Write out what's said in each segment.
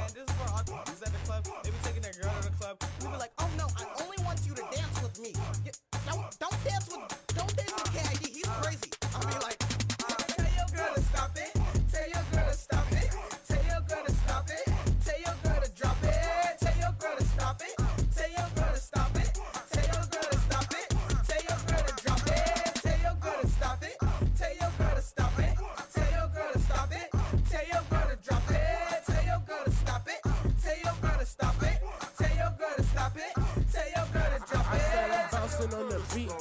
And this is for all the dudes at the club. They be taking their girl to the club. We be like, oh no, I only want you to dance with me. Don't dance with KID. He's crazy. I be like, tell your girl to stop it. Tell your girl to stop it. Tell your girl to stop it. Tell your girl to drop it. Tell your girl to stop it. Tell your girl to stop it. Tell your girl to stop it. Tell your girl to drop it. Tell your girl to stop it. Tell your girl to stop it. Tell your girl to stop it. Tell your girl to drop it. Tell your girl to stop it. Tell your girl to stop it. Tell your girl to stop it. Tell your girl to drop it. I started bouncing on the beat,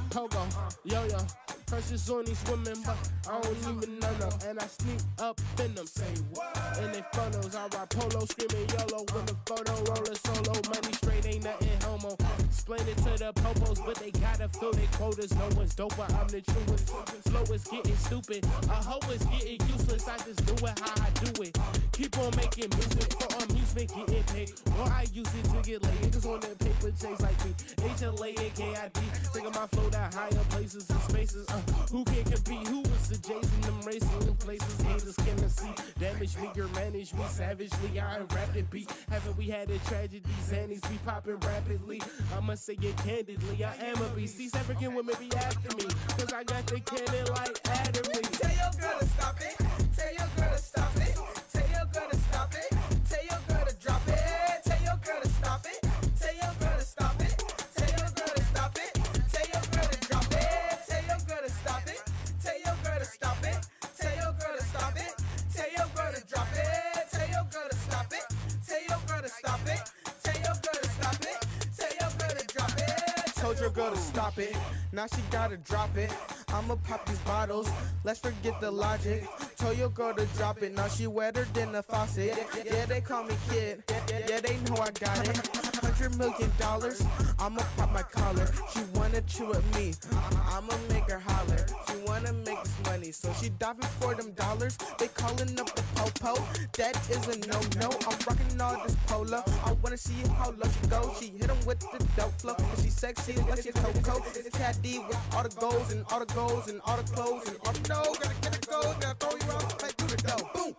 pogo, yo-yo. Precious on these women, but I don't even know them. And I sneak up in them, say what? In their photos, I ride polo, screaming YOLO. When the photo roller solo, money straight, ain't nothing homo. Explain it to the popos, but they gotta fill their quotas. No one's dope, but I'm the truest. Flow is getting stupid, a hoe is getting useless. I just do it how I do it. Keep on making music for amusement, getting paid. Or I use it to get laid. Niggas on that paper chase like me. HLA and KID. Taking my flow to higher places and spaces. Who can compete? Who was the Jason? Them racing in places haters cannot see. Damage me or manage me savagely. I am rapid beat. Haven't we had a tragedy? Zannies be popping rapidly. I'ma say it candidly. I am a beast. These African women be after me, cause I got the cannon like Adderley. Tell your girl to stop it. Tell your girl to stop it. Tell your girl to stop it. Tell your girl to drop it. Tell your girl to stop it. Tell your girl to stop it. Tell your girl to stop it. Tell your girl to drop it. Tell your girl to stop it. Tell your girl to stop it. Tell your girl to stop it. Tell your girl to drop it. Tell your girl to stop it. Tell your girl to stop it. Tell your girl to stop it. Tell your girl to drop it. Told your girl to stop it. Now she gotta drop it. I'ma pop these bottles. Let's forget the logic. Told your girl to drop it. Now she wetter than a faucet. Yeah, they call me kid. Yeah, they know I got it. $100 million. I'ma pop my collar. She wanna chew with me. I'ma make her holler. She wanna make this money, so she diving for them dollars. They calling up the popo. That is a no-no. I'm rocking all this polo. I wanna see how low she goes. She hit him with the dope flow. And she sexy like she Coco. It's Caddy with all the goals and all the goals and all the clothes and all the dough. Gotta get the gold. Gotta throw you out like do the dough. Boom.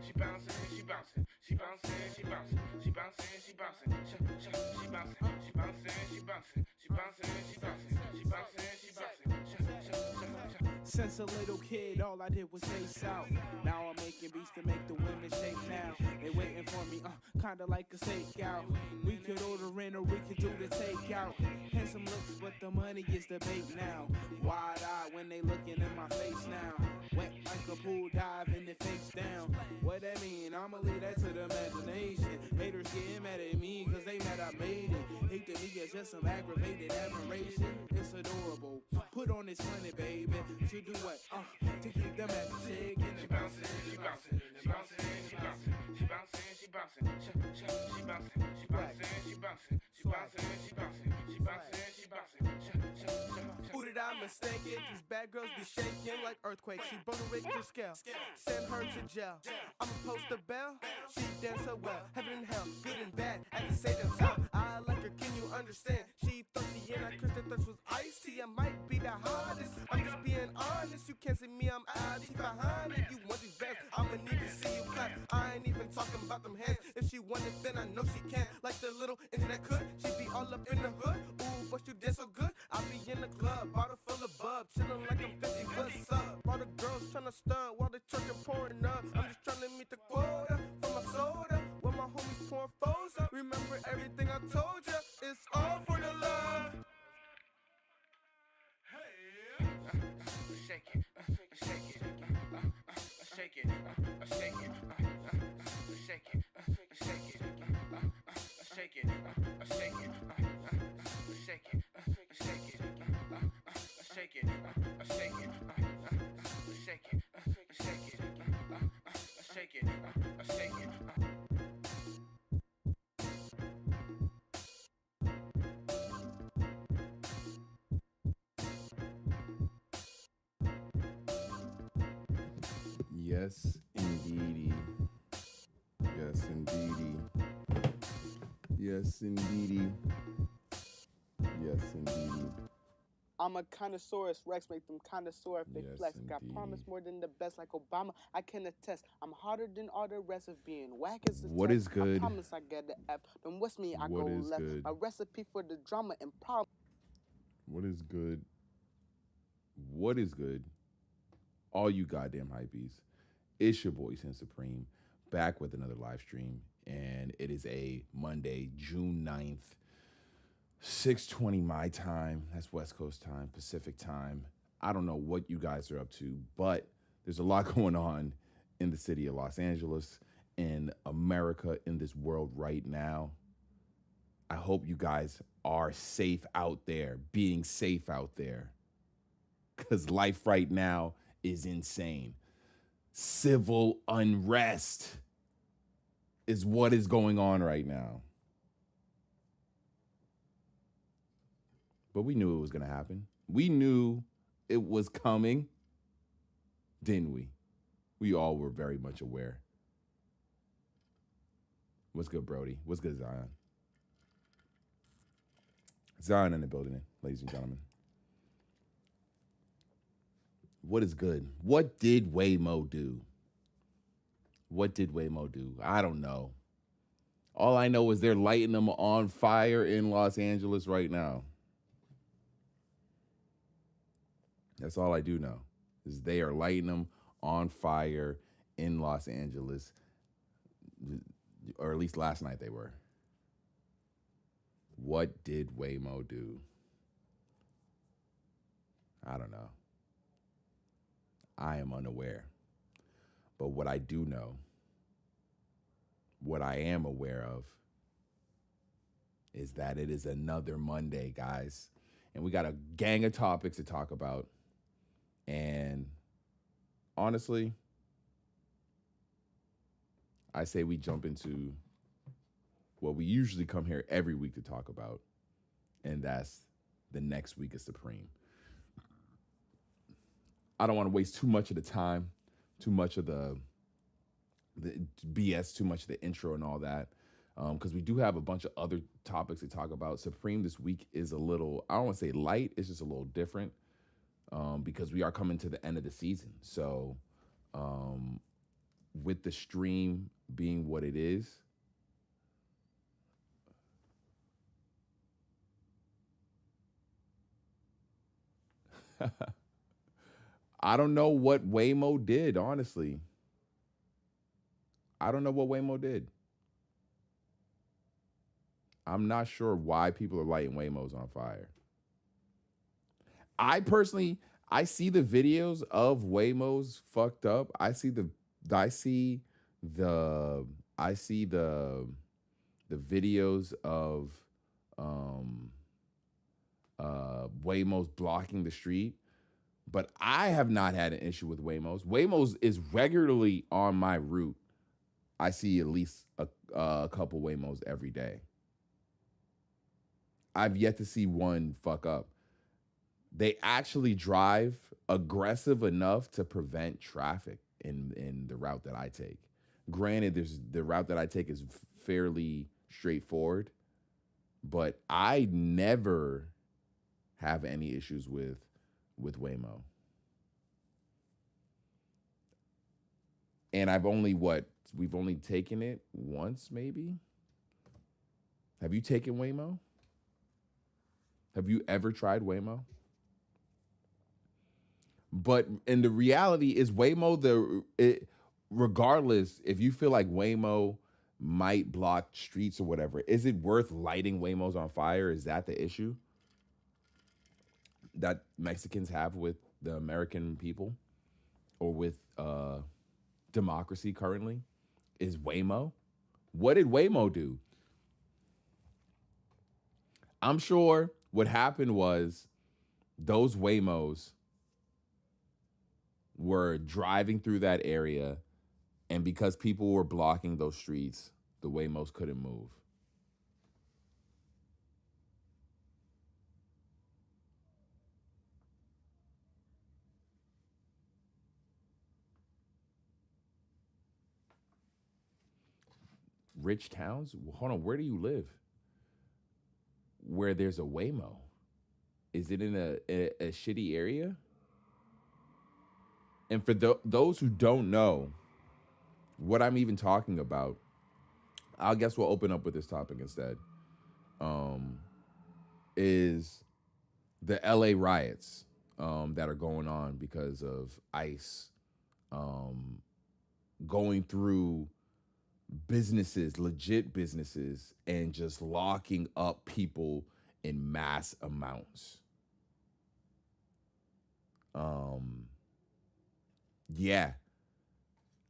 She bouncing, she bouncing, she bouncing, she bouncing, she bouncing, she bouncing, she bouncing, she bouncing, she bouncing, she bouncing, she bouncing, she bouncing, she bouncing. Since a little kid, all I did was face out. Now I'm making beats to make the women shake now. They waiting for me, kinda like a stakeout. We could order in or we could do the takeout. Handsome looks, but the money is the bait now. Wide eye when they looking in my face now. Wet like a pool dive and it face down. What that mean? I'ma leave that to the imagination. Haters getting mad at me cause they mad I made it. Hate to me it's just some aggravated admiration. It's adorable. Put on this money, baby. To do what? To keep them at the shaking. She bouncing, she bouncing, she bouncing, she bouncing, she bouncing, she bouncing, she bouncing, she bouncing, she bouncing, she bouncing, she bouncing, she bouncing, she bouncing. Who did I mistake it? These bad girls be shaking like earthquakes. She broke the Richter scale. Send her to jail. I'ma post a bell. She dance so well. Heaven and hell, good and bad at the same time. I like her, can you understand? She thirsty and I cursed her thirst was iced tea. I might be the hardest. I'm just being honest. You can't see me, I'm out behind it. You want these bands? I'ma need to see you clap. I ain't even talking about them hands. If she want it, then I know she can. Like the little internet could. She be all up in the hood. Ooh, but you dance so good. I be in the club, bottle full of bub, chillin' like I'm 50. What's up? All the girls tryna stunt while the church are pouring up. I'm just tryna meet the quota for my soda. Yes, indeedy. Yes, indeedy. Yes, indeedy. Yes, indeedy. I'm a connoissaurus Rex, make them connoisseur if they Yes, flex. Got indeed. promise more than the best, like Obama. I can attest. I'm harder than all the rest of being whack as a What test. is good? I promise I get the F. Then what's me? I What go is left. good? My recipe for the drama and problem. What is good? What is good? All you goddamn hypees. It's your boy Sin Supreme, back with another live stream. And it is a Monday, June 9th, 6:20 my time. That's West Coast time, Pacific time. I don't know what you guys are up to, but there's a lot going on in the city of Los Angeles, in America, in this world right now. I hope you guys are safe out there, being safe out there, because life right now is insane. Civil unrest is what is going on right now. But we knew it was going to happen. We knew it was coming, didn't we? We all were very much aware. What's good, Brody? What's good, Zion? Zion in the building, ladies and gentlemen. What is good? What did Waymo do? What did Waymo do? I don't know. All I know is they're lighting them on fire in Los Angeles right now. That's all I do know, is they are lighting them on fire in Los Angeles, or at least last night they were. What did Waymo do? I don't know. I am unaware. But what I do know, what I am aware of, is that it is another Monday, guys. And we got a gang of topics to talk about. And honestly, I say we jump into what we usually come here every week to talk about, and that's the next week of Supreme. I don't want to waste too much of the time, too much of the BS, too much of the intro and all that, because we do have a bunch of other topics to talk about. Supreme this week is a little, I don't want to say light, it's just a little different, because we are coming to the end of the season. So with the stream being what it is, I don't know what Waymo did, honestly. I don't know what Waymo did. I'm not sure why people are lighting Waymos on fire. I personally, I see the videos of Waymos fucked up. I see the videos of Waymos blocking the street. But I have not had an issue with Waymos. Waymos is regularly on my route. I see at least a couple Waymos every day. I've yet to see one fuck up. They actually drive aggressive enough to prevent traffic in the route that I take. Granted, the route that I take is fairly straightforward, but I never have any issues with Waymo. And we've only taken it once, maybe? Have you taken Waymo? Have you ever tried Waymo? And the reality is Waymo, regardless, if you feel like Waymo might block streets or whatever, is it worth lighting Waymos on fire? Is that the issue that Mexicans have with the American people or with democracy currently? Is Waymo? What did Waymo do? I'm sure what happened was those Waymos were driving through that area, and because people were blocking those streets, the Waymos couldn't move. rich towns. Hold on, where do you live? Where there's a Waymo? Is it in a shitty area? And for those who don't know what I'm even talking about, I guess we'll open up with this topic instead. Is the LA riots that are going on because of ICE going through businesses, legit businesses, and just locking up people in mass amounts. Yeah,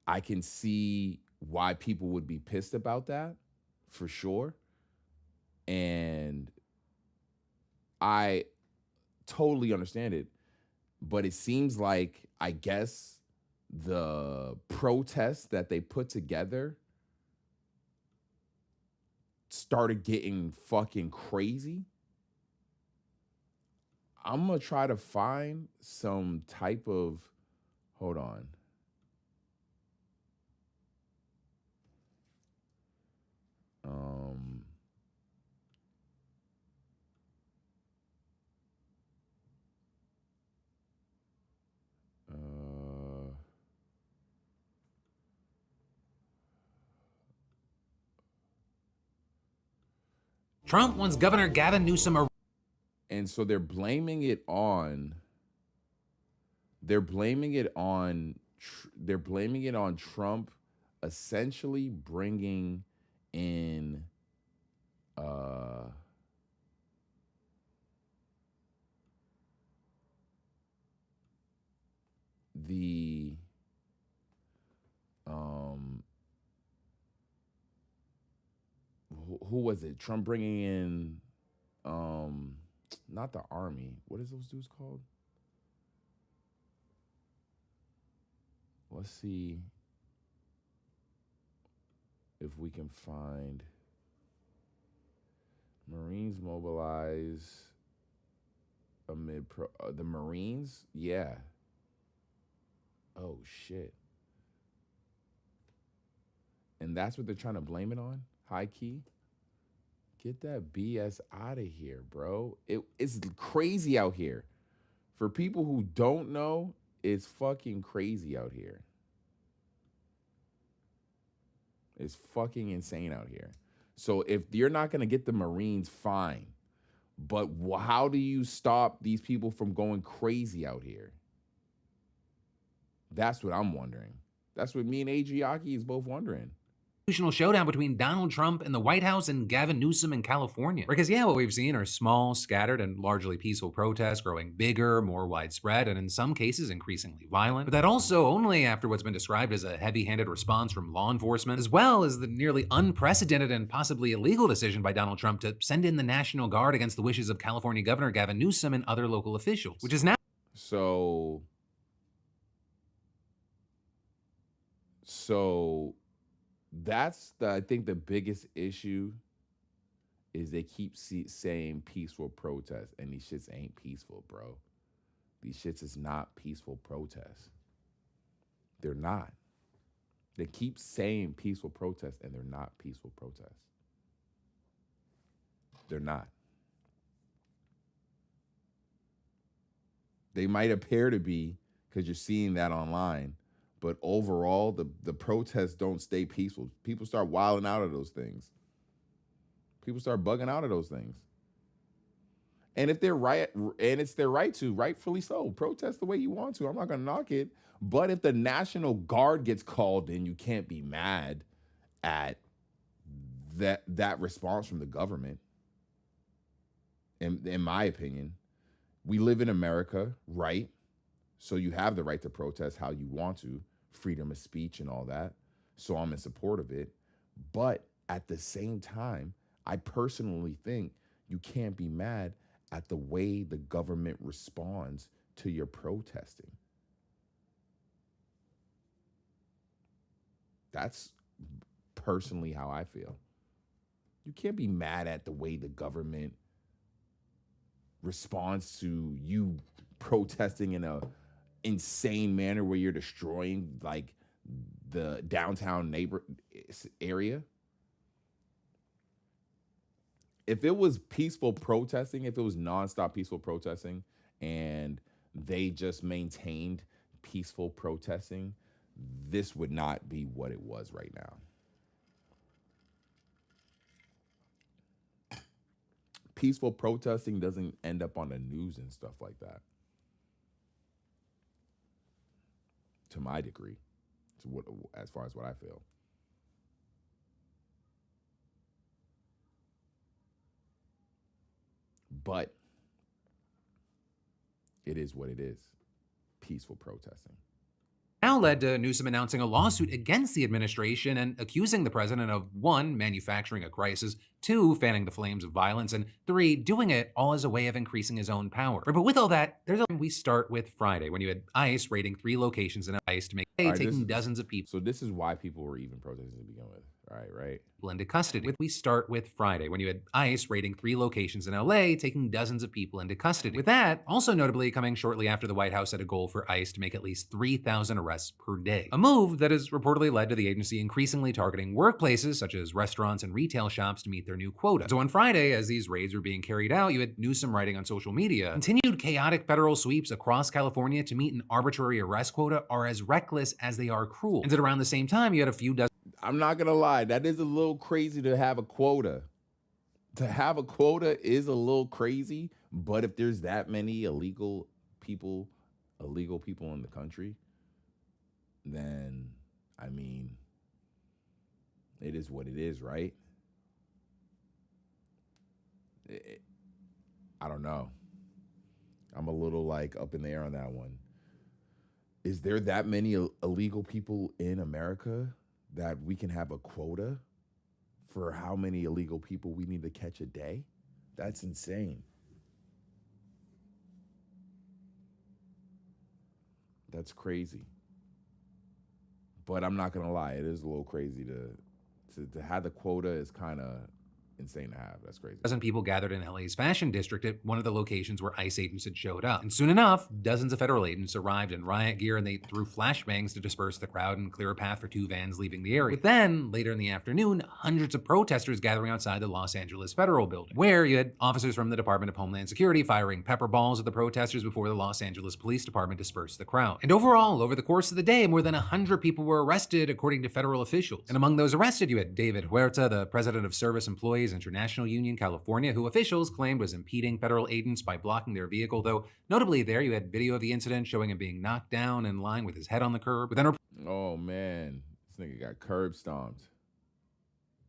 I can see why people would be pissed about that, for sure. And I totally understand it. But it seems like, I guess, the protests that they put together started getting fucking crazy. I'm going to try to find some type of, hold on. Trump wants Governor Gavin Newsom And so they're blaming it on Trump essentially bringing in the who was it? Trump bringing in not the army. What is those dudes called? Let's see if we can find Marines mobilize amid the Marines. Yeah. Oh shit. And that's what they're trying to blame it on? High key? Get that BS out of here, bro. It's crazy out here. For people who don't know, it's fucking crazy out here. It's fucking insane out here. So if you're not going to get the Marines, fine. But how do you stop these people from going crazy out here? That's what I'm wondering. That's what me and Adriaki is both wondering. showdown between Donald Trump in the White House and Gavin Newsom in California. Because yeah, what we've seen are small, scattered, and largely peaceful protests growing bigger, more widespread, and in some cases increasingly violent. But that also only after what's been described as a heavy-handed response from law enforcement, as well as the nearly unprecedented and possibly illegal decision by Donald Trump to send in the National Guard against the wishes of California Governor Gavin Newsom and other local officials, which is now So that's I think the biggest issue is they keep saying peaceful protest, and these shits ain't peaceful, bro. These shits is not peaceful protests. They're not. They keep saying peaceful protests, and they're not peaceful protests. They're not. They might appear to be because you're seeing that online. But overall, the protests don't stay peaceful. People start wilding out of those things. People start bugging out of those things. And if they're right, and it's their right to, rightfully so, protest the way you want to. I'm not going to knock it. But if the National Guard gets called in, you can't be mad at that response from the government. In my opinion, we live in America, right? So you have the right to protest how you want to, freedom of speech and all that. So I'm in support of it. But at the same time, I personally think you can't be mad at the way the government responds to your protesting. That's personally how I feel. You can't be mad at the way the government responds to you protesting in a insane manner where you're destroying like the downtown area. if it was peaceful protesting, if it was nonstop peaceful protesting, and they just maintained peaceful protesting, this would not be what it was right now. Peaceful protesting doesn't end up on the news and stuff like that. To my degree, as far as what I feel. But it is what it is. Peaceful protesting. Now led to Newsom announcing a lawsuit against the administration and accusing the president of 1, manufacturing a crisis, 2, fanning the flames of violence, and 3, doing it all as a way of increasing his own power. But with all that, we start with Friday, when you had ICE raiding 3 locations in ICE to make taking dozens of people. So this is why people were even protesting to begin with. Right? Into custody. We start with Friday, when you had ICE raiding 3 locations in LA, taking dozens of people into custody. With that, also notably coming shortly after the White House set a goal for ICE to make at least 3,000 arrests per day. A move that has reportedly led to the agency increasingly targeting workplaces such as restaurants and retail shops to meet their new quota. So on Friday, as these raids were being carried out, you had Newsom writing on social media, continued chaotic federal sweeps across California to meet an arbitrary arrest quota are as reckless as they are cruel. And at around the same time, you had a few dozen. I'm not gonna lie, that is a little crazy to have a quota. To have a quota is a little crazy, but if there's that many illegal people in the country, then I mean, it is what it is, right? I don't know. I'm a little like up in the air on that one. Is there that many illegal people in America that we can have a quota for how many illegal people we need to catch a day? That's insane. That's crazy. But I'm not gonna lie, it is a little crazy to have the quota is kind of insane to have. That's crazy. Dozen people gathered in LA's fashion district at one of the locations where ICE agents had showed up. And soon enough, dozens of federal agents arrived in riot gear and they threw flashbangs to disperse the crowd and clear a path for 2 vans leaving the area. But then, later in the afternoon, hundreds of protesters gathering outside the Los Angeles Federal Building, where you had officers from the Department of Homeland Security firing pepper balls at the protesters before the Los Angeles Police Department dispersed the crowd. And overall, over the course of the day, more than 100 people were arrested, according to federal officials. And among those arrested, you had David Huerta, the president of Service Employees International Union California, who officials claimed was impeding federal agents by blocking their vehicle, though notably there you had video of the incident showing him being knocked down in line with his head on the curb. But then oh man, this nigga got curb stomped.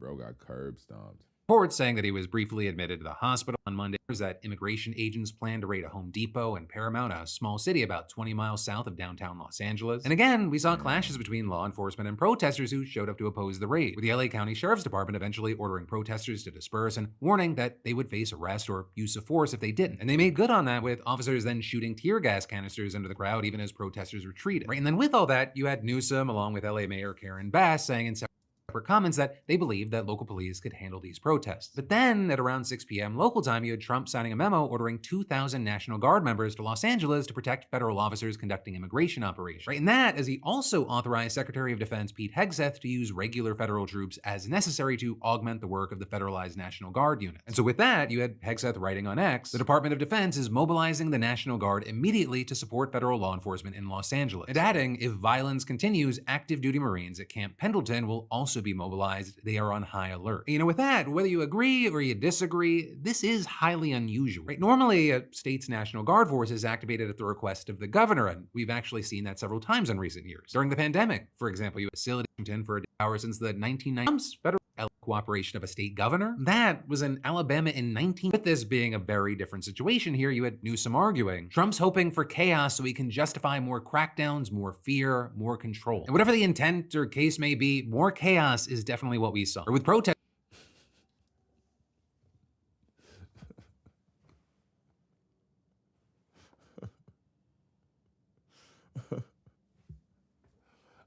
Bro got curb stomped. Reports saying that he was briefly admitted to the hospital on Monday. That immigration agents plan to raid a Home Depot in Paramount, a small city about 20 miles south of downtown Los Angeles. And again, we saw clashes between law enforcement and protesters who showed up to oppose the raid, with the LA County Sheriff's Department eventually ordering protesters to disperse and warning that they would face arrest or use of force if they didn't. And they made good on that, with officers then shooting tear gas canisters into the crowd even as protesters retreated. Right? And then with all that, you had Newsom along with LA Mayor Karen Bass saying in separate comments that they believed that local police could handle these protests. But then, at around 6 p.m. local time, you had Trump signing a memo ordering 2,000 National Guard members to Los Angeles to protect federal officers conducting immigration operations. Right, and that as he also authorized Secretary of Defense Pete Hegseth to use regular federal troops as necessary to augment the work of the federalized National Guard unit. And so with that, you had Hegseth writing on X, the Department of Defense is mobilizing the National Guard immediately to support federal law enforcement in Los Angeles. And adding, if violence continues, active duty Marines at Camp Pendleton will also be mobilized. They are on high alert. You know, with that, whether you agree or you disagree, this is highly unusual. Right? Normally, a state's National Guard force is activated at the request of the governor, and we've actually seen that several times in recent years. During the pandemic, for example, you had facility for hour since the 1990s federal cooperation of a state governor. That was in Alabama in 19. With this being a very different situation here, you had Newsom arguing, Trump's hoping for chaos so he can justify more crackdowns, more fear, more control. And whatever the intent or case may be, more chaos is definitely what we saw. Or with protests,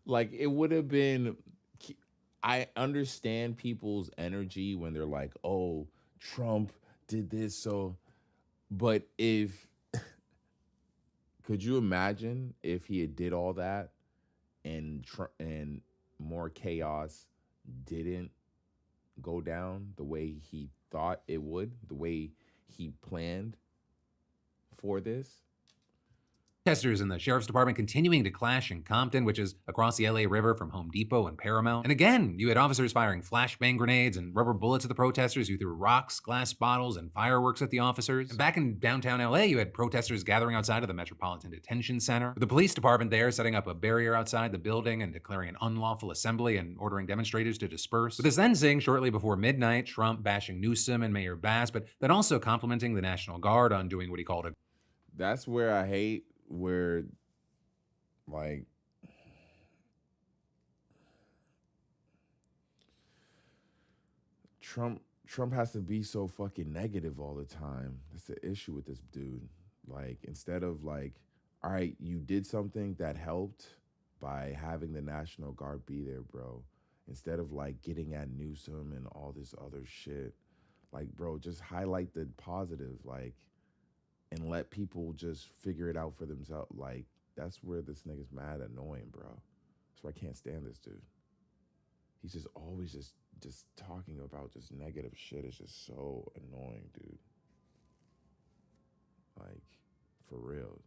like, it would have been, I understand people's energy when they're like, oh, Trump did this, so, but if, could you imagine if he had did all that and more chaos didn't go down the way he thought it would, the way he planned for this. Protesters and the sheriff's department continuing to clash in Compton, which is across the LA River from Home Depot and Paramount. And again, you had officers firing flashbang grenades and rubber bullets at the protesters who threw rocks, glass bottles, and fireworks at the officers. And back in downtown LA, you had protesters gathering outside of the Metropolitan Detention Center, with the police department there setting up a barrier outside the building and declaring an unlawful assembly and ordering demonstrators to disperse. With this then seeing shortly before midnight, Trump bashing Newsom and Mayor Bass, but then also complimenting the National Guard on doing what he called a That's where I hate where, like, Trump has to be so fucking negative all the time. That's the issue with this dude. Like, instead of like, all right, you did something that helped by having the National Guard be there, bro. Instead of like getting at Newsom and all this other shit, like, bro, just highlight the positive, like, and let people just figure it out for themselves. Like, that's where this nigga's mad annoying, bro. That's why I can't stand this dude. He's just always just talking about just negative shit. It's just so annoying, dude. Like, for real.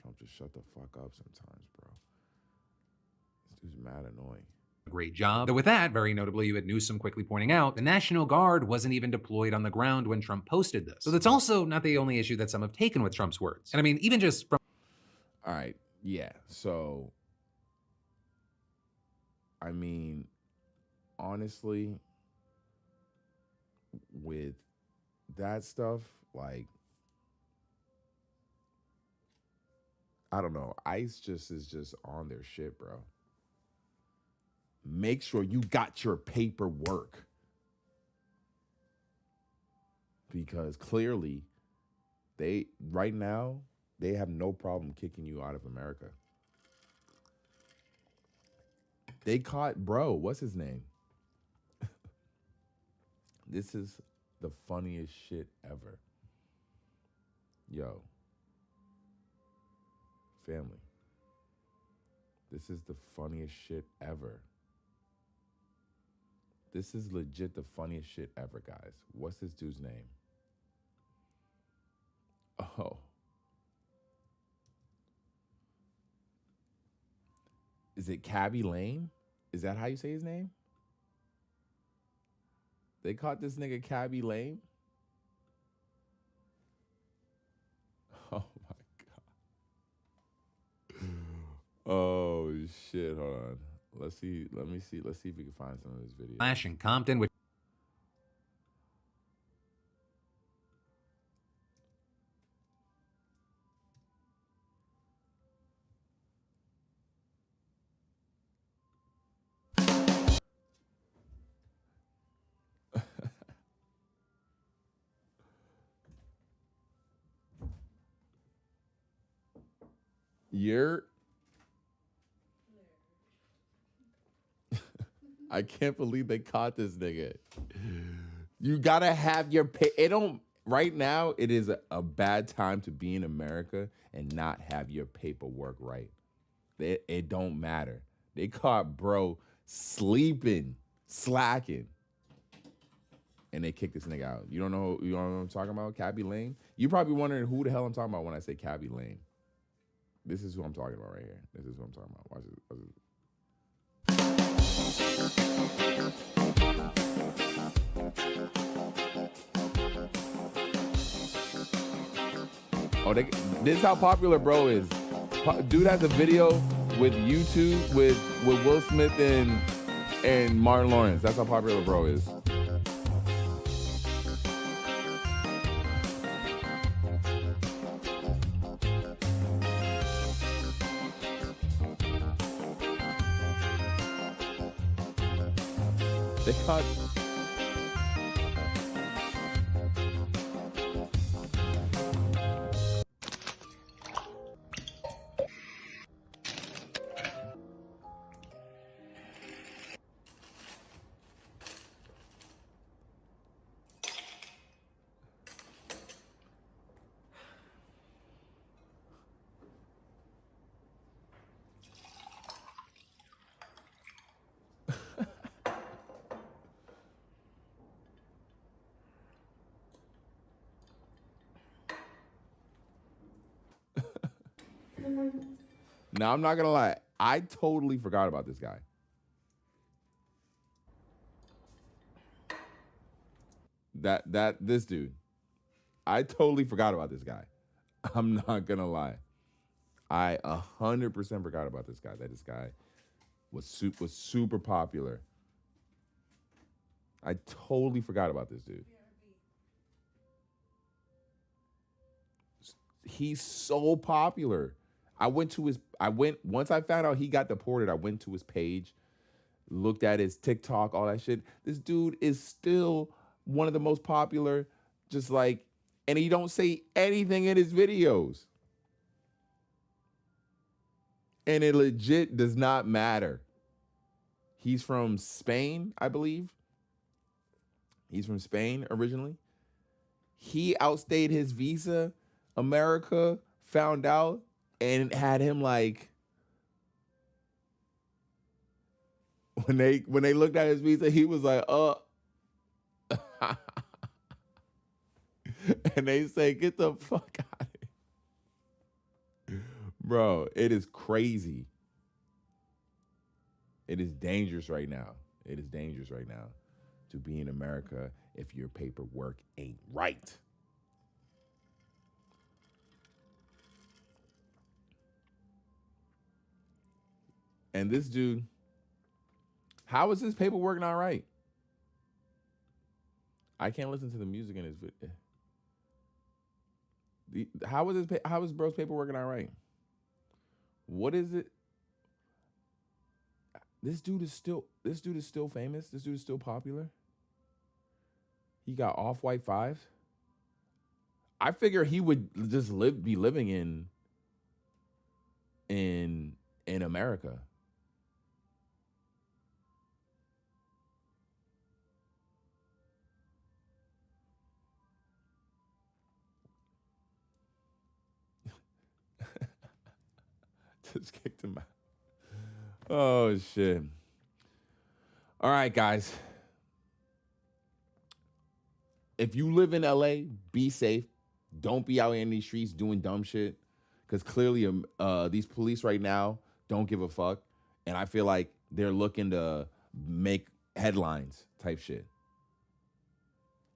Trump, just shut the fuck up sometimes, bro. This dude's mad annoying. great job. Though with that, very notably, you had Newsom quickly pointing out the National Guard wasn't even deployed on the ground when Trump posted this. So that's also not the only issue that some have taken with Trump's words. And I mean, even just from... All right, yeah, so, I mean, honestly, with that stuff, like, I don't know, ICE just is just on their shit, bro. Make sure you got your paperwork. Because clearly, right now, they have no problem kicking you out of America. They caught, bro, what's his name? This is the funniest shit ever. Yo. Family. This is the funniest shit ever. This is legit the funniest shit ever, guys. What's this dude's name? Oh. Is it Cabby Lane? Is that how you say his name? They caught this nigga Cabby Lane? Oh my God. Oh shit, hold on. Let's see if we can find some of this video. Flash in Compton, which... I can't believe they caught this nigga. You gotta have your right now, it is a bad time to be in America and not have your paperwork right. It don't matter. They caught bro sleeping, slacking. And they kicked this nigga out. You don't know what I'm talking about? Cabby Lane? You're probably wondering who the hell I'm talking about when I say Cabby Lane. This is who I'm talking about right here. This is who I'm talking about. Watch this. Watch this. Oh, this is how popular bro is. Dude has a video with YouTube with Will Smith and Martin Lawrence. That's how popular bro is. They caught... Now, I'm not gonna lie. I totally forgot about this guy. This dude. I totally forgot about this guy. I'm not gonna lie. I 100% forgot about this guy. That this guy was super popular. I totally forgot about this dude. He's so popular. Once I found out he got deported, I went to his page, looked at his TikTok, all that shit. This dude is still one of the most popular, just like, and he don't say anything in his videos. And it legit does not matter. He's from Spain, I believe. He's from Spain originally. He outstayed his visa. America found out and had him like, when they looked at his visa, he was like, and they say, get the fuck out of here. Bro, it is crazy. It is dangerous right now. It is dangerous right now to be in America if your paperwork ain't right. And this dude, how is his paperwork not right? I can't listen to the music in his video. How is bro's paperwork not right? What is it? This dude is still famous. This dude is still popular. He got off-white 5s. I figure he would just be living in America. Just kicked him out. Oh shit. All right, guys. If you live in LA, be safe. Don't be out in these streets doing dumb shit. Because clearly these police right now don't give a fuck. And I feel like they're looking to make headlines type shit.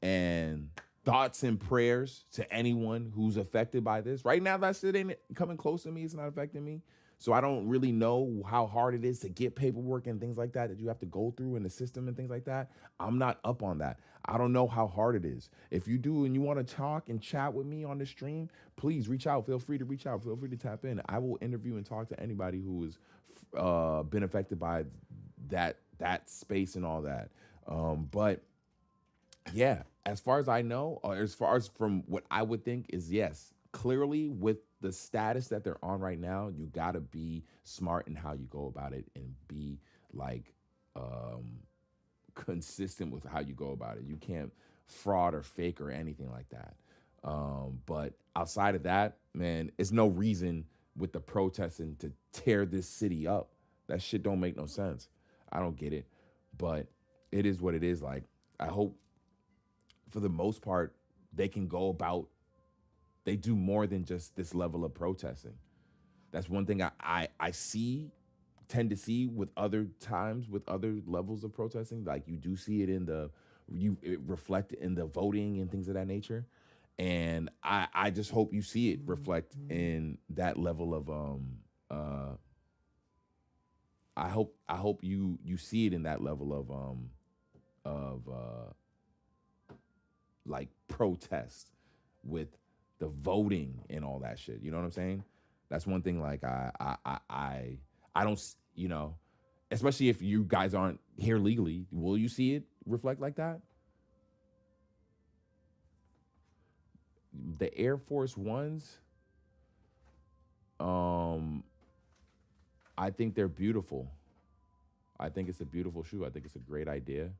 And thoughts and prayers to anyone who's affected by this. Right now, that shit ain't coming close to me. It's not affecting me. So I don't really know how hard it is to get paperwork and things like that you have to go through in the system and things like that. I'm not up on that. I don't know how hard it is. If you do and you want to talk and chat with me on the stream, please reach out. Feel free to reach out. Feel free to tap in. I will interview and talk to anybody who has been affected by that space and all that. But yeah, as far as I know, or as far as from what I would think is, yes, clearly with the status that they're on right now, you gotta be smart in how you go about it and be like consistent with how you go about it. You can't fraud or fake or anything like that. But outside of that, man, it's no reason with the protesting to tear this city up. That shit don't make no sense. I don't get it, but it is what it is. Like, I hope for the most part, they can go about, they do more than just this level of protesting. That's one thing I tend to see with other times, with other levels of protesting. Like, you do see it it reflect in the voting and things of that nature. And I just hope you see it reflect in that level of I hope you see it in that level of like protest with the voting and all that shit. You know what I'm saying? That's one thing. Like I don't, you know, especially if you guys aren't here legally, will you see it reflect like that? The Air Force Ones, I think they're beautiful. I think it's a beautiful shoe. I think it's a great idea.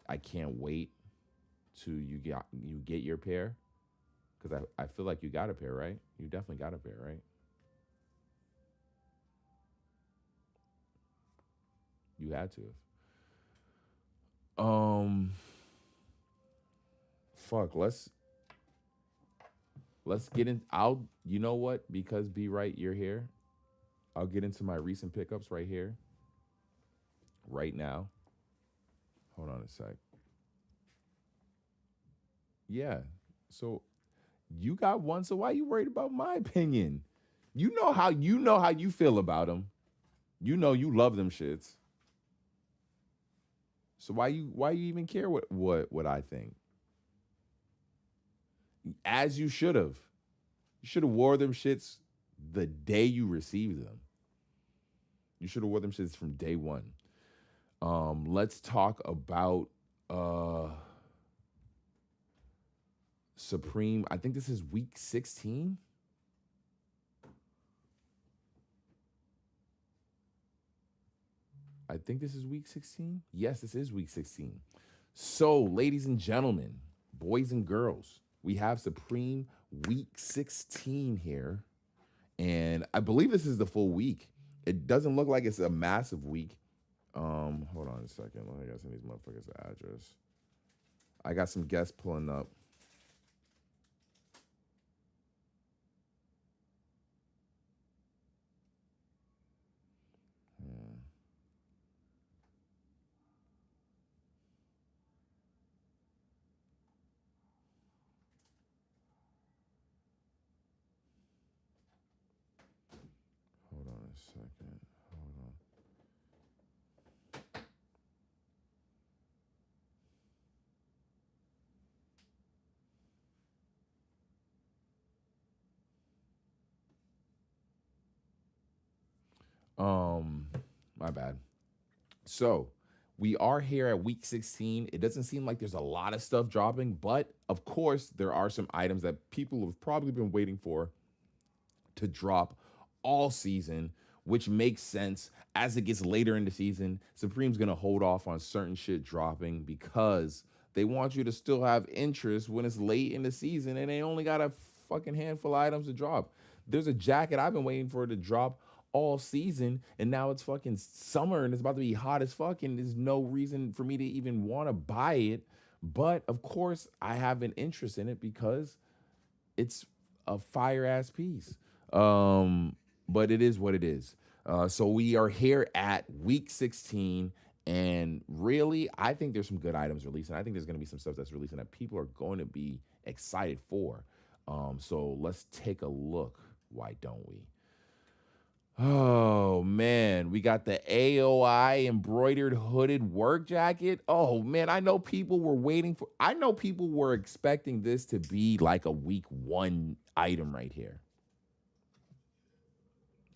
I can't wait to you get your pair, because I feel like you got a pair, right? You definitely got a pair, right? You had to have. Fuck, Let's get in. You know what? Because Be Right, you're here. I'll get into my recent pickups right here, right now. Hold on a sec. Yeah. So you got one. So why you worried about my opinion? You know how you feel about them. You know you love them shits. So why you even care what I think? As you should have. You should have wore them shits the day you received them. You should have wore them shits from day one. Let's talk about uh Supreme. I think this is week 16. I think this is week 16. Yes, this is week 16. So, ladies and gentlemen, boys and girls, we have Supreme week 16 here. And I believe this is the full week. It doesn't look like it's a massive week. Hold on a second. I got some of these motherfuckers' address. I got some guests pulling up. Hold on a second. Hold on. My bad. So we are here at week 16. It doesn't seem like there's a lot of stuff dropping, but of course, there are some items that people have probably been waiting for to drop all season, which makes sense. As it gets later in the season, Supreme's gonna hold off on certain shit dropping because they want you to still have interest when it's late in the season and they only got a fucking handful of items to drop. There's a jacket I've been waiting for to drop all season, and now it's fucking summer and it's about to be hot as fuck, and there's no reason for me to even want to buy it. But of course, I have an interest in it because it's a fire ass piece. But it is what it is. So we are here at week 16, and really, I think there's some good items releasing. I think there's going to be some stuff that's releasing that people are going to be excited for. So let's take a look. Why don't we? Oh man, we got the AOI embroidered hooded work jacket. Oh man, I know people were expecting this to be like a week 1 item right here.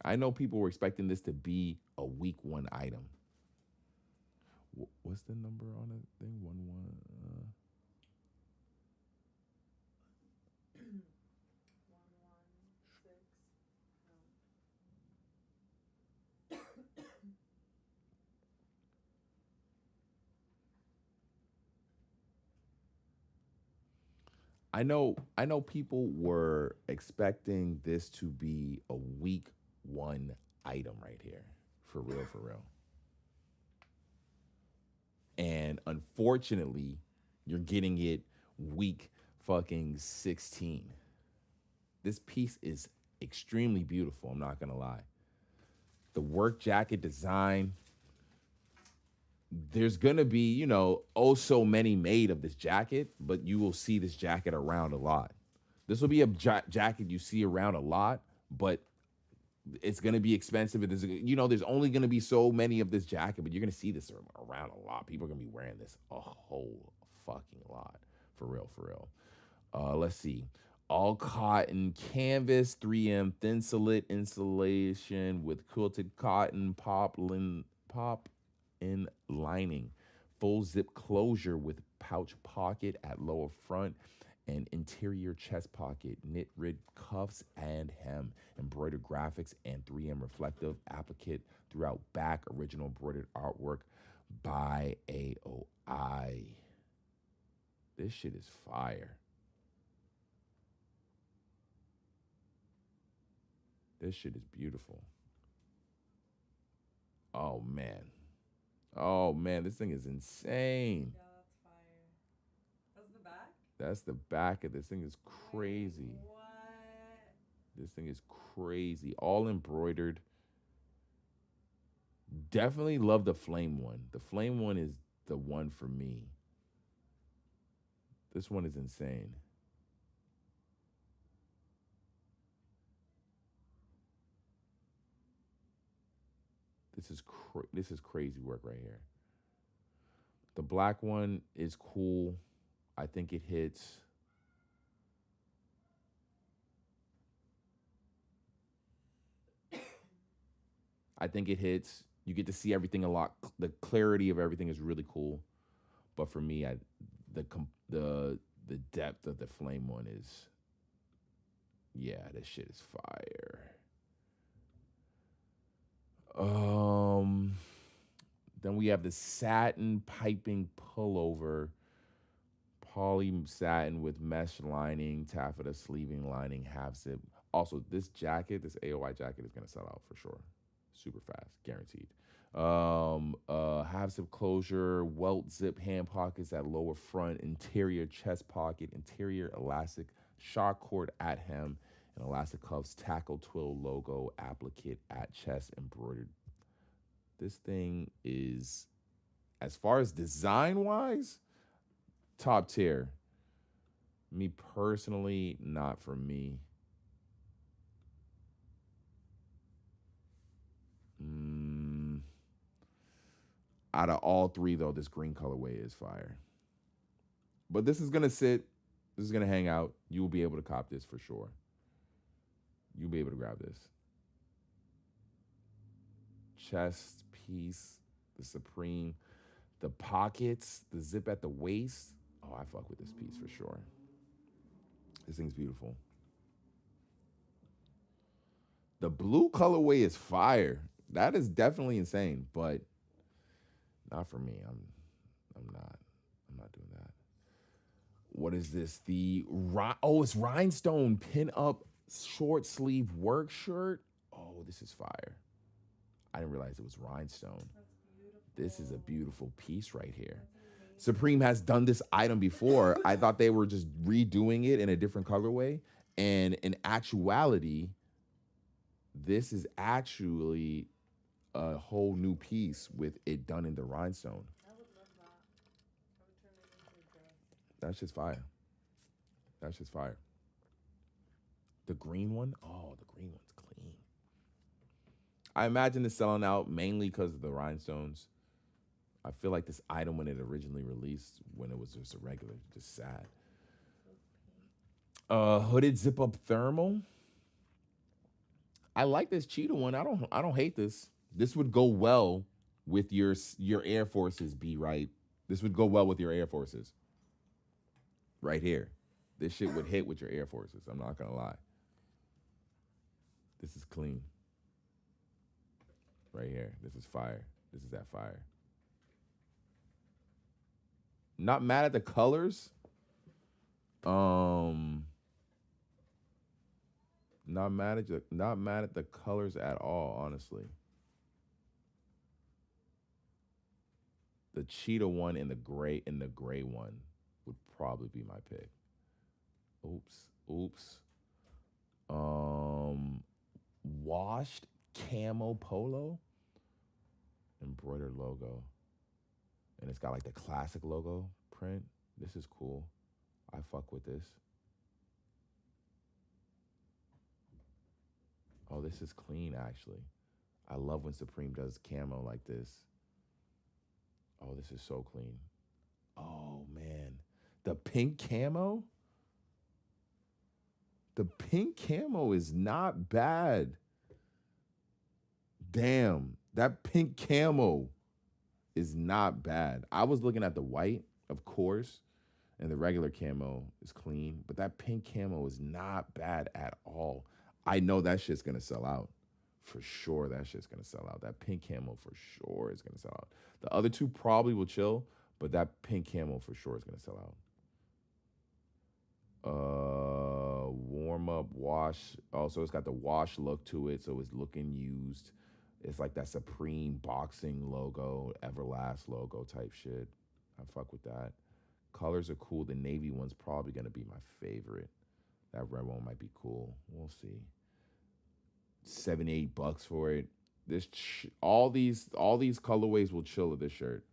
I know people were expecting this to be a week 1 item. What's the number on it thing? 1-1. I know people were expecting this to be a week 1 item right here. For real, for real. And unfortunately, you're getting it week fucking 16. This piece is extremely beautiful, I'm not gonna lie. The work jacket design, there's gonna be, oh so many made of this jacket, but you will see this jacket around a lot. This will be a jacket you see around a lot, but it's gonna be expensive. There's only gonna be so many of this jacket, but you're gonna see this around a lot. People are gonna be wearing this a whole fucking lot, for real, for real. Let's see. All cotton canvas, 3M thin insulation with quilted cotton pop in lining. Full zip closure with pouch pocket at lower front and interior chest pocket, knit rid cuffs and hem, embroidered graphics and 3M reflective applique throughout back, original embroidered artwork by AOI. This shit is fire. This shit is beautiful. Oh man. Oh man, this thing is insane. Yeah, that's fire. That's the back? That's the back of this thing is crazy. What? This thing is crazy. All embroidered. Definitely love the flame one. The flame one is the one for me. This one is insane. This is crazy work right here. The black one is cool. I think it hits. I think it hits. You get to see everything a lot. The clarity of everything is really cool. But for me, the depth of the flame one is, yeah, this shit is fire. Then we have the satin piping pullover, poly satin with mesh lining, taffeta sleeving lining, half zip. Also, this jacket, this AOI jacket, is gonna sell out for sure, super fast, guaranteed. Half zip closure, welt zip hand pockets at lower front, interior chest pocket, interior elastic shock cord at hem, and elastic cuffs, tackle twill logo, applique at chest embroidered. This thing is, as far as design wise, top tier. Me personally, not for me. Out of all three, though, this green colorway is fire. But this is gonna sit. This is gonna hang out. You will be able to cop this for sure. You'll be able to grab this. Chest piece, the Supreme, the pockets, the zip at the waist. Oh, I fuck with this piece for sure. This thing's beautiful. The blue colorway is fire. That is definitely insane, but not for me. I'm not doing that. What is this? It's rhinestone pin up short sleeve work shirt. Oh, this is fire. I didn't realize it was rhinestone. This is a beautiful piece right here. Supreme has done this item before. I thought they were just redoing it in a different colorway. And in actuality, this is actually a whole new piece with it done in the rhinestone. I would love that. I would turn it into a dress. That's just fire. That's just fire. The green one? Oh, the green one's clean. I imagine it's selling out mainly because of the rhinestones. I feel like this item, when it originally released, when it was just a regular, just sad. Hooded zip up thermal. I like this cheetah one. I don't hate this. This would go well with your Air Forces, B-Right. This would go well with your Air Forces. Right here. This shit would hit with your Air Forces. I'm not gonna lie. This is clean. Right here. This is fire. This is that fire. Not mad at the colors. Not mad at the colors at all, honestly. The cheetah one and the gray one would probably be my pick. Oops. Washed camo polo, embroidered logo, and it's got like the classic logo print. This is cool. I fuck with this. Oh, this is clean, actually. I love when Supreme does camo like this. Oh, this is so clean. Oh, man. The pink camo? The pink camo is not bad. Damn, that pink camo is not bad. I was looking at the white, of course, and the regular camo is clean, but that pink camo is not bad at all. I know that shit's gonna sell out. For sure, that shit's gonna sell out. That pink camo for sure is gonna sell out. The other two probably will chill, but that pink camo for sure is gonna sell out. Warm up wash. Also, it's got the wash look to it, so it's looking used. It's like that Supreme boxing logo, Everlast logo type shit. I fuck with that. Colors are cool. The navy one's probably gonna be my favorite. That red one might be cool. We'll see. $78 for it. All these colorways will chill with this shirt.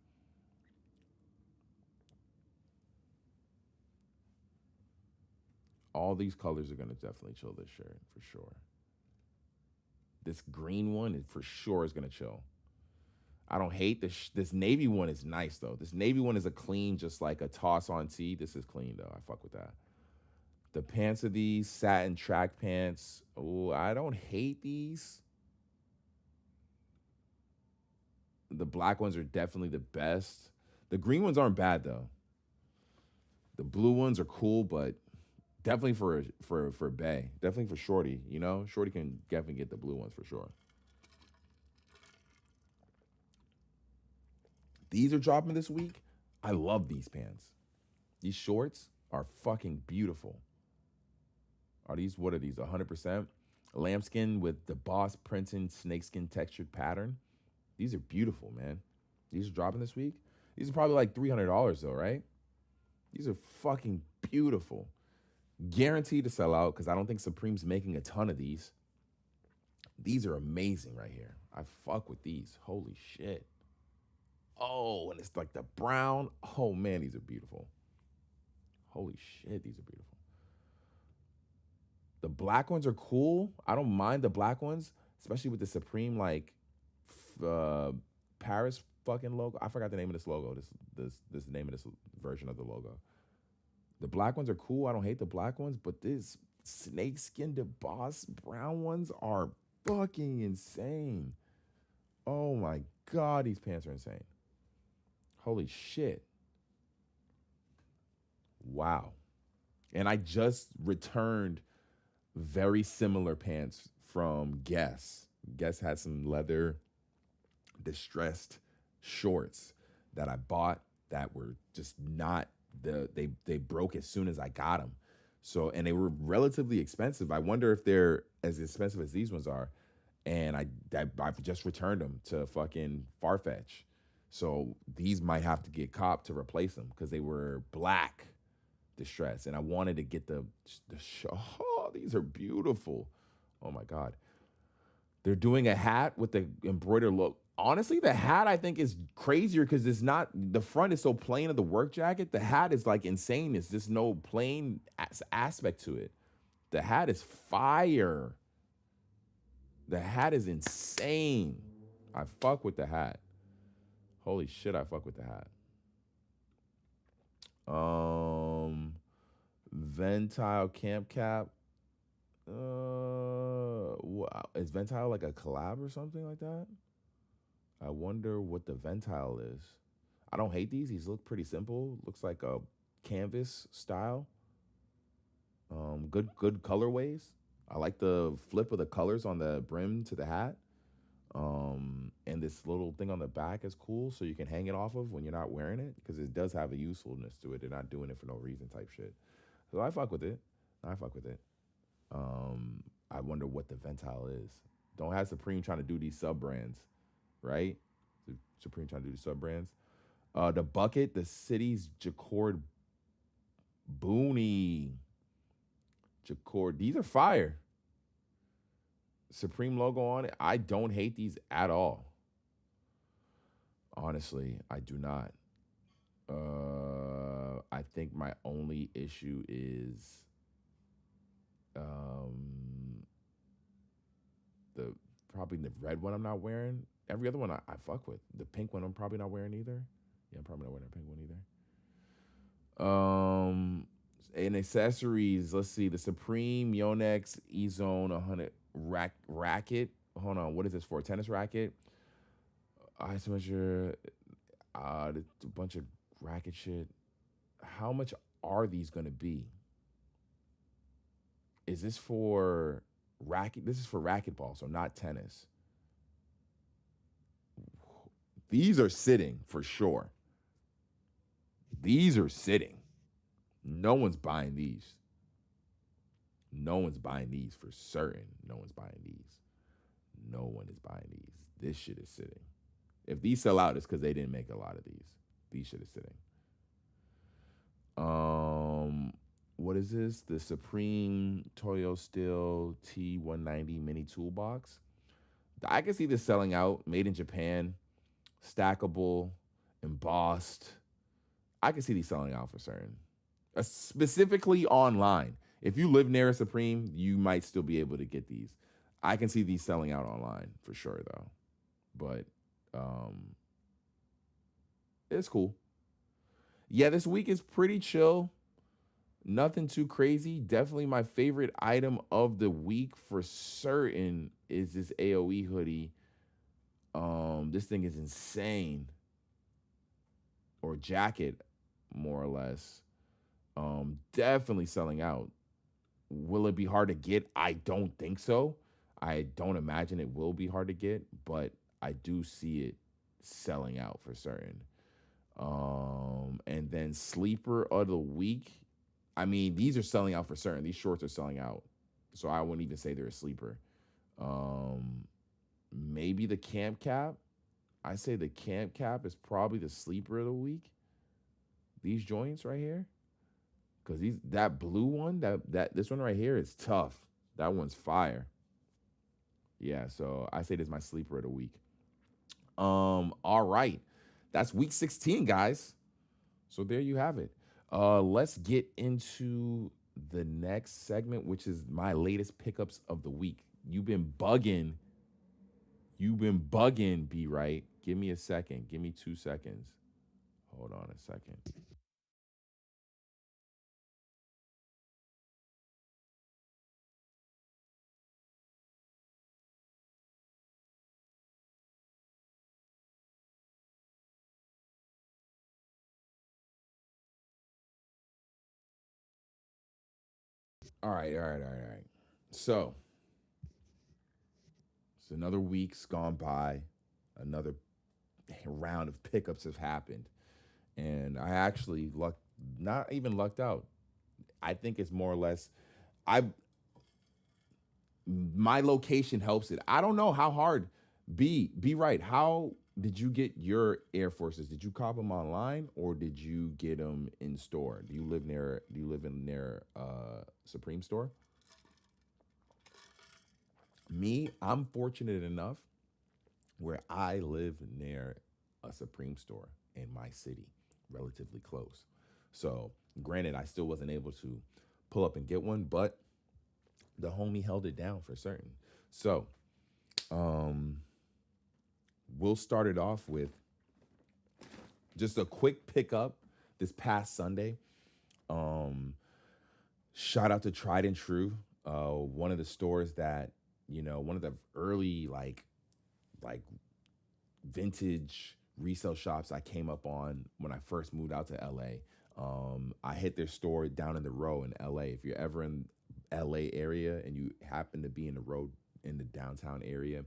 All these colors are gonna definitely chill this shirt for sure. This green one is for sure is gonna chill. I don't hate this navy one is nice though. This navy one is a clean, just like a toss on tee. This is clean though. I fuck with that. The pants are these satin track pants. Oh, I don't hate these. The black ones are definitely the best. The green ones aren't bad though. The blue ones are cool, but definitely for Bay. Definitely for Shorty. You know, Shorty can definitely get the blue ones for sure. These are dropping this week. I love these pants. These shorts are fucking beautiful. Are these, what are these, 100%? Lambskin with the Boss printing snakeskin textured pattern. These are beautiful, man. These are dropping this week. These are probably like $300 though, right? These are fucking beautiful. Guaranteed to sell out because I don't think Supreme's making a ton of these. These are amazing right here. I fuck with these. Holy shit. Oh, and it's like the brown. Oh man, these are beautiful. Holy shit, these are beautiful. The black ones are cool. I don't mind the black ones, especially with the Supreme like Paris fucking logo. I forgot the name of this logo. This the name of this version of the logo. The black ones are cool. I don't hate the black ones, but this snakeskin the Boss brown ones are fucking insane. Oh my God, these pants are insane. Holy shit. Wow. And I just returned very similar pants from Guess. Guess had some leather distressed shorts that I bought that were just not they broke as soon as I got them. So, and they were relatively expensive. I wonder if they're as expensive as these ones are. And I've just returned them to fucking Farfetch. So these might have to get copped to replace them because they were black distress. And I wanted to get the oh, these are beautiful. Oh my God. They're doing a hat with the embroidered look. Honestly, the hat I think is crazier because it's not, the front is so plain of the work jacket. The hat is like insane. It's just no plain aspect to it. The hat is fire. The hat is insane. I fuck with the hat. Holy shit, I fuck with the hat. Ventile camp cap. Wow. Is Ventile like a collab or something like that? I wonder what the Ventile is. I don't hate these. These look pretty simple. Looks like a canvas style. Good colorways. I like the flip of the colors on the brim to the hat. And this little thing on the back is cool, so you can hang it off of when you're not wearing it, because it does have a usefulness to it. They're not doing it for no reason type shit. So I fuck with it. I wonder what the Ventile is. Don't have Supreme trying to do these sub brands, right? Supreme trying to do the sub brands. The bucket, the city's Jaccord Booney. Jaccord, these are fire. Supreme logo on it. I don't hate these at all. Honestly, I do not. I think my only issue is probably the red one I'm not wearing. Every other one I fuck with. The pink one I'm probably not wearing either. Yeah, I'm probably not wearing the pink one either. And accessories, let's see, the Supreme Yonex E-Zone 100 racket. Hold on, what is this for? Tennis racket. Ice measure. A bunch of racket shit. How much are these gonna be? Is this for racket? This is for racquetball, so not tennis. These are sitting for sure. These are sitting. No one's buying these. No one's buying these for certain. No one's buying these. No one is buying these. This shit is sitting. If these sell out, it's because they didn't make a lot of these. These shit is sitting. What what is this? The Supreme Toyo Steel T190 mini toolbox. I can see this selling out. Made in Japan, stackable, embossed. I can see these selling out for certain. Specifically online. If you live near a Supreme, you might still be able to get these. I can see these selling out online for sure, though. But it's cool. Yeah, this week is pretty chill. Nothing too crazy. Definitely my favorite item of the week for certain is this AOE hoodie. This thing is insane. Or jacket, more or less. Definitely selling out. Will it be hard to get? I don't think so. I don't imagine it will be hard to get, but I do see it selling out for certain. And then sleeper of the week. I mean, these are selling out for certain. These shorts are selling out. So I wouldn't even say they're a sleeper. Maybe the camp cap. I say the camp cap is probably the sleeper of the week. These joints right here. Because that blue one, this one right here is tough. That one's fire. Yeah, so I say this is my sleeper of the week. All right. That's week 16, guys. So there you have it. Let's get into the next segment, which is my latest pickups of the week. You've been bugging. B Right. Give me a second. Give me 2 seconds. Hold on a second. All right. So it's another week's gone by. Another round of pickups have happened. And I actually not even lucked out. I think it's more or less my location helps it. I don't know how hard. Be right. How did you get your Air Forces? Did you cop them online or did you get them in store? Do you live in near Supreme store? Me, I'm fortunate enough where I live near a Supreme store in my city, relatively close. So, granted, I still wasn't able to pull up and get one, but the homie held it down for certain. So, we'll start it off with just a quick pickup this past Sunday. Shout out to Tried and True, one of the stores that one of the early like vintage resale shops I came up on when I first moved out to LA. I hit their store down in the row in LA. If you're ever in LA area and you happen to be in the road in the downtown area,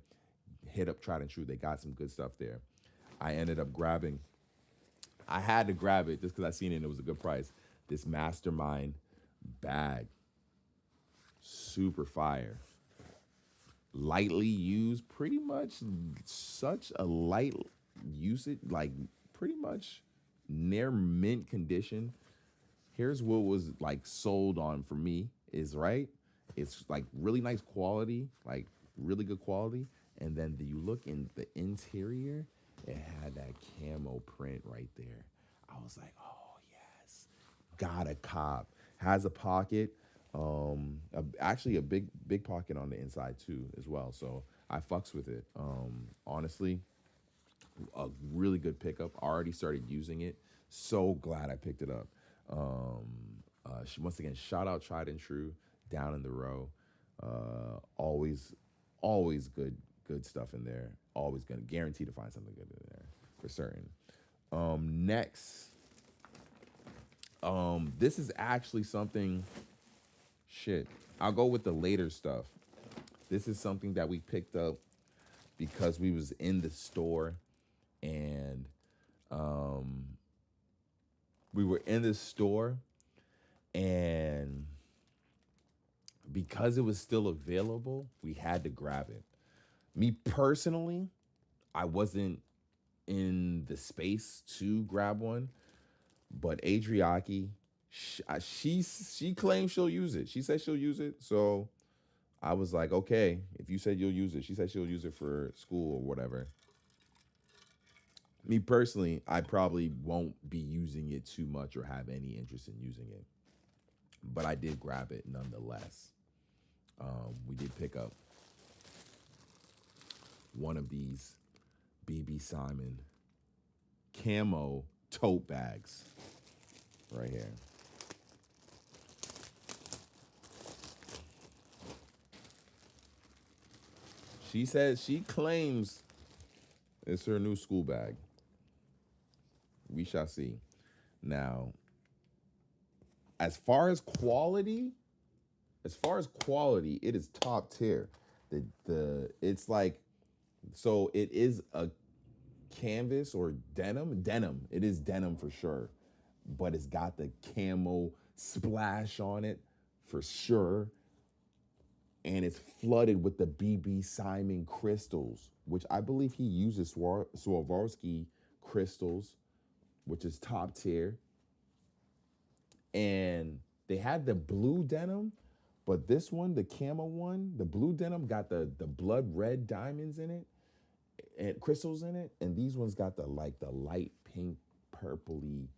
hit up Tried and True. They got some good stuff there. I ended up grabbing. I had to grab it just because I seen it and it was a good price. This Mastermind bag, super fire. Lightly used, pretty much such a light usage, like pretty much near mint condition. Here's what was like sold on for me is right. It's like really nice quality, like really good quality. And then you look in the interior, it had that camo print right there. I was like, oh yes, got a cop. Has a pocket. Actually a big pocket on the inside too as well. So I fucks with it. Honestly, a really good pickup. Already started using it. So glad I picked it up. Once again, shout out Tried and True down in the row. Always good stuff in there. Always gonna guarantee to find something good in there for certain. Next, this is actually something. Shit, I'll go with the later stuff. This is something that we picked up because we was in the store and we were in the store and because it was still available, we had to grab it. Me personally, I wasn't in the space to grab one, but Adriaki She claims she'll use it. She said she'll use it. So I was like, okay, if you said you'll use it, she said she'll use it for school or whatever. Me personally, I probably won't be using it too much or have any interest in using it. But I did grab it nonetheless. We did pick up one of these BB Simon camo tote bags right here. She says she claims it's her new school bag. We shall see. Now, as far as quality, it is top tier. It's like, so it is a canvas or denim. It is denim for sure, but it's got the camo splash on it for sure. And it's flooded with the BB Simon crystals, which I believe he uses Swarovski crystals, which is top tier. And they had the blue denim, but this one, the camo one, the blue denim got the blood red diamonds in it and crystals in it, and these ones got the light pink purpley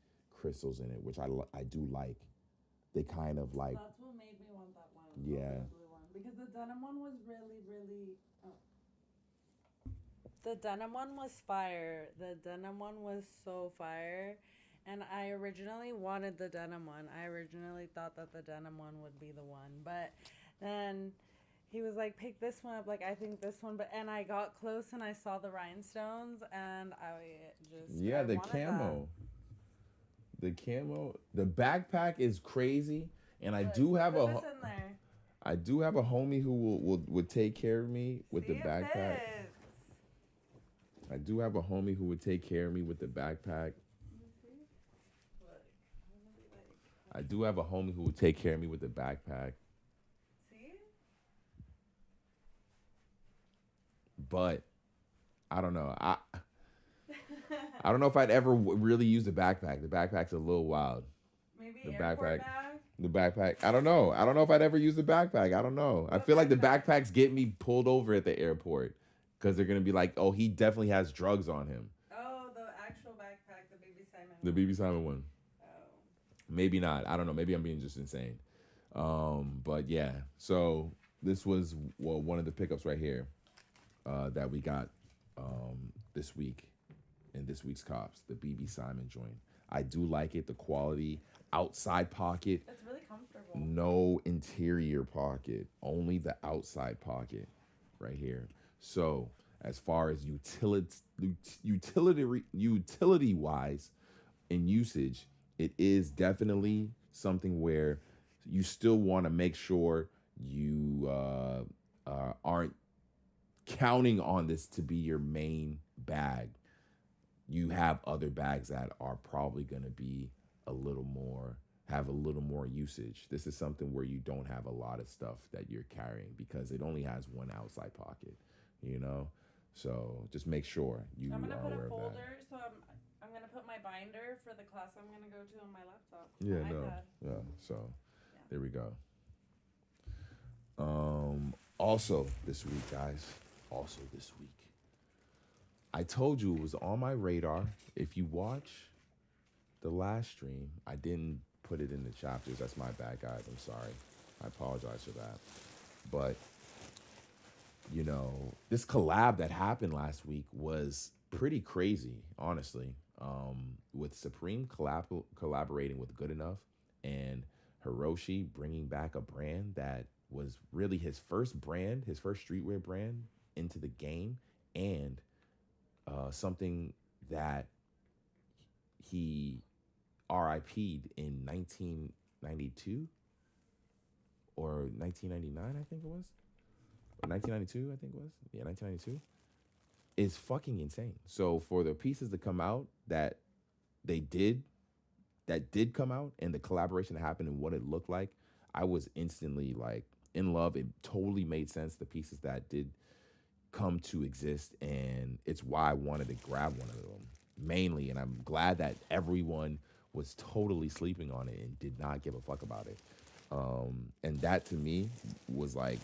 crystals in it, which I do like. They kind of like, That's what made me want that one. Yeah. The blue one. Because the denim one was really. The denim one was fire. The denim one was so fire. And I originally wanted the denim one. I originally thought that the denim one would be the one. But then he was like, pick this one up. Like, I think this one. And I got close and I saw the rhinestones. And I just. yeah, I the wanted camo. The camo. The backpack is crazy. And I that. do have Put this in there. I do have a homie who would take care of me with the backpack. I do have a homie who would take care of me with the backpack. I do have a homie who would take care of me with the backpack. See? But I don't know. I don't know if I'd ever really use the backpack. The backpack's a little wild. Maybe The airport backpack. bag? The backpack. I don't know. I don't know if I'd ever use the backpack. I don't know. I feel like the backpacks get me pulled over at the airport because they're gonna be like, "Oh, he definitely has drugs on him." Oh, the actual backpack, the Baby Simon. The BB Simon one. Oh. Maybe not. I don't know. Maybe I'm being just insane. But yeah. So this was one of the pickups right here that we got this week in this week's Cops. The BB Simon joint. I do like it. The quality. Outside pocket. It's really comfortable. No interior pocket. Only the outside pocket right here. So as far as utility wise in usage, it is definitely something where you still want to make sure you aren't counting on this to be your main bag. You have other bags that are probably going to be have a little more usage. This is something where you don't have a lot of stuff that you're carrying because it only has one outside pocket, you know? So just make sure you I'm gonna are put aware a of that. folder, so I'm gonna put my binder for the class I'm gonna go to on my laptop. Yeah, my no. iPad. Yeah, so Yeah. there we go. Also this week, guys, I told you it was on my radar. If you watch the last stream, I didn't put it in the chapters. That's my bad, guys. I'm sorry. I apologize for that. But, you know, this collab that happened last week was pretty crazy, honestly. With Supreme collaborating with Good Enough and Hiroshi bringing back a brand that was really his first streetwear brand into the game, and something that he RIP'd in 1992 or 1999, I think it was. Or 1992, I think it was. Yeah, 1992. Is fucking insane. So for the pieces to come out that did come out and the collaboration that happened and what it looked like, I was instantly like in love. It totally made sense, the pieces that did come to exist, and it's why I wanted to grab one of them mainly. And I'm glad that everyone was totally sleeping on it and did not give a fuck about it. And that to me was like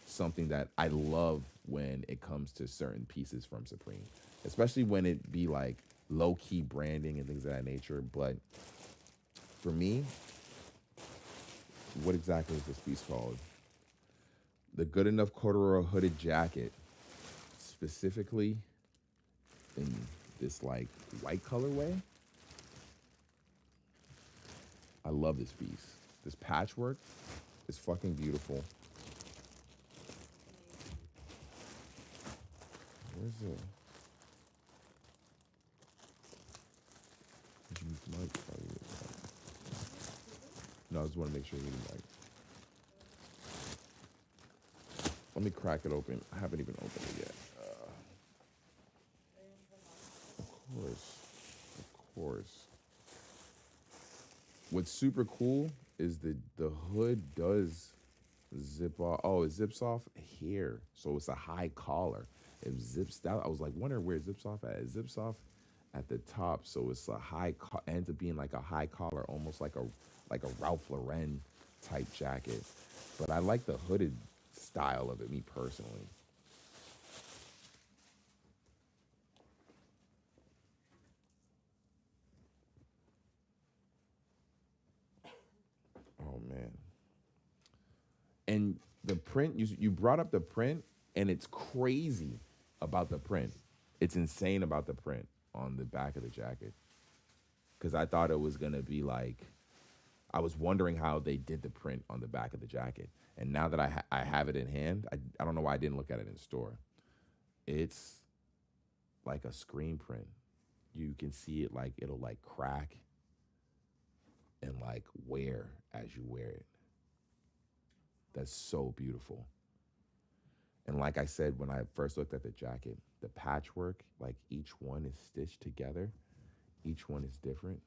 something that I love when it comes to certain pieces from Supreme, especially when it be like low key branding and things of that nature. But for me, what exactly is this piece called? The Good Enough Corduroy Hooded Jacket, specifically in this like white colorway. I love this piece. This patchwork is fucking beautiful. Where's it? No, I just want to make sure you like. Let me crack it open. I haven't even opened it yet. Of course. What's super cool is the hood does zip off. Oh, it zips off here, so it's a high collar. It zips down. I was like wondering where it zips off at. It zips off at the top, so it's a high. Ends up being like a high collar, almost like a Ralph Lauren type jacket. But I like the hooded style of it, me personally. Oh man. And the print, you brought up the print, and it's crazy about the print. It's insane about the print on the back of the jacket. Because I thought it was going to be like, I was wondering how they did the print on the back of the jacket. And now that I have it in hand, I don't know why I didn't look at it in store. It's like a screen print. You can see it like, it'll like crack and like wear as you wear it. That's so beautiful. And like I said, when I first looked at the jacket, the patchwork, like each one is stitched together. Each one is different.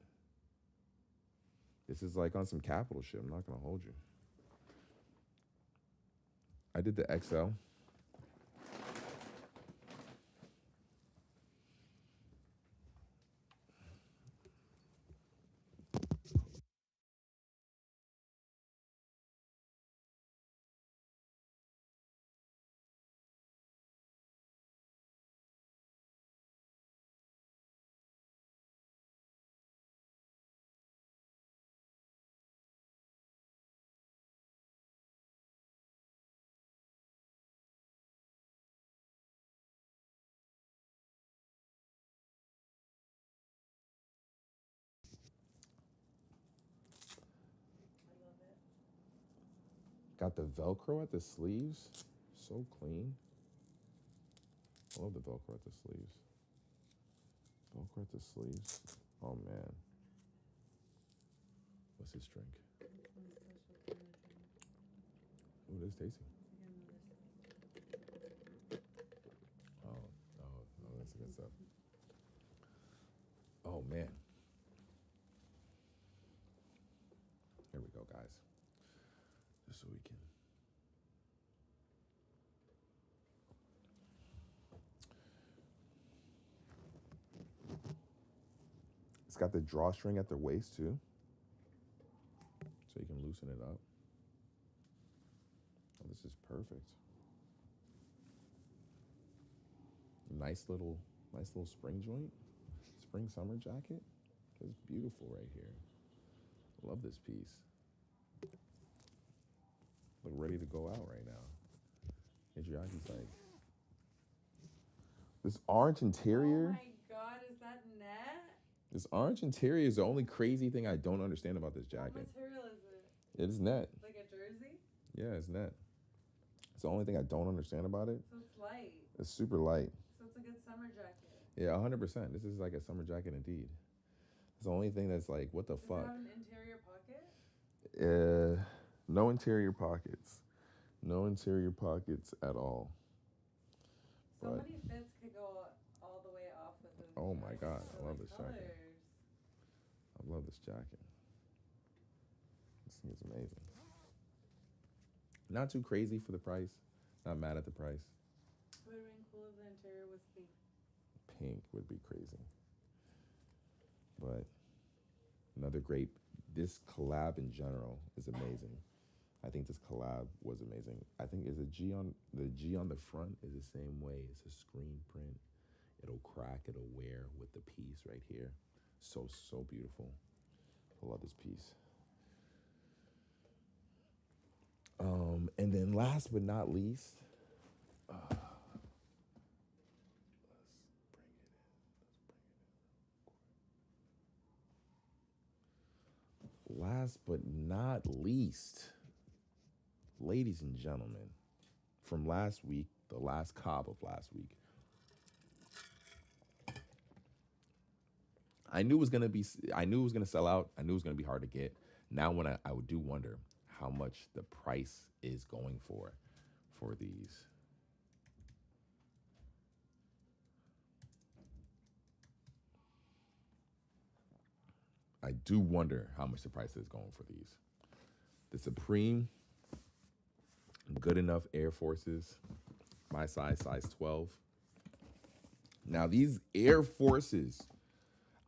This is like on some Capital shit. I'm not gonna hold you. I did the XL. Got the Velcro at the sleeves. So clean. I love the Velcro at the sleeves. Velcro at the sleeves. Oh man. What's this drink? Oh, it is tasty. Oh, that's good stuff. Oh man. Here we go, guys. Just so we can. It's got the drawstring at the waist too, so you can loosen it up. Oh, this is perfect. Nice little spring joint, spring summer jacket. It's beautiful right here. Love this piece. Look ready to go out right now. Adriaki's like, this orange interior. Oh my god, is that net? This orange interior is the only crazy thing I don't understand about this jacket. What material is it? It is net. Like a jersey? Yeah, it's net. It's the only thing I don't understand about it. So it's light. It's super light. So it's a good summer jacket. Yeah, 100%. This is like a summer jacket indeed. It's the only thing that's like, what the fuck? Does it have an interior pocket? No interior pockets. No interior pockets at all. So But, many fits could go all the way off with this. oh my god, So I love many this jacket. colors. I love this jacket. This thing is amazing. Not too crazy for the price. Not mad at the price. It would have been cool if the interior was pink. Pink would be crazy. But Another great. This collab in general is amazing. I think this collab was amazing. I think is a G on the front is the same way. It's a screen print. It'll crack. It'll wear with the piece right here. So beautiful. I love this piece. And then last but not least, last but not least, ladies and gentlemen, from last week, the last cob of last week, I knew it was gonna sell out. I knew it was gonna be hard to get. Now, when I do wonder how much the price is going for these. I do wonder how much the price is going for these. The Supreme Good Enough Air Forces, my size 12. Now, these Air Forces,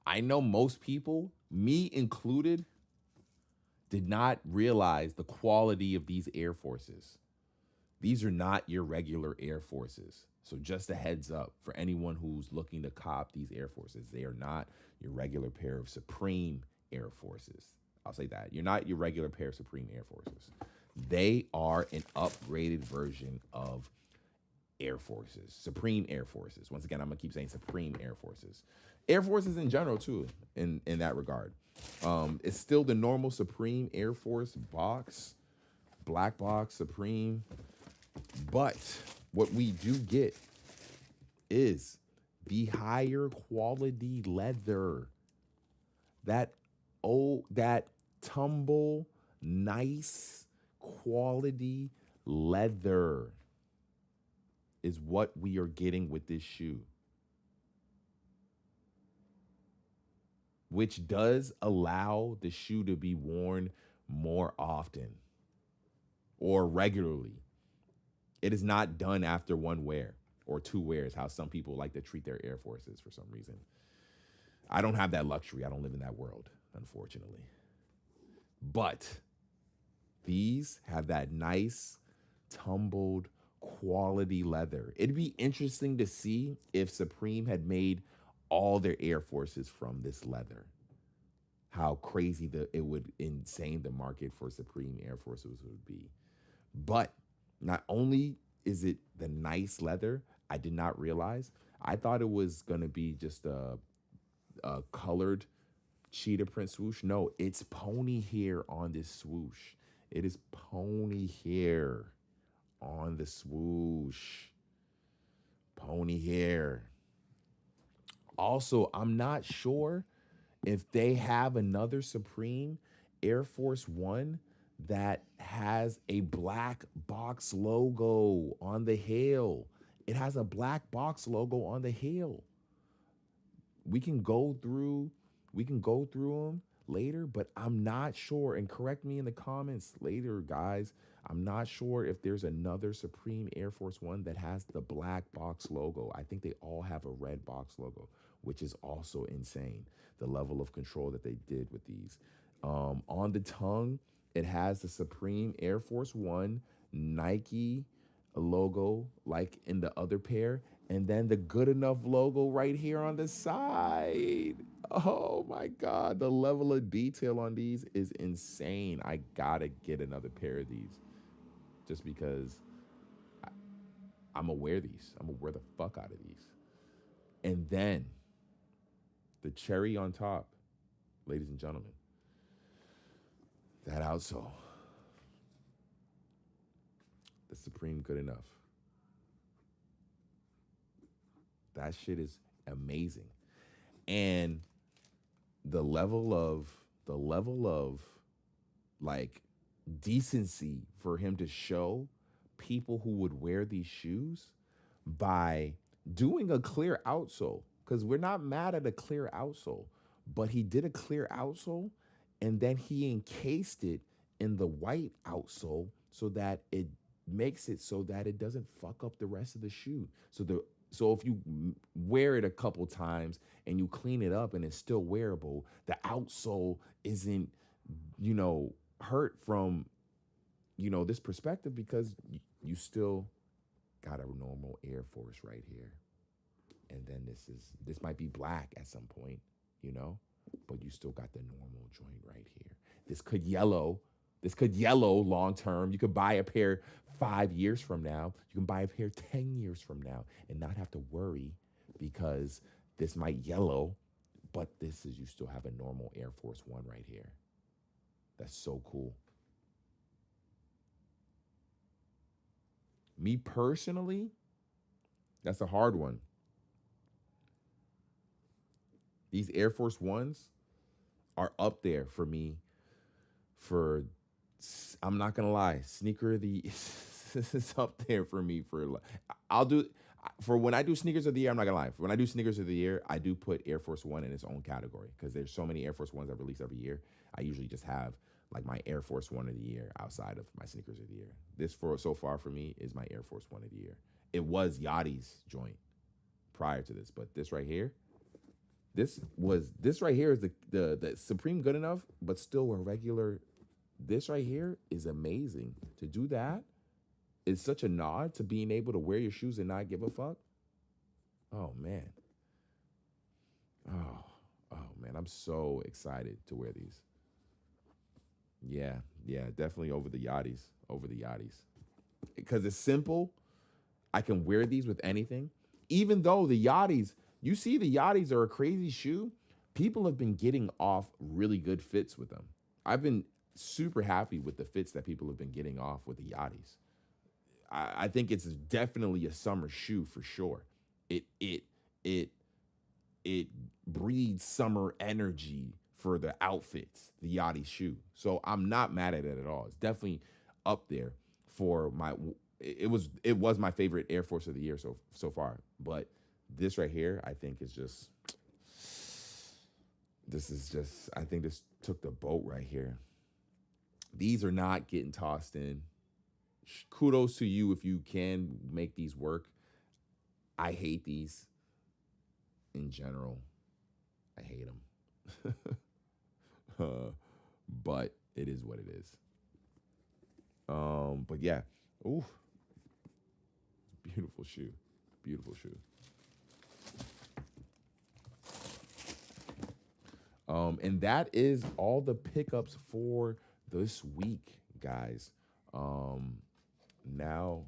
I know most people, me included, did not realize the quality of these Air Forces. These are not your regular Air Forces. So just a heads up for anyone who's looking to cop these Air Forces. They are not your regular pair of Supreme Air Forces. I'll say that. You're not your regular pair of Supreme Air Forces. They are an upgraded version of Air Forces, Supreme Air Forces. Once again, I'm going to keep saying Supreme Air Forces. Air Forces in general, too, in that regard. It's still the normal Supreme Air Force box, black box, Supreme. But what we do get is the higher quality leather. That tumble, nice quality leather is what we are getting with this shoe, which does allow the shoe to be worn more often or regularly. It is not done after one wear or two wears, how some people like to treat their Air Forces for some reason. I don't have that luxury. I don't live in that world, unfortunately. But these have that nice, tumbled, quality leather. It'd be interesting to see if Supreme had made all their Air Forces from this leather. How crazy it would insane the market for Supreme Air Forces would be. But not only is it the nice leather, I did not realize. I thought it was gonna be just a colored cheetah print swoosh. No, it's pony hair on this swoosh. It is pony hair on the swoosh. Pony hair. Also, I'm not sure if they have another Supreme Air Force One that has a black box logo on the heel. It has a black box logo on the heel. We can go through them later, but I'm not sure. And correct me in the comments later, guys. I'm not sure if there's another Supreme Air Force One that has the black box logo. I think they all have a red box logo, which is also insane. The level of control that they did with these. On the tongue, it has the Supreme Air Force One Nike logo like in the other pair, and then the Good Enough logo right here on the side. Oh my God, the level of detail on these is insane. I gotta get another pair of these just because I'm gonna wear these. I'm gonna wear the fuck out of these. And then the cherry on top, ladies and gentlemen, that outsole, the Supreme Good Enough. That shit is amazing. And the level of like decency for him to show people who would wear these shoes by doing a clear outsole, because we're not mad at a clear outsole, but he did a clear outsole and then he encased it in the white outsole so that it makes it so that it doesn't fuck up the rest of the shoe. So if you wear it a couple times and you clean it up and it's still wearable, the outsole isn't, hurt from, this perspective because you still got a normal Air Force right here. And then this might be black at some point, but you still got the normal joint right here. This could yellow. This could yellow long term. You could buy a pair 5 years from now. You can buy a pair 10 years from now and not have to worry because this might yellow, but you still have a normal Air Force One right here. That's so cool. Me personally, that's a hard one. These Air Force Ones are up there for me for, I'm not going to lie, sneaker of the, it's up there for me for when I do sneakers of the year, I'm not going to lie. When I do sneakers of the year, I do put Air Force One in its own category because there's so many Air Force Ones that release every year. I usually just have like my Air Force One of the year outside of my sneakers of the year. This so far for me is my Air Force One of the year. It was Yachty's joint prior to this, but this right here, this right here is the Supreme good enough, but still a regular. This right here is amazing. To do that is such a nod to being able to wear your shoes and not give a fuck. Oh man. Oh man, I'm so excited to wear these. Yeah, definitely over the Yachty's. Because it's simple. I can wear these with anything. Even though the Yachty's, you see the Yachty's are a crazy shoe, people have been getting off really good fits with them. I've been super happy with the fits that people have been getting off with the Yachty's. I think it's definitely a summer shoe for sure. It breeds summer energy for the outfits, the Yachty shoe. So I'm not mad at it at all. It's definitely up there for it was my favorite Air Force of the year so far. But this right here, I think I think this took the boat right here. These are not getting tossed in. Kudos to you if you can make these work. I hate these in general. I hate them. But it is what it is. But yeah. Ooh. Beautiful shoe. And that is all the pickups for this week, guys. Now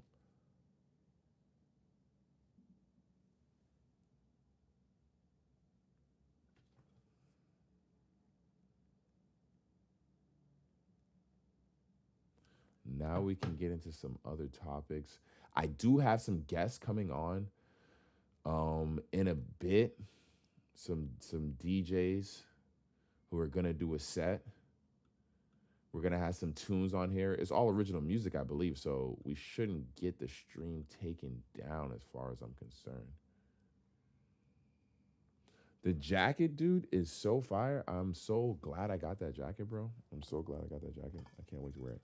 we can get into some other topics. I do have some guests coming on in a bit. Some DJs who are gonna do a set. We're gonna have some tunes on here. It's all original music, I believe, so we shouldn't get the stream taken down as far as I'm concerned. The jacket, dude, is so fire. I'm so glad I got that jacket, bro. I'm so glad I got that jacket. I can't wait to wear it.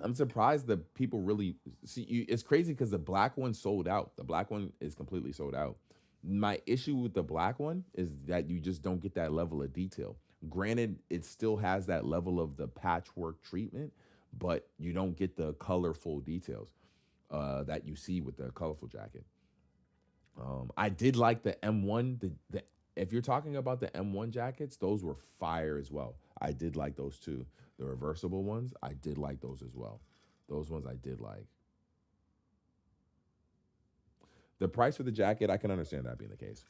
I'm surprised that people really see. It's crazy because the black one sold out. The black one is completely sold out. My issue with the black one is that you just don't get that level of detail. Granted, it still has that level of the patchwork treatment, but you don't get the colorful details that you see with the colorful jacket. I did like the M1. If you're talking about the M1 jackets, those were fire as well. I did like those too. The reversible ones, I did like those as well. Those ones I did like. The price for the jacket, I can understand that being the case.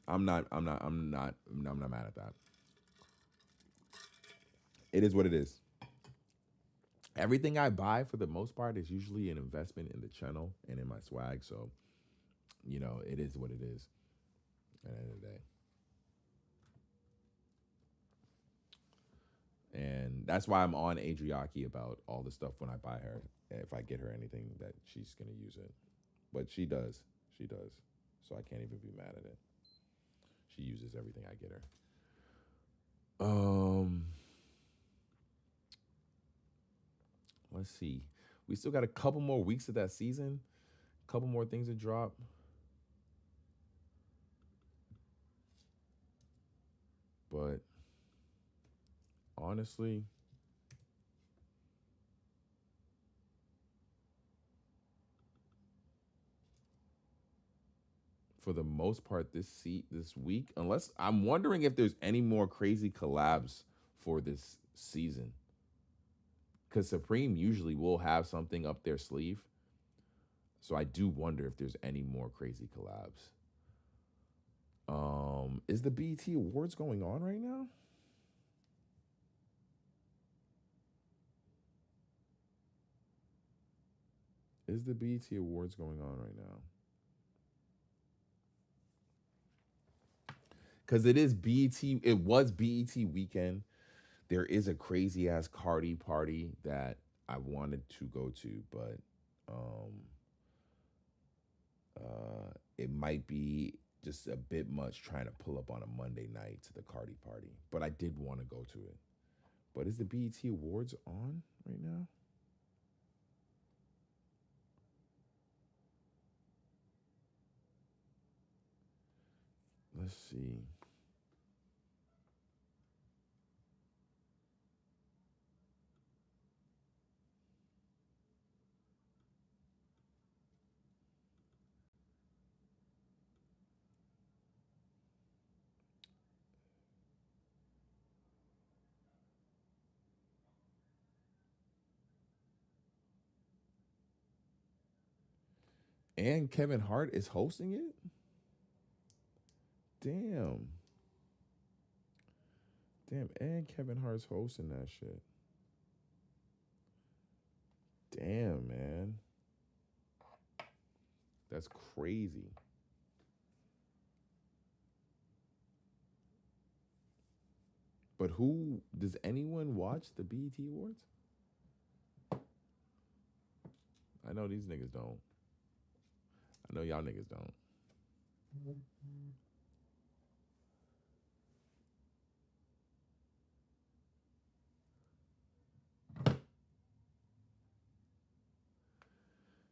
I'm not mad at that. It is what it is. Everything I buy for the most part is usually an investment in the channel and in my swag. So, it is what it is at the end of the day. And that's why I'm on Adriaki about all the stuff when I buy her. If I get her anything that she's going to use it. But she does. So I can't even be mad at it. She uses everything I get her. Let's see. We still got a couple more weeks of that season, a couple more things to drop. But honestly, for the most part, this week, unless I'm wondering if there's any more crazy collabs for this season, because Supreme usually will have something up their sleeve. So I do wonder if there's any more crazy collabs. Is the BET Awards going on right now? Is the BET Awards going on right now? Because it is BET, it was BET weekend. There is a crazy ass Cardi party that I wanted to go to, but it might be just a bit much trying to pull up on a Monday night to the Cardi party. But I did want to go to it. But is the BET Awards on right now? Let's see. And Kevin Hart is hosting it? Damn. Damn, and Kevin Hart's hosting that shit. Damn, man. That's crazy. But who does anyone watch the BET Awards? I know these niggas don't. I know y'all niggas don't.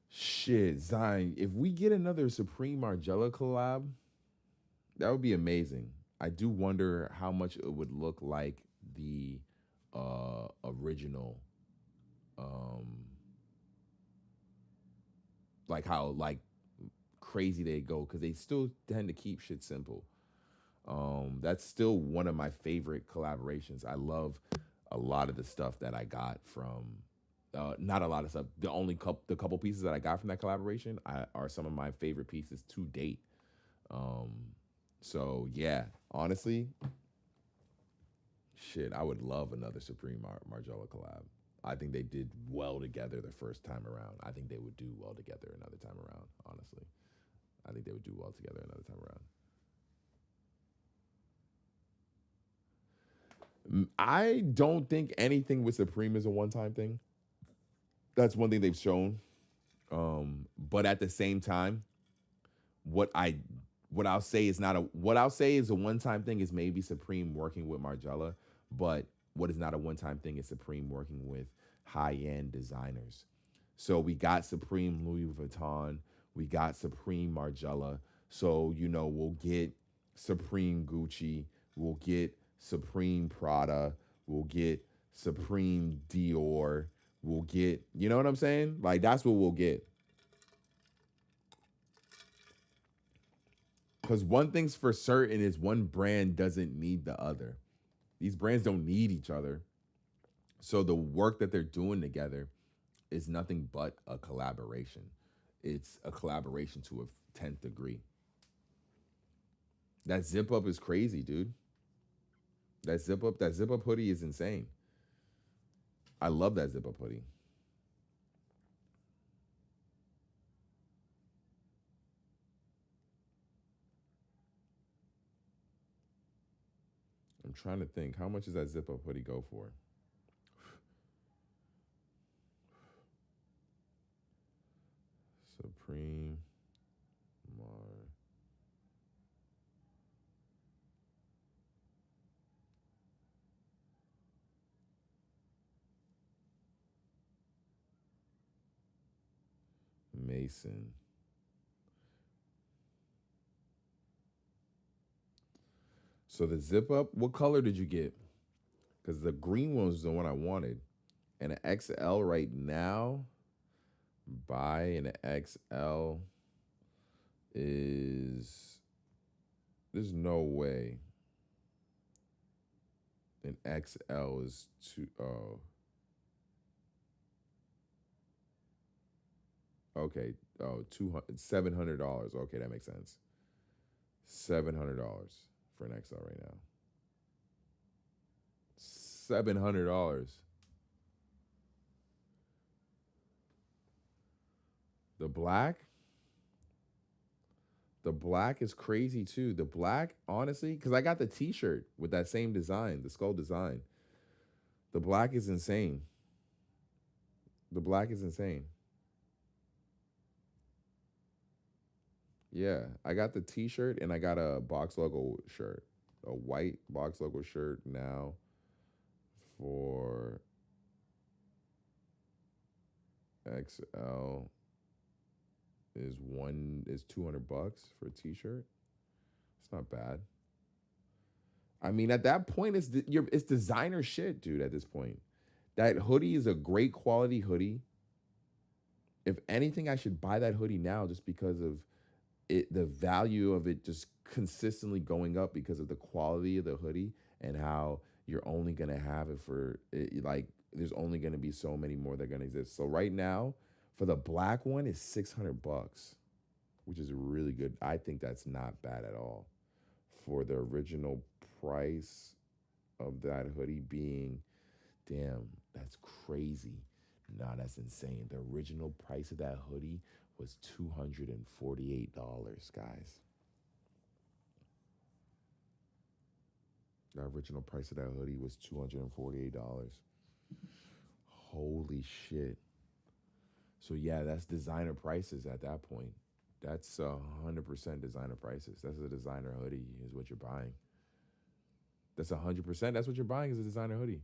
Shit, Zion, if we get another Supreme Margiela collab, that would be amazing. I do wonder how much it would look like the original, like how like crazy they go, because they still tend to keep shit simple. That's still one of my favorite collaborations. I love a lot of the stuff that I got from not a lot of stuff. The couple pieces that I got from that collaboration are some of my favorite pieces to date. So yeah, honestly, shit, I would love another Supreme Margiela collab. I think they did well together the first time around. I think they would do well together another time around. Honestly, I think they would do well together another time around. I don't think anything with Supreme is a one-time thing. That's one thing they've shown. But at the same time, what I'll say is a one-time thing is maybe Supreme working with Margiela, but what is not a one-time thing is Supreme working with high-end designers. So we got Supreme Louis Vuitton, we got Supreme Margiela. So we'll get Supreme Gucci, we'll get Supreme Prada, we'll get Supreme Dior, we'll get, you know what I'm saying? Like that's what we'll get. Because one thing's for certain is one brand doesn't need the other. These brands don't need each other. So the work that they're doing together is nothing but a collaboration. It's a collaboration to a 10th degree. That zip up is crazy, dude. That zip up hoodie is insane. I love that zip up hoodie. I'm trying to think, how much does that zip up hoodie go for? Supreme Mar. Bison. So the zip up, what color did you get? Because the green one was the one I wanted. And an XL right now, buy an XL is, there's no way an XL is too, oh. Okay, oh, $700. Okay, that makes sense. $700 for an XL right now. $700. The black is crazy too. The black, honestly, because I got the t-shirt with that same design, the skull design. The black is insane. The black is insane. Yeah, I got the t-shirt and I got a box logo shirt. A white box logo shirt now for XL is $200 for a t-shirt. It's not bad. I mean, at that point, it's designer shit, dude. At this point, that hoodie is a great quality hoodie. If anything, I should buy that hoodie now just because of it, the value of it just consistently going up because of the quality of the hoodie and how you're only gonna have it for like there's only gonna be so many more that are gonna exist. So right now, for the black one, is $600, which is really good. I think that's not bad at all for the original price of that hoodie being, damn, that's crazy. Nah, that's insane. The original price of that hoodie was $248, guys. The original price of that hoodie was $248. Holy shit. So yeah, that's designer prices at that point. That's 100% designer prices. That's a designer hoodie is what you're buying. That's 100%. That's what you're buying is a designer hoodie.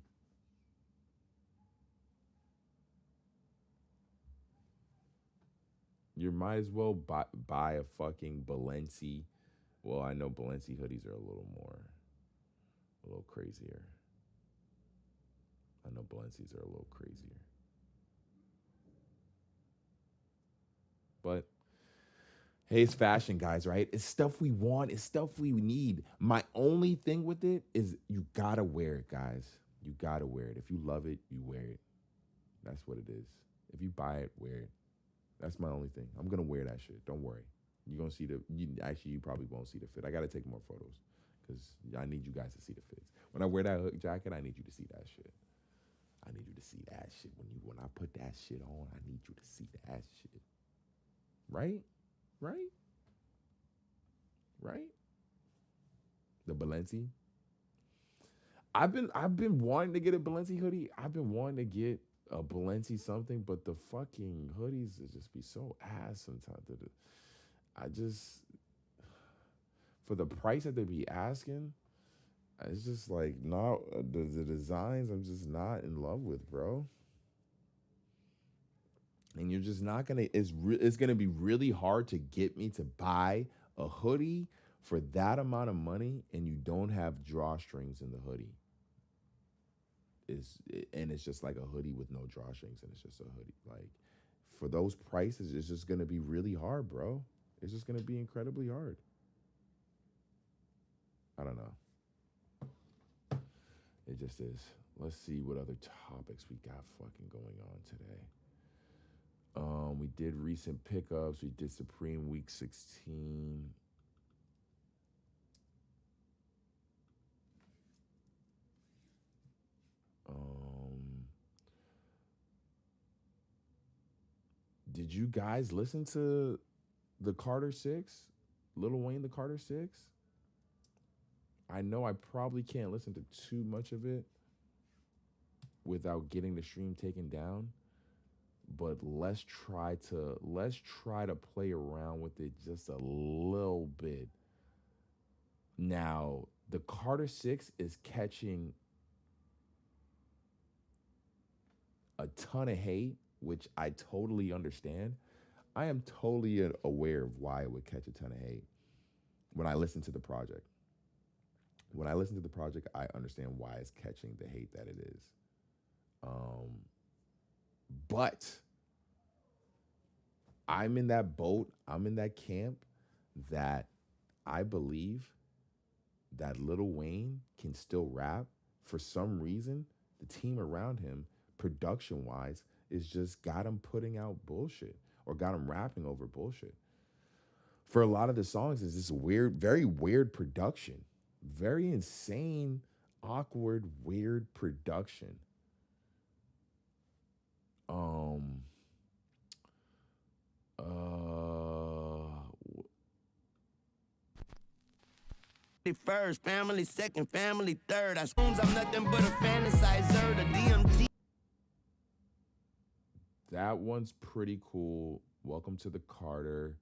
You might as well buy a fucking Balenci. Well, I know Balenci hoodies are a little crazier. I know Balenci's are a little crazier. But hey, it's fashion, guys, right? It's stuff we want. It's stuff we need. My only thing with it is you gotta wear it, guys. You gotta wear it. If you love it, you wear it. That's what it is. If you buy it, wear it. That's my only thing. I'm gonna wear that shit. Don't worry. You're gonna see you probably won't see the fit. I gotta take more photos because I need you guys to see the fits. When I wear that jacket, I need you to see that shit. I need you to see that shit. When I put that shit on, I need you to see that shit. Right? Right? Right? The Balenci. I've been wanting to get a Balenci hoodie. I've been wanting to get a Balenci something, but the fucking hoodies just be so ass sometimes. I just, for the price that they be asking, it's just like not the designs. I'm just not in love with, bro. And you're just not gonna. It's gonna be really hard to get me to buy a hoodie for that amount of money, and you don't have drawstrings in the hoodie. It's just like a hoodie with no drawstrings, and it's just a hoodie. Like for those prices, it's just gonna be really hard, bro. It's just gonna be incredibly hard. I don't know. It just is. Let's see what other topics we got fucking going on today. We did recent pickups. We did Supreme Week 16. Did you guys listen to the Carter 6? Lil Wayne The Carter 6? I know I probably can't listen to too much of it without getting the stream taken down. But let's try to play around with it just a little bit. Now, the Carter 6 is catching a ton of hate, which I totally understand. I am totally aware of why it would catch a ton of hate when I listen to the project. When I listen to the project, I understand why it's catching the hate that it is. But I'm in that boat, I'm in that camp that I believe that Lil Wayne can still rap. For some reason, the team around him, production wise, is just got him putting out bullshit or got him rapping over bullshit. For a lot of the songs, it's this weird, very weird production, very insane, awkward, weird production. First, family second, family third. I assume I'm nothing but a fantasizer, the DMT. That one's pretty cool. Welcome to the Carter.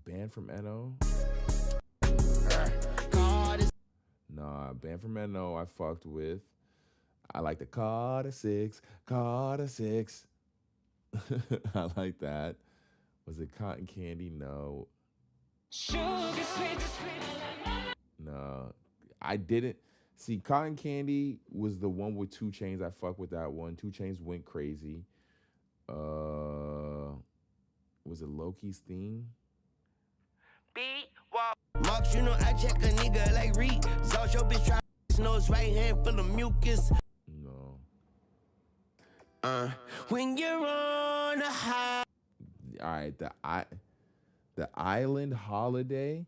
Band from NO. Nah, Band from NO I fucked with. I like the Carter 6, Carter 6. I like that. Was it Cotton Candy? No. No, I didn't. See, Cotton Candy was the one with 2 Chainz. I fuck with that one. 2 Chainz went crazy. Was it Loki's theme? Marks, you know I check a nigga like Reed. Saw your bitch try nose right hand full of mucus. No. When you're on a high. All right, the Island Holiday.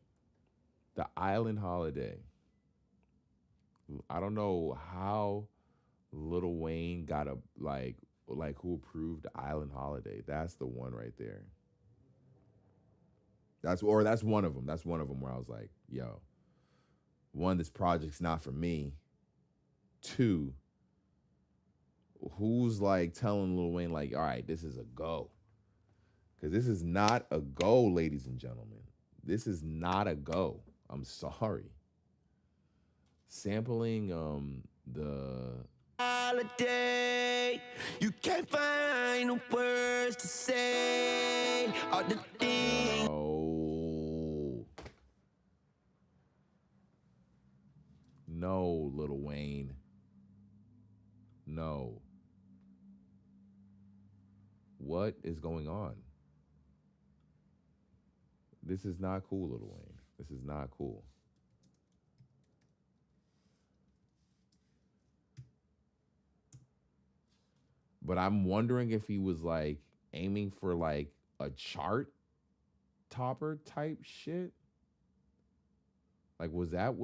The Island Holiday. I don't know how Lil Wayne got a like who approved the Island Holiday. That's the one right there. That's one of them. That's one of them where I was like, yo, one, this project's not for me. 2, who's like telling Lil Wayne like, all right, this is a go. Because this is not a go, ladies and gentlemen. This is not a go. I'm sorry. Sampling the Holiday, you can't find the words to say all the things. No, Lil Wayne. No. What is going on? This is not cool, Lil Wayne. This is not cool. But I'm wondering if he was like aiming for like a chart topper type shit. Like was that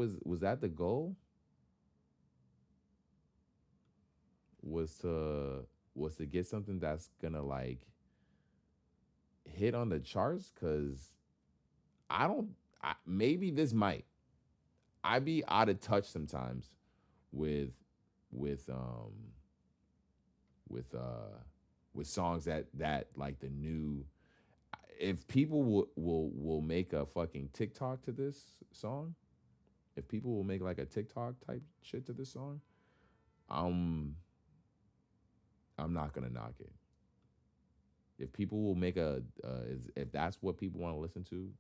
the goal? Was to get something that's gonna like hit on the charts? Cause maybe this might. I be out of touch sometimes with songs that like the new. If people will make a fucking TikTok to this song, if people will make like a TikTok type shit to this song, I'm not gonna knock it. If people will make if that's what people want to listen to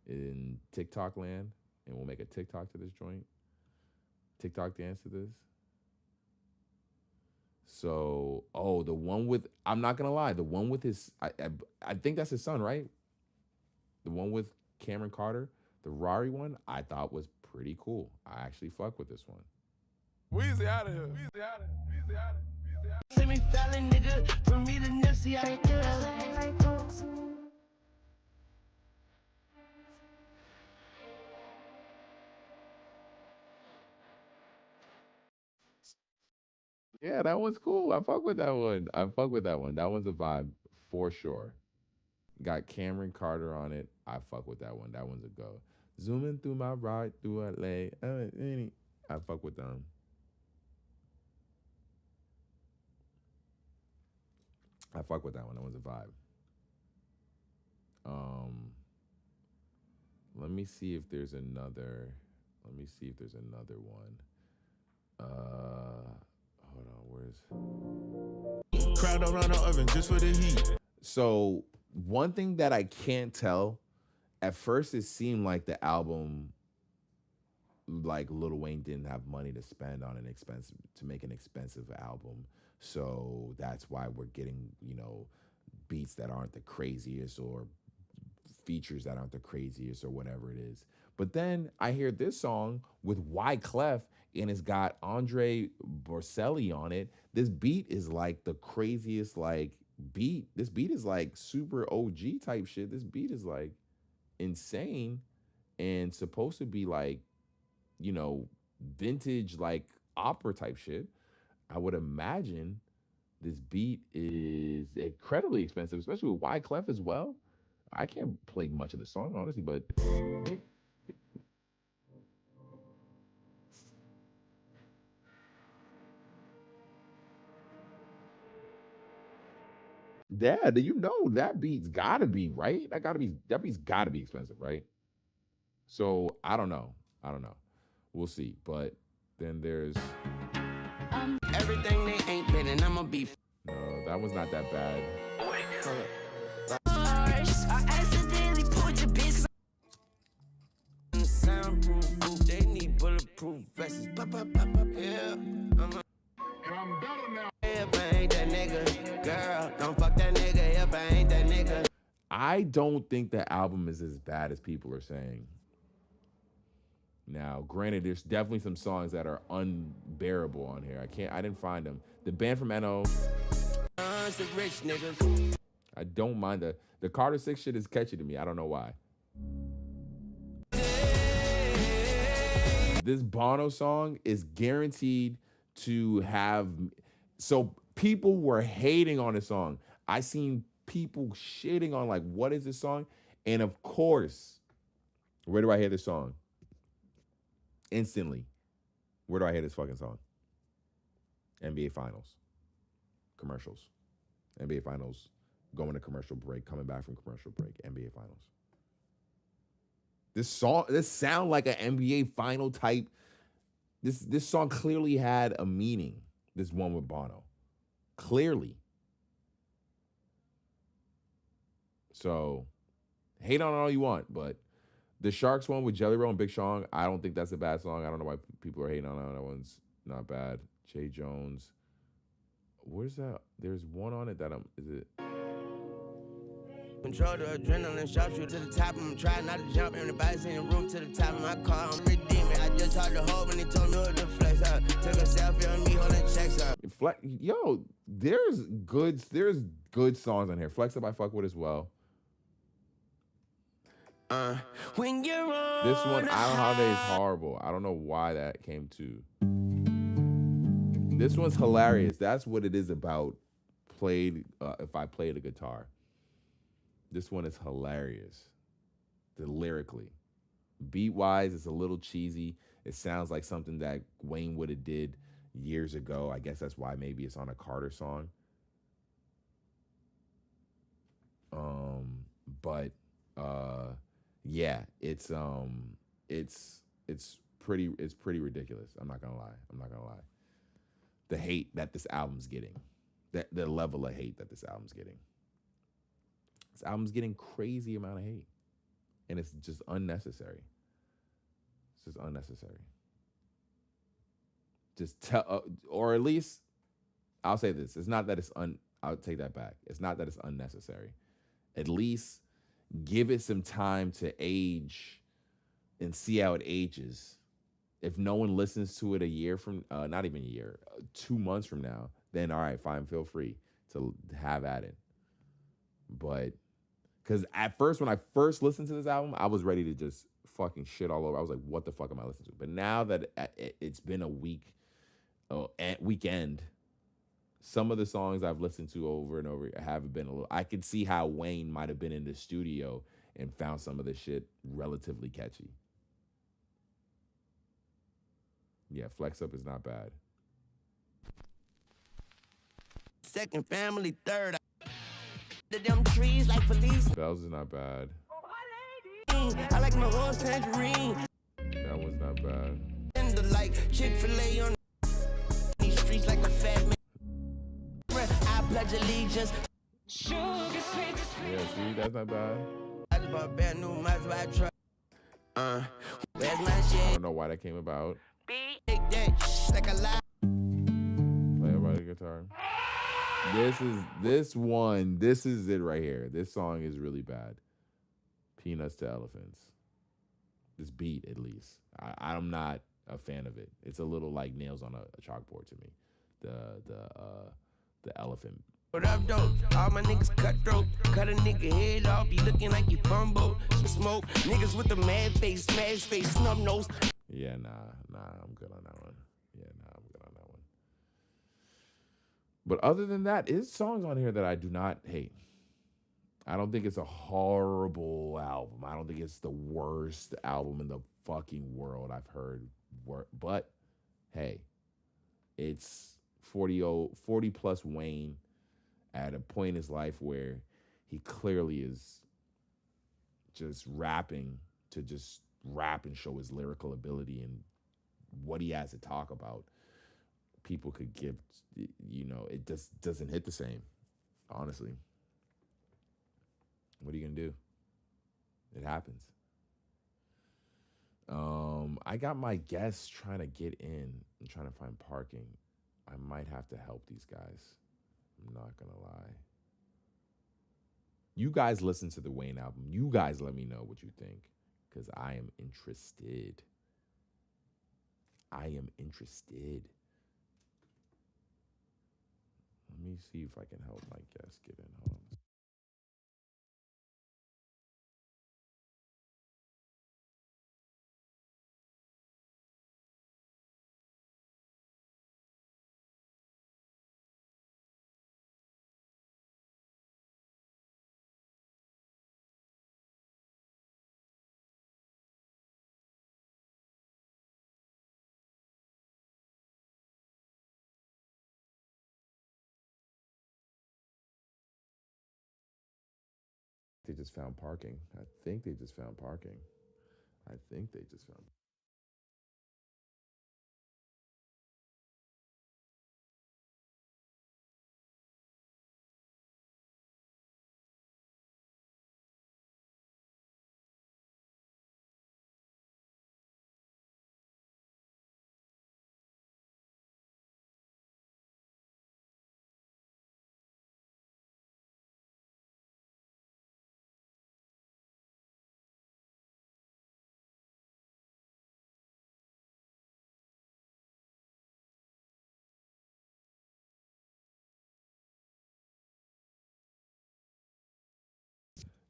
in TikTok land, and we'll make a TikTok to this joint, TikTok dance to this. So, the one with, I'm not gonna lie, the one with his, I think that's his son, right? The one with Cameron Carter, the Rari one, I thought was pretty cool. I actually fuck with this one. Weezy out of here. Weezy out of here. Weezy out of here. See me falling, nigga, from me to Nipsey, I ain't there. Yeah, that one's cool. I fuck with that one. That one's a vibe for sure. Got Cameron Carter on it. I fuck with that one. That one's a go. Zooming through my ride through LA. I fuck with them. I fuck with that one. That one's a vibe. Let me see if there's another. One. Hold on. Where's? cracked around the oven just for the heat. So one thing that I can't tell, at first it seemed like the album, like Lil Wayne didn't have money to spend on to make an expensive album. So that's why we're getting, beats that aren't the craziest or features that aren't the craziest or whatever it is. But then I hear this song with Wyclef and it's got Andre Borselli on it. This beat is like the craziest beat. This beat is like super OG type shit. This beat is like insane and supposed to be like, vintage like opera type shit. I would imagine this beat is incredibly expensive, especially with Wyclef as well. I can't play much of the song, honestly, but yeah, that beat's gotta be right. That beat's gotta be expensive, right? So I don't know. We'll see. But then there's Everything they ain't been, and I'ma be. no, that one's not that bad. I accidentally put your bitch in the soundproof booth. They need bulletproof vests. Yeah. I'm better now. If I ain't that nigga, girl, don't fuck that nigga. If I ain't that nigga. I don't think the album is as bad as people are saying. Now, granted, there's definitely some songs that are unbearable on here. I didn't find them. The band from NO, The rich niggas. I don't mind the Carter 6 shit is catchy to me. I don't know why. This Bono song is guaranteed to have. So people were hating on the song. I seen people shitting on like, what is this song? And of course, where do I hear this song? Instantly. Where do I hear this fucking song? NBA Finals. Commercials. NBA Finals. Going to commercial break. Coming back from commercial break. NBA Finals. This sound like an NBA final type. This song clearly had a meaning. This one with Bono. Clearly. So, hate on it all you want, but the Sharks one with Jelly Roll and Big Sean, I don't think that's a bad song. I don't know why people are hating on that. That one's not bad. Jay Jones. Where's that? There's one on it that is it? Control the adrenaline, shot you to the top. I'm trying not to jump. Everybody's in the room to the top of my car. I'm redeeming. I just talked to Hope when he told me to flex up. Took a selfie on me holding checks up. Yo, there's good songs on here. Flex Up I fuck with as well. When you're on This one, I Don't Know How They is horrible. I don't know why that came to. This one's hilarious. That's what it is about. If I played a guitar. This one is hilarious. Lyrically. Beat-wise, it's a little cheesy. It sounds like something that Wayne would have did years ago. I guess that's why maybe it's on a Carter song. But yeah, it's pretty ridiculous. I'm not gonna lie. The hate that this album's getting. The level of hate that this album's getting. This album's getting crazy amount of hate. And it's just unnecessary. It's just unnecessary. Just tell, or at least, I'll say this. It's not that I'll take that back. It's not that it's unnecessary. At least give it some time to age and see how it ages. If no one listens to it a year from, not even a year, 2 months from now, then all right, fine, feel free to have at it. But, because at first, when I first listened to this album, I was ready to just fucking shit all over. I was like, what the fuck am I listening to? But now that it's been a weekend, some of the songs I've listened to over and over have been a little, I could see how Wayne might have been in the studio and found some of the shit relatively catchy. Yeah, Flex Up is not bad. second family, third. Them trees like police. Bells is not bad. I like my horse tangerine. That one's not bad. And the like Chick-fil-A on these streets like a fat man. I pledge just Yeah, see, that's not bad. I just bought a brand new Maserati truck. Where's my I shit? don't know why that came about. Take that like a lie. Play about the guitar. This is it right here. This song is really bad. Peanuts to Elephants. This beat, at least. I'm not a fan of it. It's a little like nails on a chalkboard to me. The elephant. What up, though? All my niggas cutthroat. Cut a nigga head off. You looking like you fumbled. Some smoke. Niggas with the mad face, smash face, snub nose. Yeah, nah, I'm good on that one. Yeah, nah, I'm good on that one. But other than that, there's songs on here that I do not hate. I don't think it's a horrible album. I don't think it's the worst album in the fucking world I've heard. But hey, it's 40 plus Wayne at a point in his life where he clearly is just rapping to just rap and show his lyrical ability and what he has to talk about. People could give, it just doesn't hit the same, honestly. What are you gonna do? It happens. I got my guests trying to get in and trying to find parking. I might have to help these guys. I'm not gonna lie. You guys listen to the Wayne album. You guys let me know what you think, because I am interested. Let me see if I can help my guests get in. Hold on. They just found parking. I think they just found parking.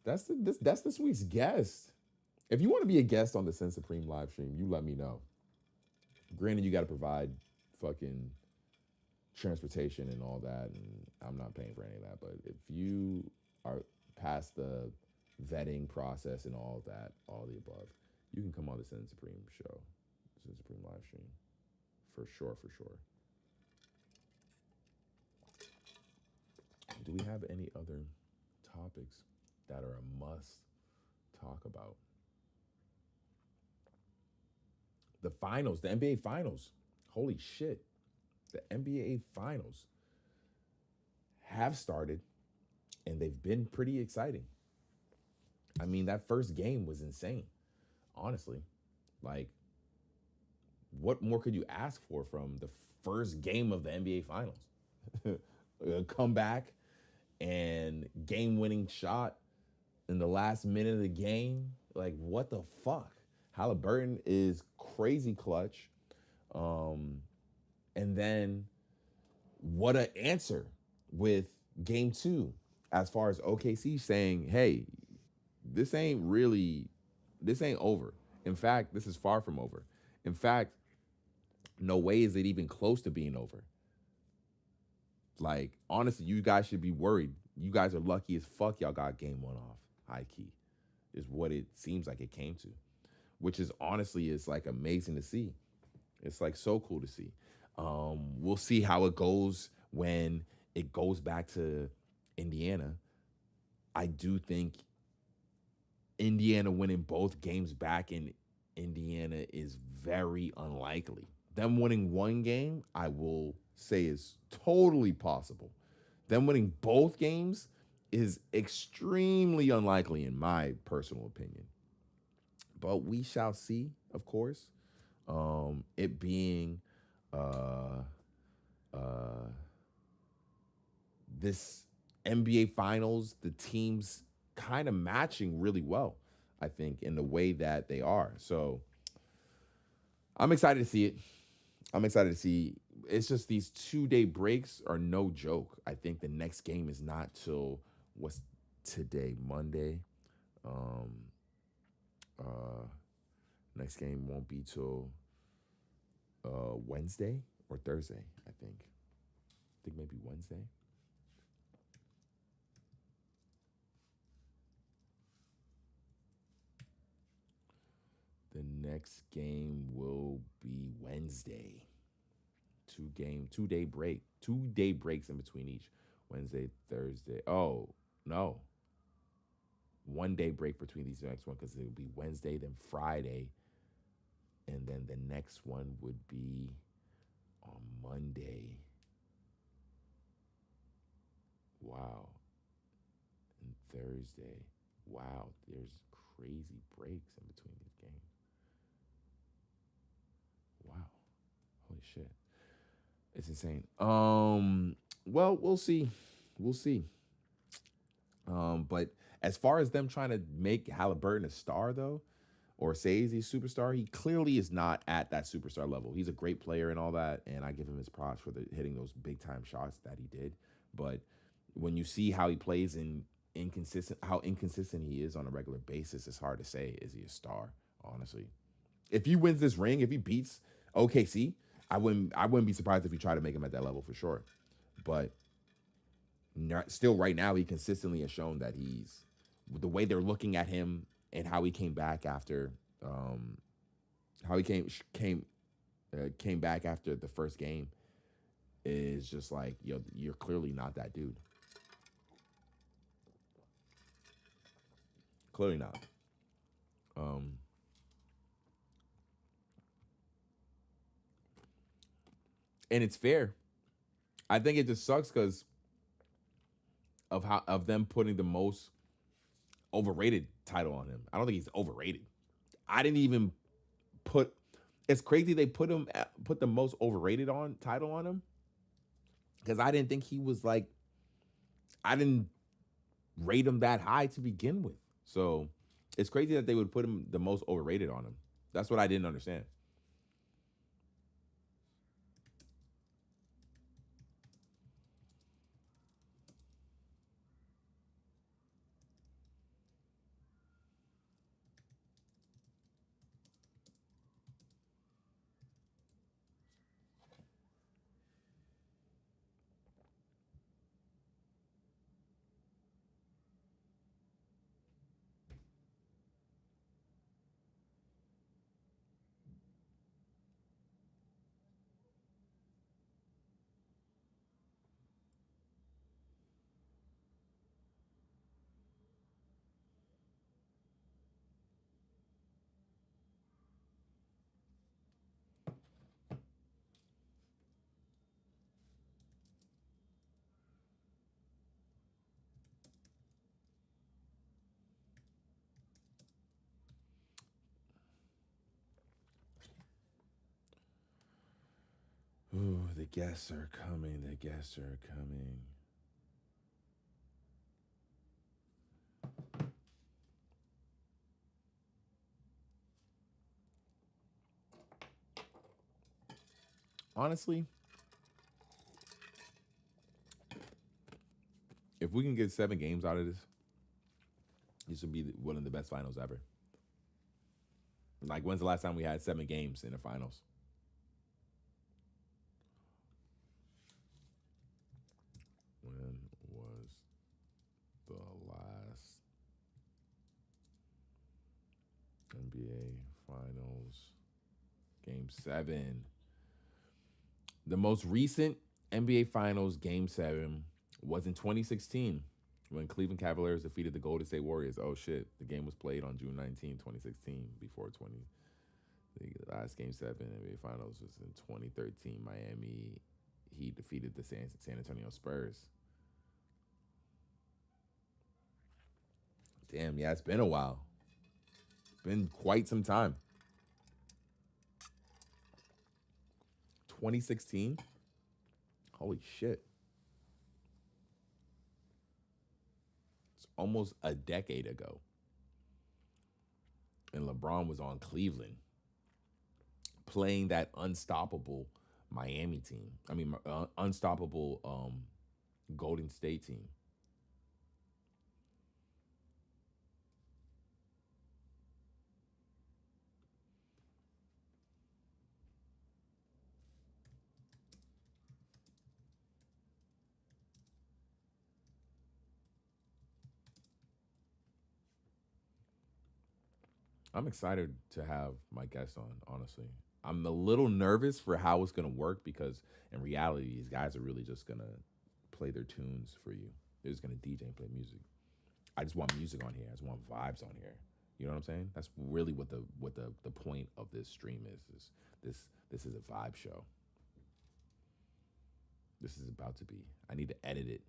That's this week's guest. If you want to be a guest on the Sin Supreme live stream, you let me know. Granted, you got to provide fucking transportation and all that, and I'm not paying for any of that. But if you are past the vetting process and all of that, all the above, you can come on the Sin Supreme show, Sin Supreme live stream, for sure. Do we have any other topics that are a must talk about? The finals, the NBA finals. Holy shit. The NBA finals have started, and they've been pretty exciting. I mean, that first game was insane, honestly. Like, what more could you ask for from the first game of the NBA finals? A comeback and game-winning shot in the last minute of the game. Like, what the fuck? Halliburton is crazy clutch. And then what an answer with game 2 as far as OKC saying, hey, this ain't over. In fact, this is far from over. In fact, no way is it even close to being over. Like, honestly, you guys should be worried. You guys are lucky as fuck y'all got game 1 off, high key, is what it seems like it came to, which is honestly is like amazing to see. It's like so cool to see. We'll see how it goes when it goes back to Indiana. I do think Indiana winning both games back in Indiana is very unlikely. Them winning one game, I will say, is totally possible. Them winning both games is extremely unlikely, in my personal opinion. But we shall see, of course. It being uh, uh, this NBA Finals, the teams kind of matching really well, I think, in the way that they are. So I'm excited to see it. I'm excited to see. It's just these 2-day breaks are no joke. I think the next game is not till what's today, Monday. Um, uh, Next game won't be till Wednesday or Thursday. I think maybe Wednesday. The next game will be Wednesday. 2-day break. 2-day breaks in between each. Wednesday, Thursday. Oh, no. 1 day break between these next one because it would be Wednesday, then Friday. And then the next one would be on Monday. Wow. And Thursday. Wow. There's crazy breaks in between these games. Wow. Holy shit. It's insane. Well, we'll see. We'll see. But as far as them trying to make Halliburton a star, though, or say he's a superstar, he clearly is not at that superstar level. He's a great player and all that, and I give him his props for hitting those big time shots that he did. But when you see how he plays and how inconsistent he is on a regular basis, it's hard to say is he a star. Honestly, if he wins this ring, if he beats OKC, I wouldn't be surprised if he tried to make him at that level for sure. But still, right now, he consistently has shown that he's the way they're looking at him and how he came back after how he came back after the first game is just like, yo, you're clearly not that dude. Clearly not. And it's fair. I think it just sucks because of them putting the most overrated title on him. I don't think he's overrated. I didn't even put. It's crazy they put the most overrated on title on him because I didn't think he was like. I didn't rate him that high to begin with. So it's crazy that they would put him the most overrated on him. That's what I didn't understand. Ooh, the guests are coming. The guests are coming. Honestly, if we can get 7 games out of this would be one of the best finals ever. Like, when's the last time we had 7 games in the finals? When was the last NBA Finals Game 7? The most recent NBA Finals Game 7 was in 2016 when Cleveland Cavaliers defeated the Golden State Warriors. Oh, shit. The game was played on June 19, 2016, before 20. The last Game 7 NBA Finals was in 2013. Miami Heat defeated the San Antonio Spurs. Damn, yeah, it's been a while. It's been quite some time. 2016? Holy shit. It's almost a decade ago. And LeBron was on Cleveland playing that unstoppable Miami team. I mean, unstoppable Golden State team. I'm excited to have my guest on, honestly. I'm a little nervous for how it's going to work because in reality, these guys are really just going to play their tunes for you. They're just going to DJ and play music. I just want music on here. I just want vibes on here. You know what I'm saying? That's really what the point of this stream is this is a vibe show. This is about to be. I need to edit it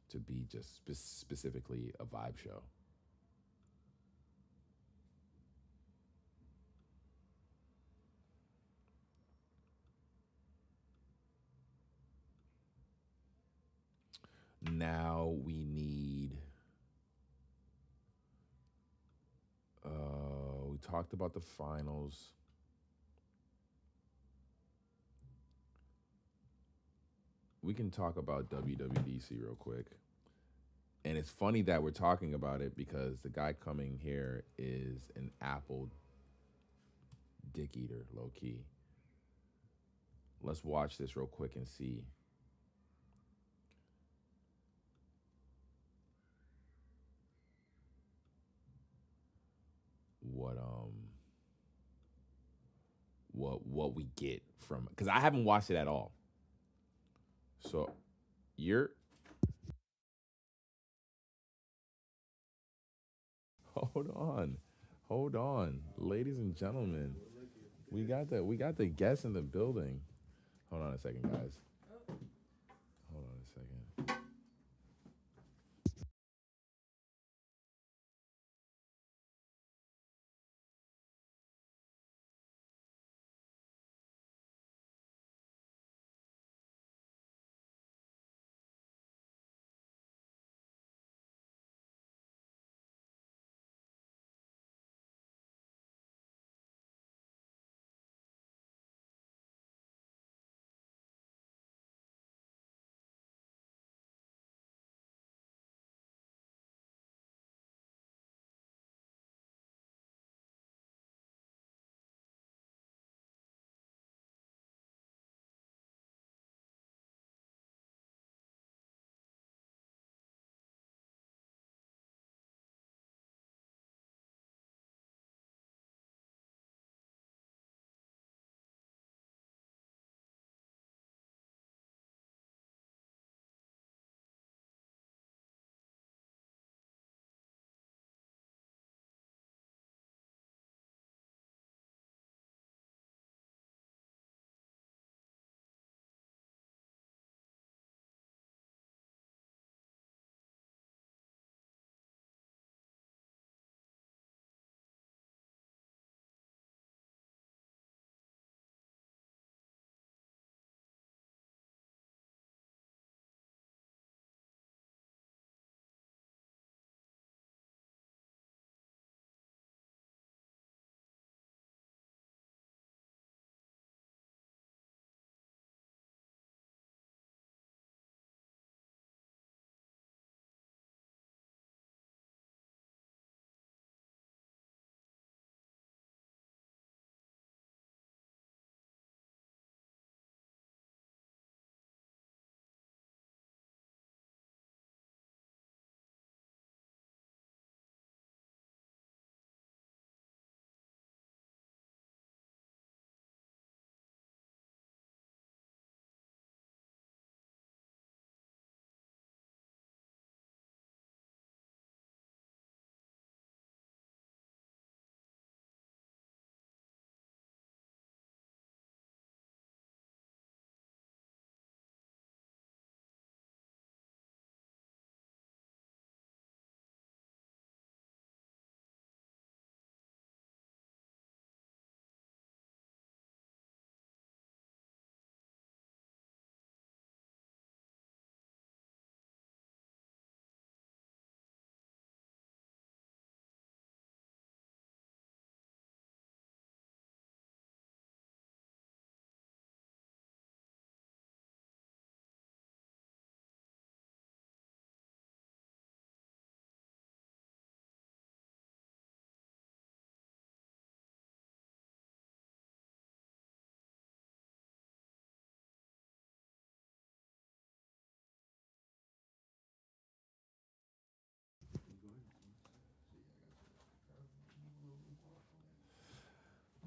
to be just specifically a vibe show. Now we need. We talked about the finals. We can talk about WWDC real quick. And it's funny that we're talking about it because the guy coming here is an Apple dick eater, low key. Let's watch this real quick and see. What we get from, because I haven't watched it at all. So you're hold on, ladies and gentlemen. We got the guests in the building. Hold on a second, guys. Hold on a second.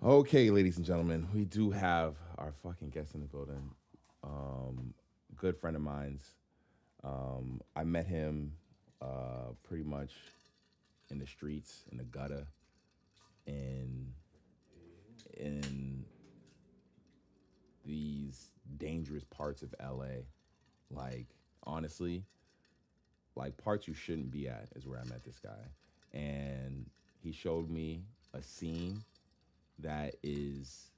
Okay, ladies and gentlemen, we do have our fucking guest in the building. Good friend of mine's. I met him pretty much in the streets, in the gutter, in these dangerous parts of LA. Like, honestly, like parts you shouldn't be at is where I met this guy. And he showed me a scene that is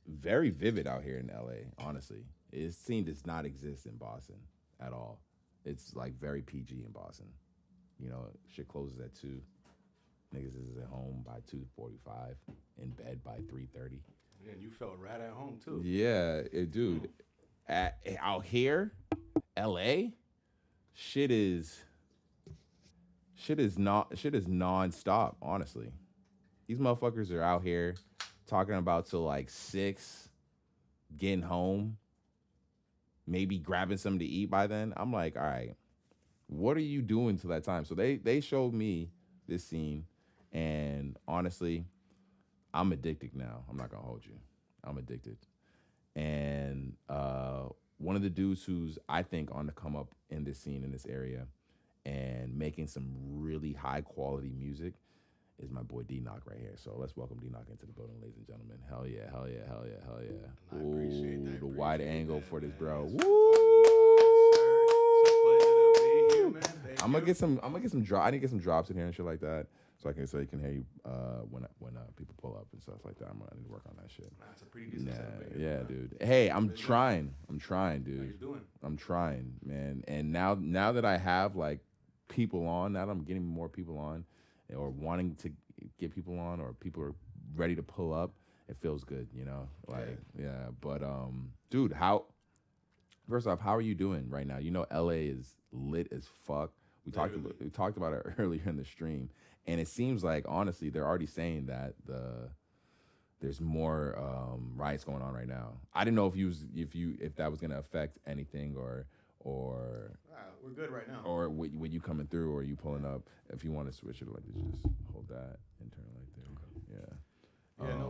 very vivid out here in LA, honestly. This scene does not exist in Boston at all. It's like very PG in Boston. You know, shit closes at 2. Niggas is at home by 2:45, in bed by 3:30. Yeah, and you felt right at home too. Yeah, dude. Out here, LA, shit is non-stop, honestly. These motherfuckers are out here talking about till like 6, getting home, maybe grabbing something to eat by then. I'm like, all right, what are you doing till that time? So they showed me this scene, and honestly, I'm addicted now. I'm not gonna hold you. I'm addicted. And one of the dudes who's, I think, on the come up in this scene, in this area, and making some really high quality music is my boy D-Knock right here. So let's welcome D-Knock into the building, ladies and gentlemen. Hell yeah, hell yeah, hell yeah, hell yeah. I appreciate that. The wide angle for this, bro. It's Woo! a pleasure to be here, man. Thank I'm gonna you. get some drop. I need to get some drops in here and shit like that, so you can hear you when people pull up and stuff like that. I need to work on that shit. Nah, it's a pretty decent setup right here, Yeah, man. dude. Hey, I'm How you trying, How dude. you doing? I'm trying, man. And now that I have like people on, now that I'm getting more people on, or wanting to get people on, or people are ready to pull up, it feels good, you know. Like, yeah. But dude, first off, how are you doing right now? You know, LA is lit as fuck. We talked about it earlier in the stream, and it seems like, honestly, they're already saying that there's more riots going on right now. I didn't know if that was gonna affect anything, or We're good right now. or when you coming through, or you pulling up. If you want to switch it like this, just hold that and turn it like there. Yeah.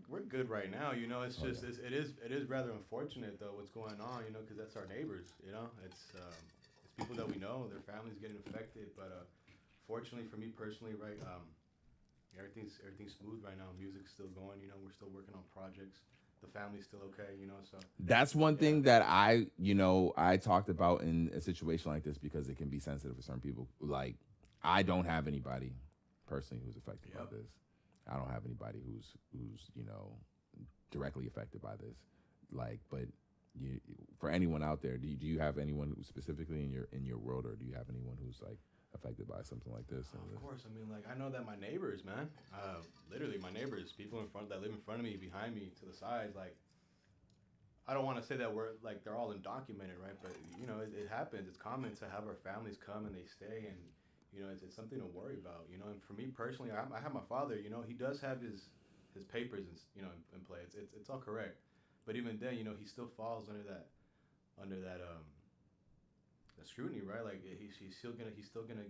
We're good right now. You know, it's just it is rather unfortunate though what's going on. You know, because that's our neighbors. You know, it's people that we know, their families getting affected. But fortunately for me personally, right, everything's smooth right now. Music's still going. You know, we're still working on projects. The family's still okay. You know, so That's one thing that I talked about in a situation like this, because it can be sensitive for some people. Like, I don't have anybody personally who's affected by this. I don't have anybody who's directly affected by this. Like, but for anyone out there, do you have anyone who specifically in your world, or do you have anyone who's like affected by something like this? Of course, I mean, like, I know that my neighbors, man, literally my neighbors, people that live in front of me, behind me, to the sides, like, I don't want to say that they're all undocumented, right? But, you know, it happens. It's common to have our families come and they stay, and, you know, it's something to worry about, you know. And for me personally, I have my father, you know, he does have his papers, in play. It's all correct. But even then, you know, he still falls under that the scrutiny, right? Like, he's still gonna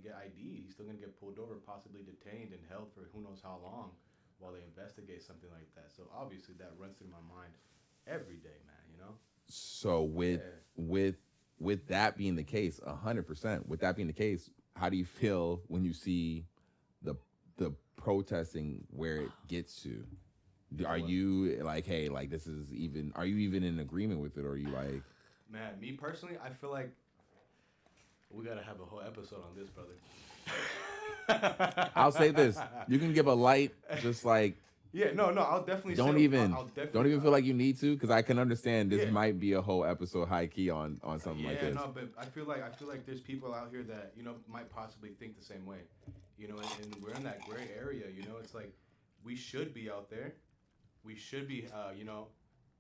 get ID'd. He's still gonna get pulled over, possibly detained and held for who knows how long while they investigate something like that. So obviously that runs through my mind every day, man. You know. So with that being the case, 100%. With that being the case, how do you feel when you see the protesting where it gets to? Are you like, hey, like, this is even? Are you even in agreement with it, or are you like? Man, me personally, I feel like we gotta have a whole episode on this, brother. I'll say this: you can give a light, just like. Yeah, no, I'll definitely. Don't even feel like you need to, because I can understand this might be a whole episode high key on something like this. Yeah, no, but I feel like there's people out here that, you know, might possibly think the same way, you know, and we're in that gray area, you know. It's like we should be out there, we should be, you know,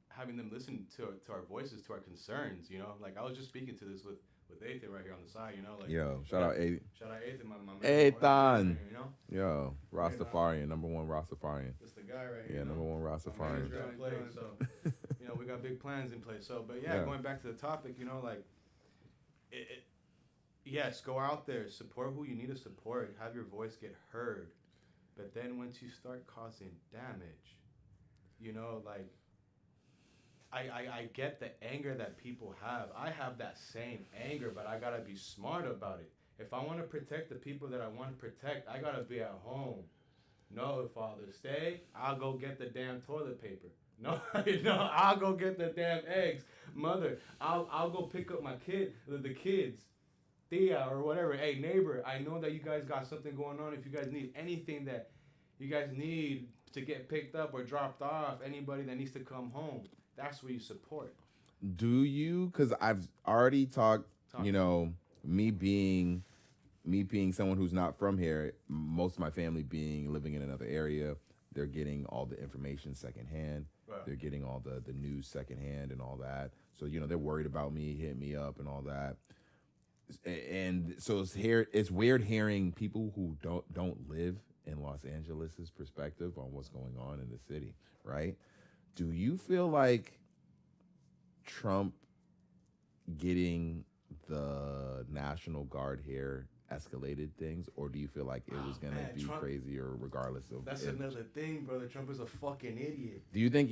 having them listen to our voices, to our concerns, you know. Like, I was just speaking to this with Ethan right here on the side, you know. Like, yo, shout out Ethan. Shout out Ethan, my man. Ethan. You know. Yo, Rastafarian, number one Rastafarian. That's the guy right here. Yeah, number one Rastafarian. So, you know, we got big plans in place. So, but yeah, going back to the topic, you know, like, yes, go out there, support who you need to support, have your voice get heard. But then once you start causing damage, You know, like I get the anger that people have. I have that same anger, but I gotta be smart about it. If I want to protect the people that I want to protect, I gotta be at home. No, father, stay. I'll go get the damn toilet paper. No, no, I'll go get the damn eggs. Mother, I'll go pick up my the kids. Thea or whatever. Hey, neighbor, I know that you guys got something going on. If you guys need anything that you guys need to get picked up or dropped off, anybody that needs to come home, that's where you support. Do you? Because I've already talked. You know, me being someone who's not from here. Most of my family being living in another area, they're getting all the information secondhand. Right. They're getting all the news secondhand and all that. So you know, they're worried about me, hitting me up, and all that. And so it's weird hearing people who don't live in Los Angeles' perspective on what's going on in the city, right? Do you feel like Trump getting the National Guard here escalated things, or do you feel like it was gonna be Trump, crazier regardless of? That's another thing, brother. Trump is a fucking idiot. Do you think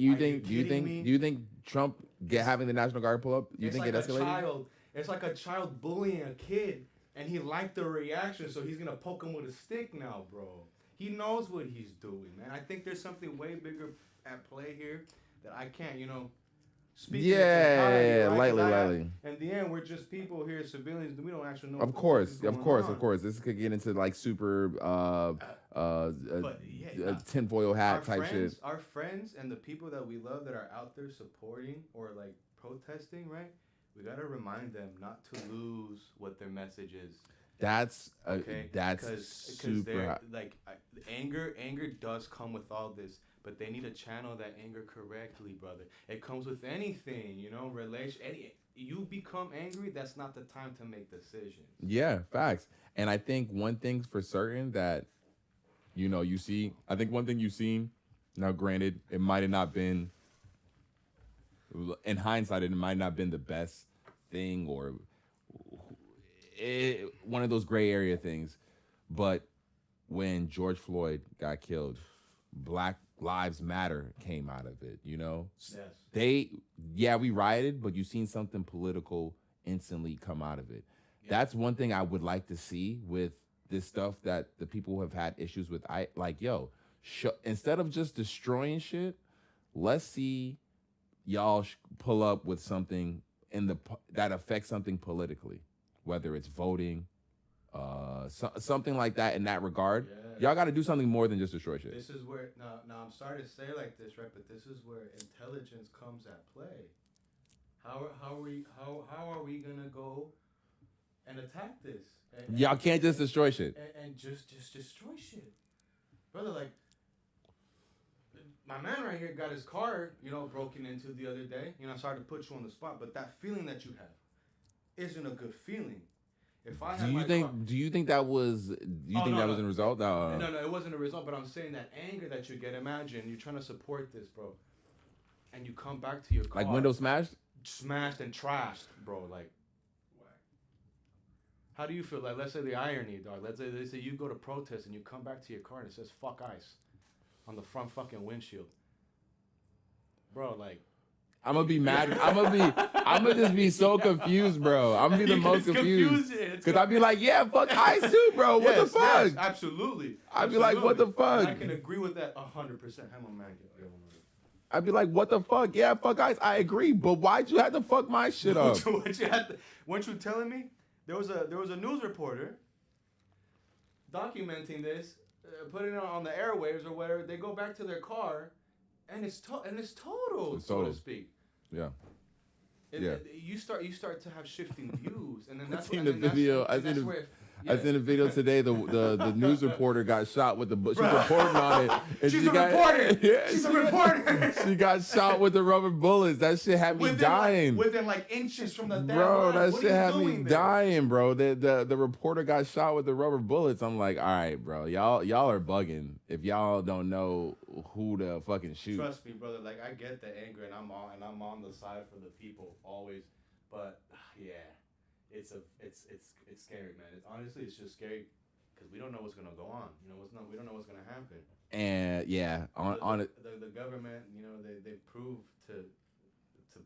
Trump having the National Guard pull up? You think it escalated? It's like a child bullying a kid, and he liked the reaction, so he's gonna poke him with a stick now, bro. He knows what he's doing, man. I think there's something way bigger at play here that I can't, speak. Yeah, right? lightly. In the end, we're just people here, civilians. We don't actually know. Of course. This could get into like super tinfoil hat type shit. Our friends and the people that we love that are out there supporting or like protesting, right? We gotta remind them not to lose what their message is. That's super. Like anger does come with all this, but they need to channel that anger correctly, brother. It comes with anything, you become angry. That's not the time to make decisions. Yeah, facts. And I think one thing for certain that, you see. I think one thing you've seen. Now, granted, it might have not been. In hindsight, it might not have been the best thing or one of those gray area things. But when George Floyd got killed, Black Lives Matter came out of it, Yes. We rioted, but you seen something political instantly come out of it. Yeah. That's one thing I would like to see with this stuff that the people who have had issues with. Instead of just destroying shit, let's see y'all pull up with something that affects something politically, whether it's voting, something like that in that regard. Yeah. Y'all got to do something more than just destroy shit. This is where now I'm sorry to say like this, right? But this is where intelligence comes at play. How are we gonna go and attack this? Y'all can't just destroy shit. And just destroy shit, brother. Like. My man right here got his car, broken into the other day. Sorry to put you on the spot, but that feeling that you have isn't a good feeling. If I had do you think that was a result? No, it wasn't a result, but I'm saying that anger that you get, imagine you're trying to support this, bro. And you come back to your car. Like window smashed? Smashed and trashed, bro. Like, how do you feel? Like, let's say the irony, dog. Let's say you go to protest and you come back to your car and it says "fuck ICE" on the front fucking windshield. Bro, like, I'm gonna be mad. I'm gonna just be so confused, bro. I'm gonna be the most confused. Because I'd be like, yeah, fuck ICE too, bro. What the fuck? Yes, absolutely. I'd be like, what the fuck? And I can agree with that 100%. I'd be like, what the fuck? Yeah, fuck ICE. I agree. But why'd you have to fuck my shit up? Weren't you telling me? There was a news reporter documenting this, putting it on the airwaves or whatever. They go back to their car, and it's total, so to speak. Yeah. You start to have shifting views, and then that's I seen the video today. The news reporter got shot with she's reporting on it. She's a reporter. Yeah, she's a reporter. She got shot with the rubber bullets. That shit had me dying. Within inches from the damn bro, line. That shit had me dying, bro. The reporter got shot with the rubber bullets. I'm like, all right, bro, y'all are bugging if y'all don't know who to fucking shoot. Trust me, brother. Like, I get the anger, and I'm on the side for the people always, but yeah. It's scary, man. It's just scary because we don't know what's gonna go on. We don't know what's gonna happen. And yeah, on it, the government, they prove to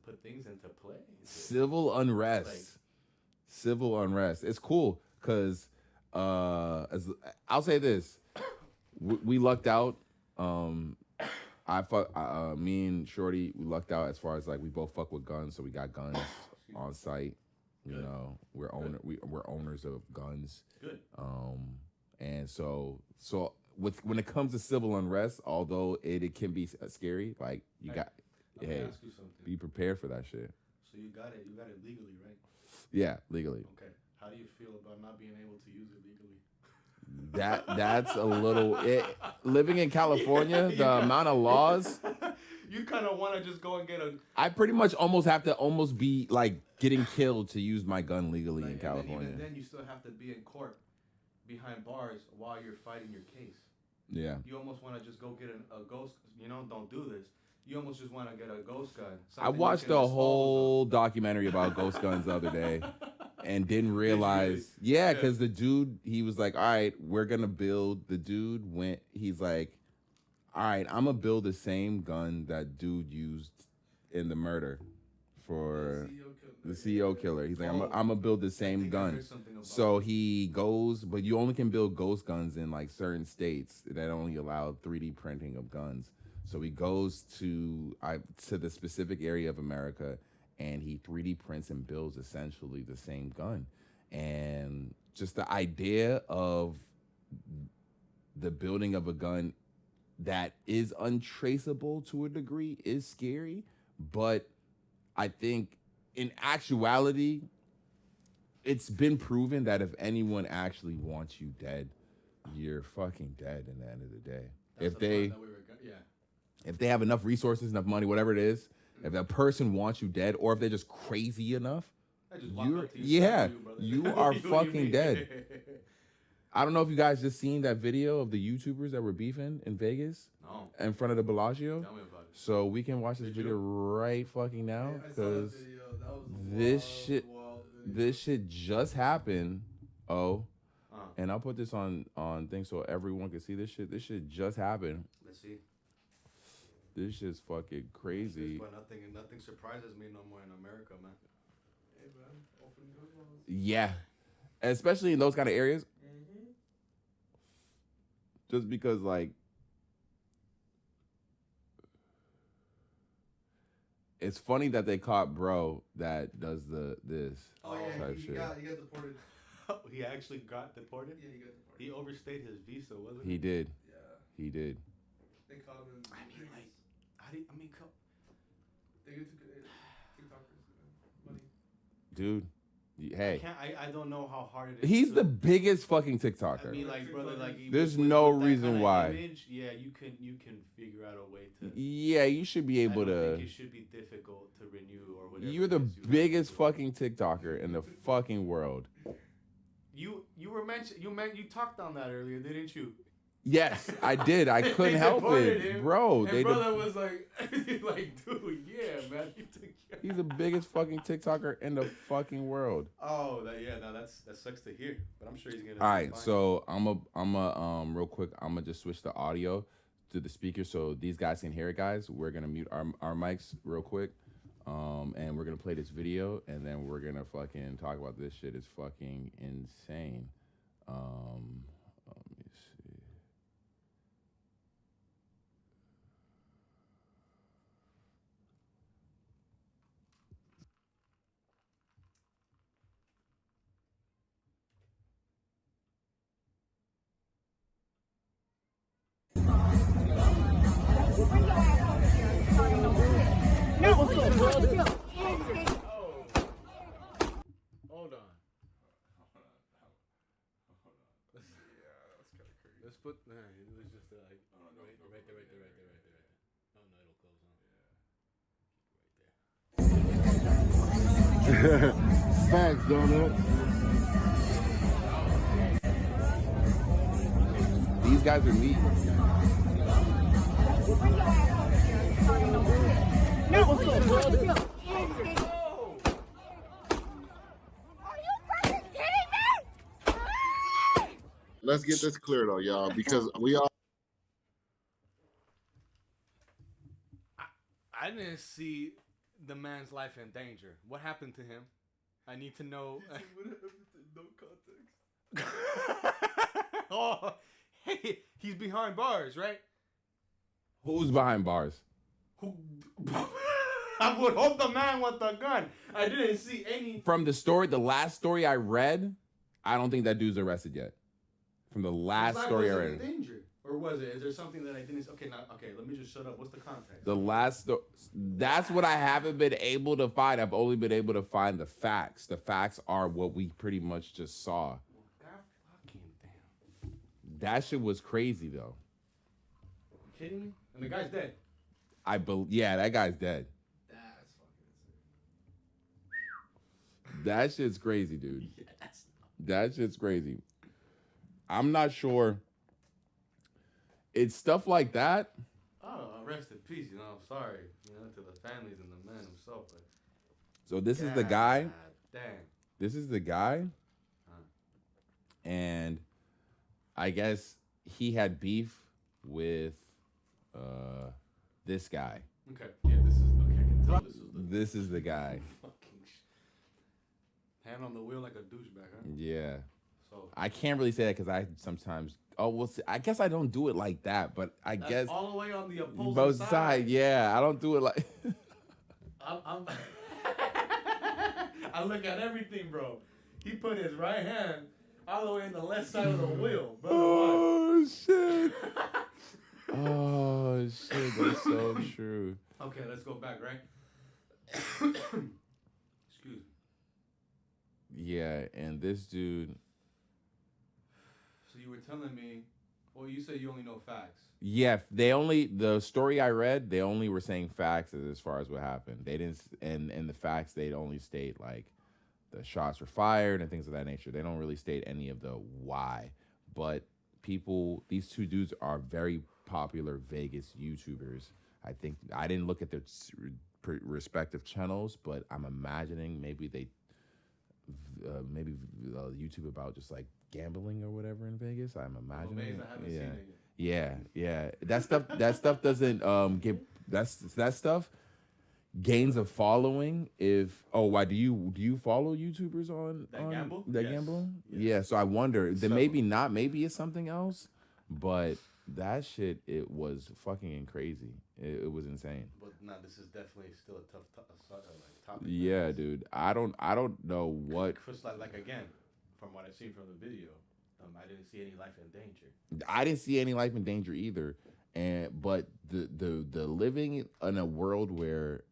put things into play. Civil unrest. Like, Civil unrest. It's cool because I'll say this, we lucked out. Me and Shorty, we lucked out as far as like we both fuck with guns, so we got guns on site. You know, we're owners of guns. Good. And so when it comes to civil unrest, although it can be scary, like you got, Let me ask you something. be prepared for that shit. So you got it legally, right? Yeah, legally. Okay. How do you feel about not being able to use it legally? That's a little living in California, the amount of laws. You kind of want to just go and get a. I pretty much almost have to be like getting killed to use my gun legally in And California. even then, you still have to be in court behind bars while you're fighting your case. Yeah. You almost want to just go get a ghost. Don't do this. You almost just want to get a ghost gun. I watched a whole documentary about ghost guns the other day and didn't realize. Yeah, because the dude, he was like, all right, we're going to build. The dude he's like, all right, I'm going to build the same gun that dude used in the murder for the CEO killer. He's like, I'm going to build the same gun. So he goes, but you only can build ghost guns in like certain states that only allow 3D printing of guns. So he goes to the specific area of America, and he 3D prints and builds essentially the same gun. And just the idea of the building of a gun that is untraceable to a degree is scary. But I think in actuality, it's been proven that if anyone actually wants you dead, you're fucking dead in the end of the day. If they have enough resources, enough money, whatever it is, if that person wants you dead, or if they're just crazy enough, you are fucking dead. I don't know if you guys just seen that video of the YouTubers that were beefing in Vegas in front of the Bellagio. Tell me about it. So we can watch this video right fucking now because this shit just happened. And I'll put this on things so everyone can see this shit. This shit just happened. Let's see. This shit's fucking crazy. But nothing surprises me no more in America, man. Hey, man. Open good ones. Yeah. Especially in those kind of areas. Mm-hmm. Just because, like, it's funny that they caught bro that does this type shit. He got deported. He actually got deported? Yeah, he got deported. He overstayed his visa, wasn't he? He did. Yeah. He did. They caught him in they get TikTokers money. Dude. Hey. I don't know how hard it is. He's the biggest fucking TikToker. I mean, like, brother, like, there's with no that reason kind of why. Image, yeah, you can figure out a way to. Yeah, you should be able I don't to. think it should be difficult to renew or whatever. You're the biggest fucking TikToker in the fucking world. You talked on that earlier, didn't you? Yes, I did. I couldn't They help deported it, him, bro. And brother was like, dude, yeah, man. He's the biggest fucking TikToker in the fucking world. Oh, that sucks to hear. But I'm sure he's gonna. All right, so I'm a real quick. I'm gonna just switch the audio to the speaker so these guys can hear it, guys. We're gonna mute our mics real quick, and we're gonna play this video, and then we're gonna fucking talk about this shit. It's fucking insane. Let me see. Hold on. Let's put. Nah, it was just like right there. Oh no, it'll close on. Facts, donut. These guys are meat. let's get this clear though, y'all, because we all. I didn't see the man's life in danger. What happened to him? I need to know. No context. Oh, hey, he's behind bars, right? Who's behind bars? Who? I would hope the man with the gun. I didn't see any. From the story, the last story I read, I don't think that dude's arrested yet. From the last story I Was read. in danger, or was it? Is there something that I didn't? Okay, now, okay. Let me just shut up. What's the context? The last, that's what I haven't been able to find. I've only been able to find the facts. The facts are what we pretty much just saw. God fucking damn. That shit was crazy though. You kidding me? And the guy's dead. Yeah, that guy's dead. That's fucking insane. That shit's crazy, dude. Yes. That shit's crazy. I'm not sure. It's stuff like that. Oh, rest in peace. You know, I'm sorry. You know, to the families and the man himself. But So this is the guy. God damn. This is the guy. And I guess he had beef with this guy. Okay. Yeah, this is okay. I can tell This is the guy. fucking hand on the wheel like a douchebag, huh? Yeah. So I can't really say that because I sometimes. Oh, well, see, I guess I don't do it like that, but I that's guess all the way on the opposing both side. sides. Yeah, I don't do it like. I'm I look at everything, bro. He put his right hand all the way in the left side of the wheel, bro. Oh shit! Oh shit! That's so true. Okay, let's go back, right? Excuse me. Yeah, and this dude. So you were telling me, well, you said you only know facts. Yeah, the story I read, they only were saying facts as far as what happened. They didn't, and the facts they'd only state like the shots were fired and things of that nature. They don't really state any of the why. But these two dudes are very popular Vegas YouTubers. I think I didn't look at their respective channels, but I'm imagining maybe they YouTube about just like gambling or whatever in Vegas. I'm imagining. I haven't seen it yet. Yeah. That stuff doesn't get that stuff gains a following why do you follow YouTubers on gamble? That Yes. gamble? Yes. Yeah, so I wonder then maybe not, maybe it's something else, but that shit, it was fucking crazy. It was insane. But no, this is definitely still a tough topic. Yeah, dude. I don't know what. Chris, like again, from what I've seen from the video, I didn't see any life in danger. I didn't see any life in danger either. But the living in a world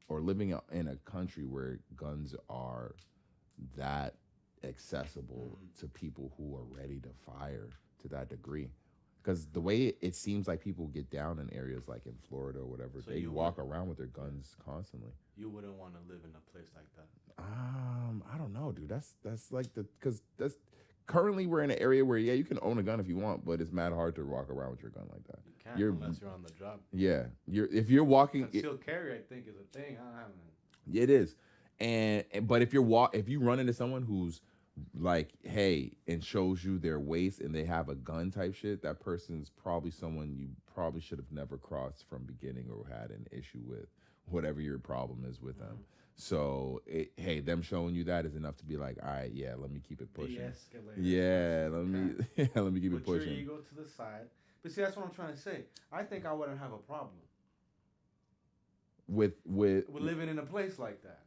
living in a country where guns are that accessible to people who are ready to fire to that degree. Because the way it seems like people get down in areas like in Florida or whatever, So they walk around with their guns constantly. You wouldn't want to live in a place like that. I don't know, dude. That's like because that's currently we're in an area where you can own a gun if you want, but it's mad hard to walk around with your gun like that. You can't unless you're on the job. Yeah, if you're walking. Concealed carry, I think, is a thing. I don't know. It is, but if you run into someone who's like, hey, and shows you their waist and they have a gun type shit, that person's probably someone you probably should have never crossed from beginning or had an issue with, whatever your problem is with them. So, hey, them showing you that is enough to be like, all right, yeah, let me keep it pushing. Yeah, let me keep it pushing. Put your ego to the side. But see, that's what I'm trying to say. I think I wouldn't have a problem with living in a place like that.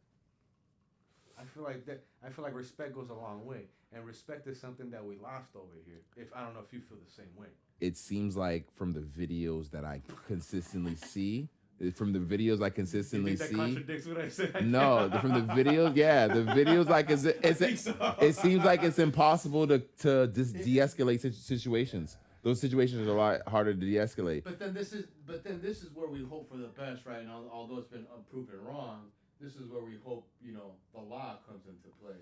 I feel like respect goes a long way, and respect is something that we lost over here. I don't know if you feel the same way. It seems like from the videos that I consistently see. From the videos I consistently you think that see, contradicts what I said? No, from the videos, the videos like it seems like it's impossible to de-escalate situations. Those situations are a lot harder to de-escalate. But then this is where we hope for the best, right? And although it's been proven wrong, this is where we hope the law comes into play.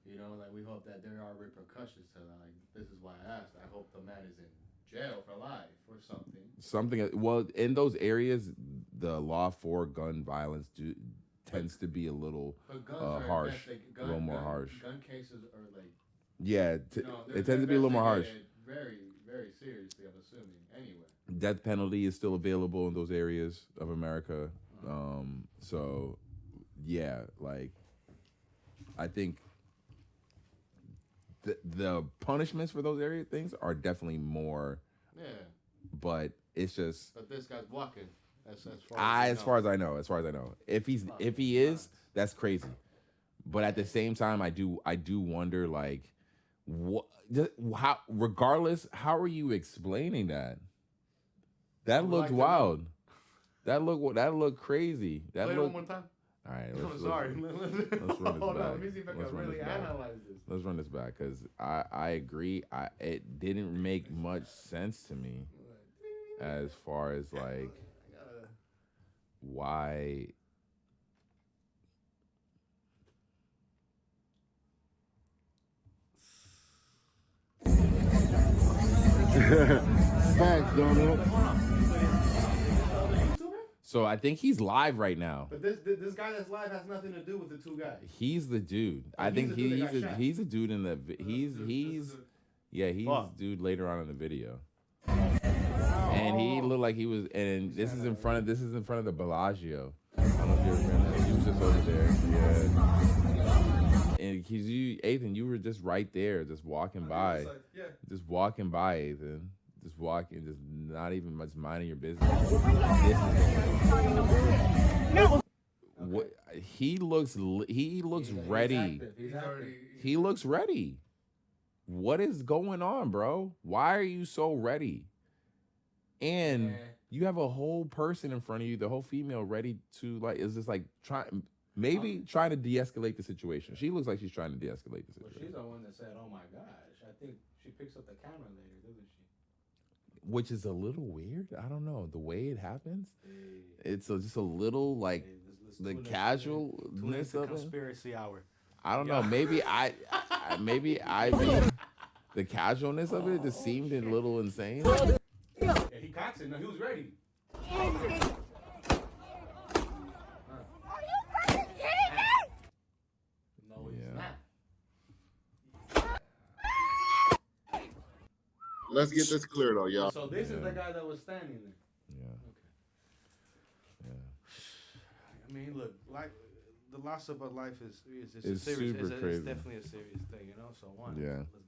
Like we hope that there are repercussions to that. Like this is why I asked. I hope the man is in jail for life or something. Well, in those areas, the law for gun violence tends to be a little harsh, a little more harsh. Gun cases are like it tends to be a little more harsh. very, very seriously, I'm assuming, anyway. Death penalty is still available in those areas of America. So, yeah, like, I think the punishments for those area things are definitely more. Yeah. But it's just. But this guy's walking. As far as I know. If he is, that's crazy. But at the same time, I do wonder, like, how, regardless, how are you explaining that? That looked wild. That looked crazy. That Play it one more time. All right. I'm sorry. Let's run this back. Hold on. Let me see if I can really analyze this. Let's run this back because I agree. It didn't make much sense to me as far as like why. Facts, donut. So I think he's live right now. But this guy that's live has nothing to do with the two guys. He's the dude. I think he's a dude in the he's the dude later on in the video. And he looked like he was, and this is in front of the Bellagio. I don't know if you ever been there. He was just over there. Yeah. And Ethan, you were just right there, just walking by. Just walking by, Ethan. Just walking, just not even much minding your business. What he looks ready. He looks ready. What is going on, bro? Why are you so ready? And you have a whole person in front of you, the whole female, ready to like is just like trying to de-escalate the situation. She looks like she's trying to de-escalate the situation. Well, she's the one that said, "Oh my gosh." I think she picks up the camera later, doesn't she? Which is a little weird. I don't know the way it happens. It's just a little like the casualness of it. Conspiracy hour. I don't know. Maybe the casualness of it just seemed a little insane. Yeah, he cocks it. No, he was ready. Are you fucking kidding me? No, he's not. Let's get this clear though, y'all. So this is the guy that was standing there. Yeah. Okay. Yeah. I mean, look, like the loss of a life is It's serious. super crazy. It's definitely a serious thing, you know. So let's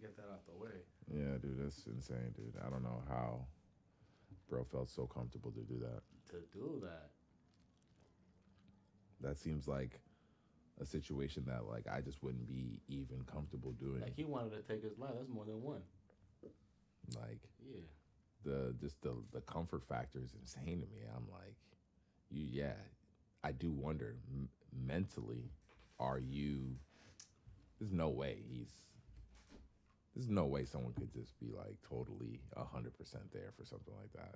get that out the way. Yeah, dude, that's insane, dude. I don't know how bro felt so comfortable to do that. That seems like a situation that like I just wouldn't be even comfortable doing. Like he wanted to take his life. That's more than one. Like Yeah. the comfort factor is insane to me. I'm like, I do wonder mentally, are you? There's no way someone could just be like totally 100% there for something like that.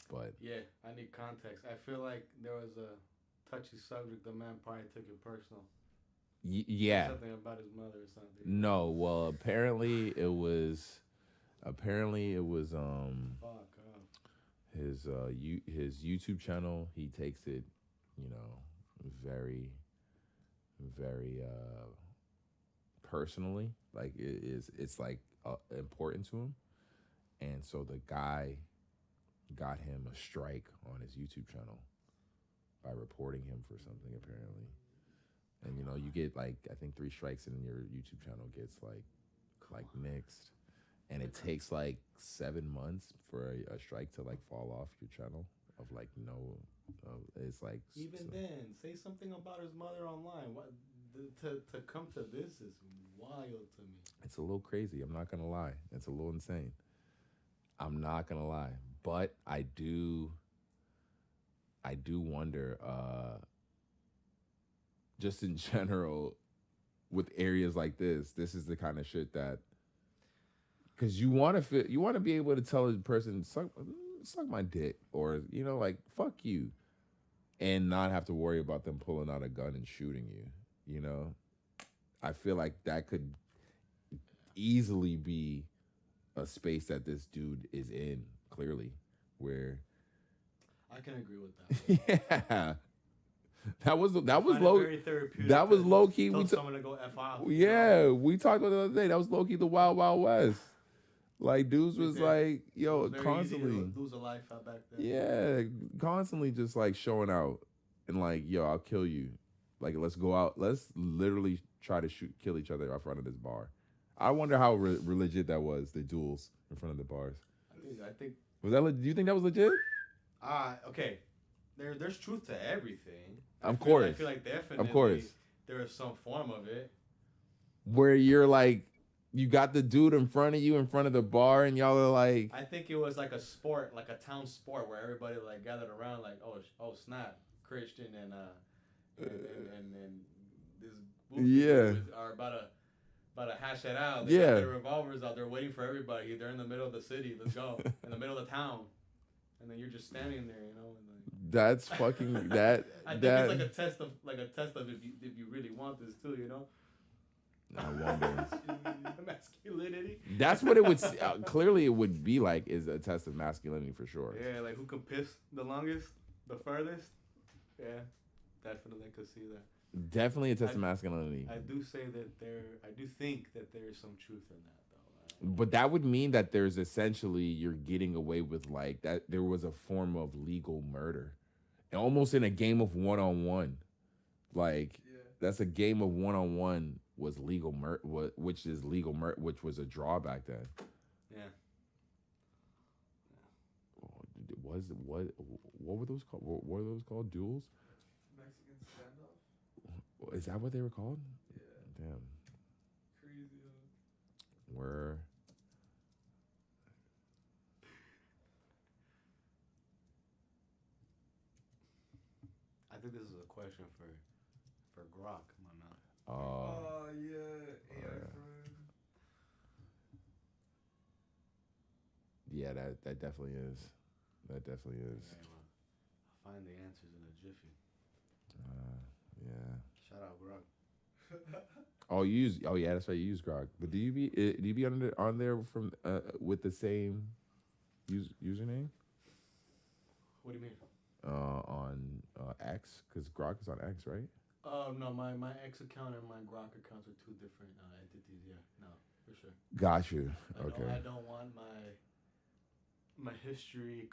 But yeah, I need context. I feel like there was a touchy subject. The man probably took it personal. Yeah. Something about his mother or something. No, well, apparently it was his YouTube channel. He takes it, very, very personally. Like it's like important to him, and so the guy got him a strike on his YouTube channel by reporting him for something apparently. And you get like I think 3 strikes and your YouTube channel gets like nixed. And it takes like 7 months for a strike to like fall off your channel of like it's like even then say something about his mother online. What to come to this is wild to me. It's a little crazy. I'm not gonna lie. It's a little insane. I'm not gonna lie, but I do wonder. Just in general, with areas like this is the kind of shit that. Because you want to be able to tell a person suck my dick, or like fuck you, and not have to worry about them pulling out a gun and shooting you. I feel like that could easily be a space that this dude is in. Clearly, where I can agree with that. Yeah. That was low. That was low key. We someone to go F off. Yeah, we talked about the other day. That was low key the Wild Wild West. Like dudes was like, It yo, was very constantly. easy to lose a life out back then. Yeah, constantly just like showing out and like, yo, I'll kill you. Like, let's go out. Let's literally try to kill each other in front of this bar. I wonder how legit that was. The duels in front of the bars. I think. Was that? Do you think that was legit? Okay. There's truth to everything. Of course. I feel like definitely. Of course. There is some form of it. Where you're like, you got the dude in front of you in front of the bar, and y'all are like. I think it was like a sport, like a town sport, where everybody like gathered around, like, oh snap, Christian and this are about to hash it out. They got their revolvers out. They're waiting for everybody. They're in the middle of the city. Let's go. In the middle of the town, and then you're just standing there, you know. And like, that's fucking that. I think it's like a test of if you really want this too, you know. I wonder. Masculinity. That's what it would clearly it would be like, is a test of masculinity for sure. Yeah, like who can piss the longest, the furthest. Yeah, definitely could see that. Definitely a test of masculinity. I do think that there is some truth in that though. But that would mean that there's essentially you're getting away with like that. There was a form of legal murder, and almost in a game of one-on-one. Like that's a game of one-on-one. Was legal which is legal which was a draw back then. Yeah. What were those called? What were those called? Duels? Mexican standoff. Is that what they were called? Yeah. Damn. Crazy. Where? I think this is a question for Grok, my man. Oh yeah, AI friend. Yeah, that definitely is. That definitely is. Okay, well, I'll find the answers in a jiffy. Yeah. Shout out Grok. Oh, yeah, that's right. You use Grok, but do you be on there from with the same username? What do you mean? On X, because Grok is on X, right? No, my X account and my Grok accounts are two different entities. Yeah, no, for sure. Got you. Okay. I don't want my history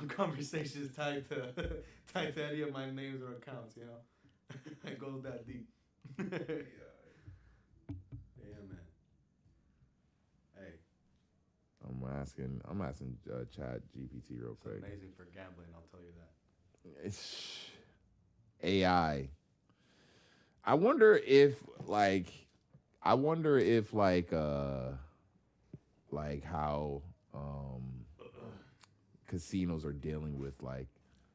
conversations tied to any of my names or accounts. You know, it goes that deep. Yeah, man. Hey. I'm asking Chat GPT real quick. It's amazing for gambling, I'll tell you that. It's AI. I wonder if how casinos are dealing with like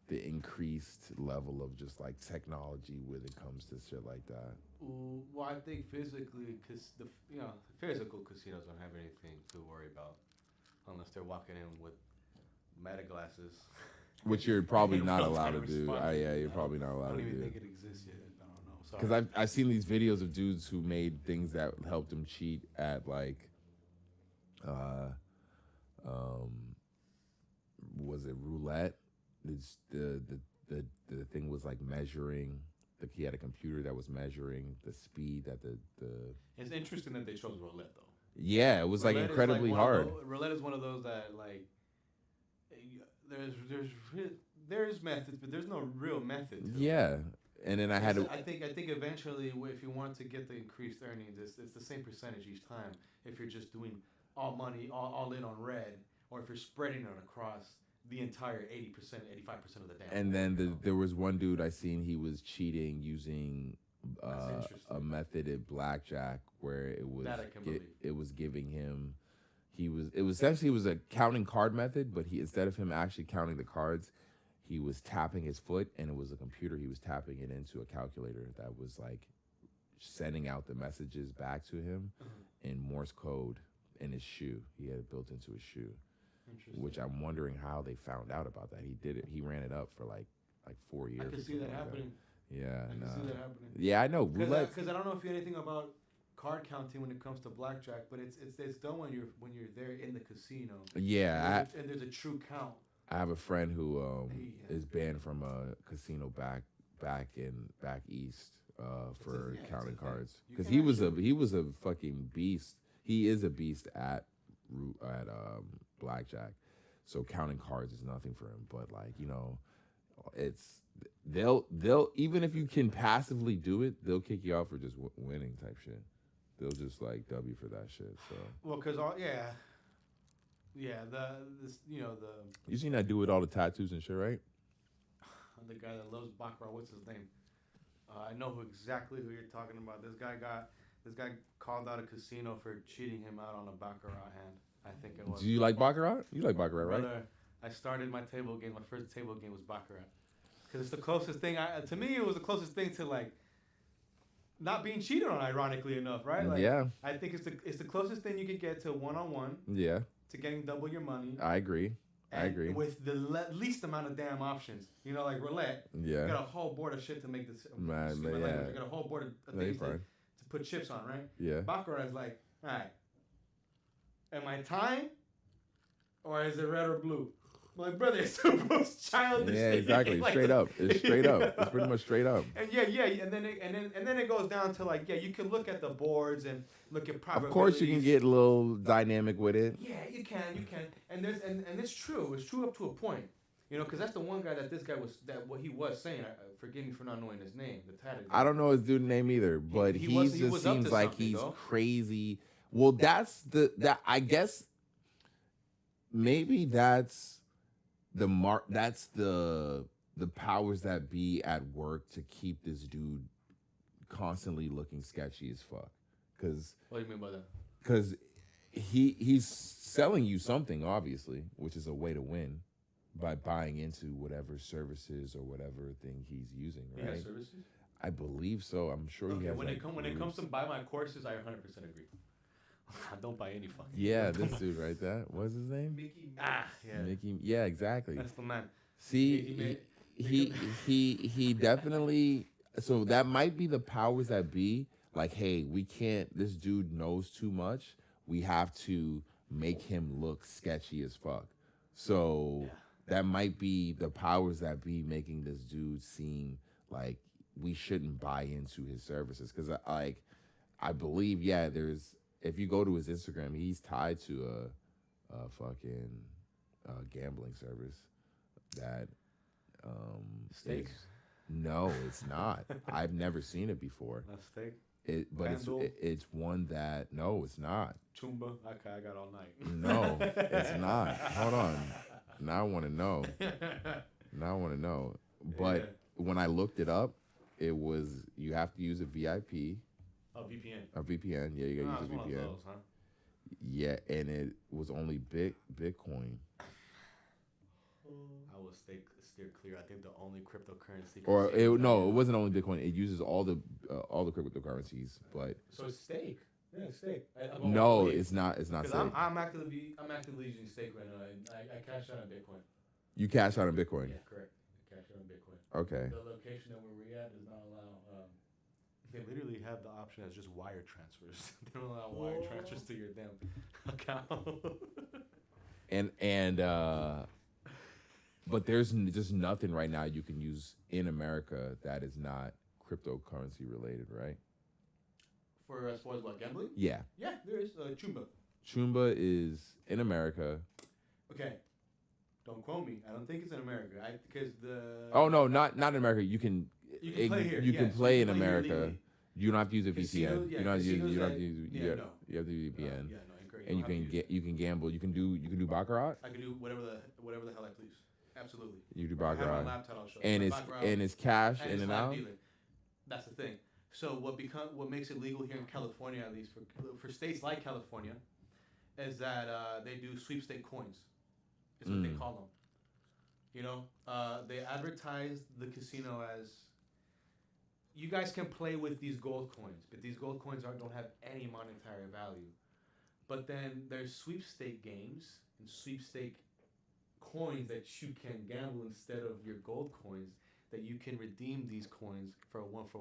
the increased level of just like technology when it comes to shit like that. Well, I think physically, physical casinos don't have anything to worry about unless they're walking in with meta glasses. Which you're probably not allowed to do. You're probably not allowed to do. I don't even think it exists yet. I don't know. Because I've seen these videos of dudes who made things that helped them cheat at like, was it roulette? It's the thing was like measuring. He had a computer that was measuring the speed that the. It's interesting that they chose roulette though. Yeah, it was roulette like incredibly hard. Roulette is one of those that like. There's methods, but there's no real method. Yeah, and then I think eventually, if you want to get the increased earnings, it's the same percentage each time. If you're just doing all money, all in on red, or if you're spreading it across the entire 80%, 85% of the damn. And then there was one dude I seen, he was cheating using a method at blackjack where it was giving him. It was essentially a counting card method, but instead of him actually counting the cards, he was tapping his foot, and it was a computer. He was tapping it into a calculator that was like sending out the messages back to him in Morse code in his shoe. He had it built into his shoe, which I'm wondering how they found out about that. He did it. He ran it up for like 4 years. I can see that happening. Yeah, I can see that happening. Yeah, I know. Roulette. Because I don't know if you know anything about card counting when it comes to blackjack, but it's done when you're there in the casino. Yeah, and there's a true count. I have a friend who is banned from a casino back east for counting cards because he was a fucking beast. He is a beast at blackjack, so counting cards is nothing for him. But like it's they'll even if you can passively do it, they'll kick you out for just winning type shit. They'll just like W for that shit. So Well, cause you seen that dude with all the tattoos and shit, right? the guy that loves baccarat. What's his name? I know exactly who you're talking about. This guy called out a casino for cheating him out on a baccarat hand. I think it was. Do you like baccarat? You like baccarat, right? Brother, I started my table game. My first table game was baccarat, because it's the closest thing. To me, it was the closest thing to like not being cheated on. Ironically enough, right? Like, yeah. I think it's the closest thing you could get to one-on-one. Yeah. To getting double your money. I agree. With the least amount of damn options. Like roulette. Yeah. You got a whole board of shit to make this. Man, You got a whole board of things to put chips on, right? Yeah. Baccarat is like, all right, am I tying? Or is it red or blue? I'm like, brother, it's the most childish Yeah, thing. exactly. Like, straight up. It's straight up. It's pretty much straight up. And and then it goes down to like, you can look at the boards and look at probabilities. Of course, you can get a little dynamic with it. Yeah, you can. And it's true. It's true up to a point. Because that's the one guy what he was saying. Forgive me for not knowing his name. The tatted guy. I don't know his dude's name either, but he just seems like he's crazy. Well, that's I guess maybe that's the powers that be at work to keep this dude constantly looking sketchy as fuck. Cause what do you mean by that? Because he's selling you something, obviously, which is a way to win by buying into whatever services or whatever thing he's using, right? He has services? I believe so. I'm sure he has. When it comes to buy my courses, I 100% agree. I don't buy any fucking. Yeah, this dude right there. What's his name? Mickey. Yeah. Mickey. Yeah, exactly. That's the man. See, he definitely. So that might be the powers that be. Like, hey, we can't. This dude knows too much. We have to make him look sketchy as fuck. So that might be the powers that be making this dude seem like we shouldn't buy into his services. Because I believe, there's. If you go to his Instagram, he's tied to a fucking gambling service that Steak. No, it's not. I've never seen it before. Not steak. It's one that it's not. Chumba. Okay, I got all night. No, it's not. Hold on. Now I want to know. But when I looked it up, it was you have to use a VIP. A VPN. A VPN. Yeah, you gotta use a VPN. One of those, huh? Yeah, and it was only Bitcoin. I will steer clear. I think the only cryptocurrency. It wasn't only Bitcoin. It uses all the cryptocurrencies, but. So it's stake. Yeah, it's stake. No, it's not. It's not stake. I'm actively using stake right now. I cash out on Bitcoin. You cash out on Bitcoin. Yeah, correct. Cash out on Bitcoin. Okay. The location that we're at does not allow. They literally have the option as just wire transfers. They don't allow wire transfers to your damn account. But there's just nothing right now you can use in America that is not cryptocurrency related, right? For as far as what, gambling? Yeah. Yeah, there is Chumba. Chumba is in America. Okay. Don't quote me. I don't think it's in America. Because the. Oh no, not in America. You can play here. You can play in America. You don't have to use a VPN. Yeah, you don't have to use. You have to use. You have to use VPN. And you can gamble. You can do baccarat. I can do whatever the hell I please. Absolutely. You do baccarat. I have my laptop. I'll show and it's cash in and out. Dealing. That's the thing. So what makes it legal here in California, at least for states like California, is that they do sweepstake coins. Is what they call them. They advertise the casino as. You guys can play with these gold coins, but these gold coins don't have any monetary value. But then there's sweepstake games and sweepstake coins that you can gamble instead of your gold coins. That you can redeem these coins for a one for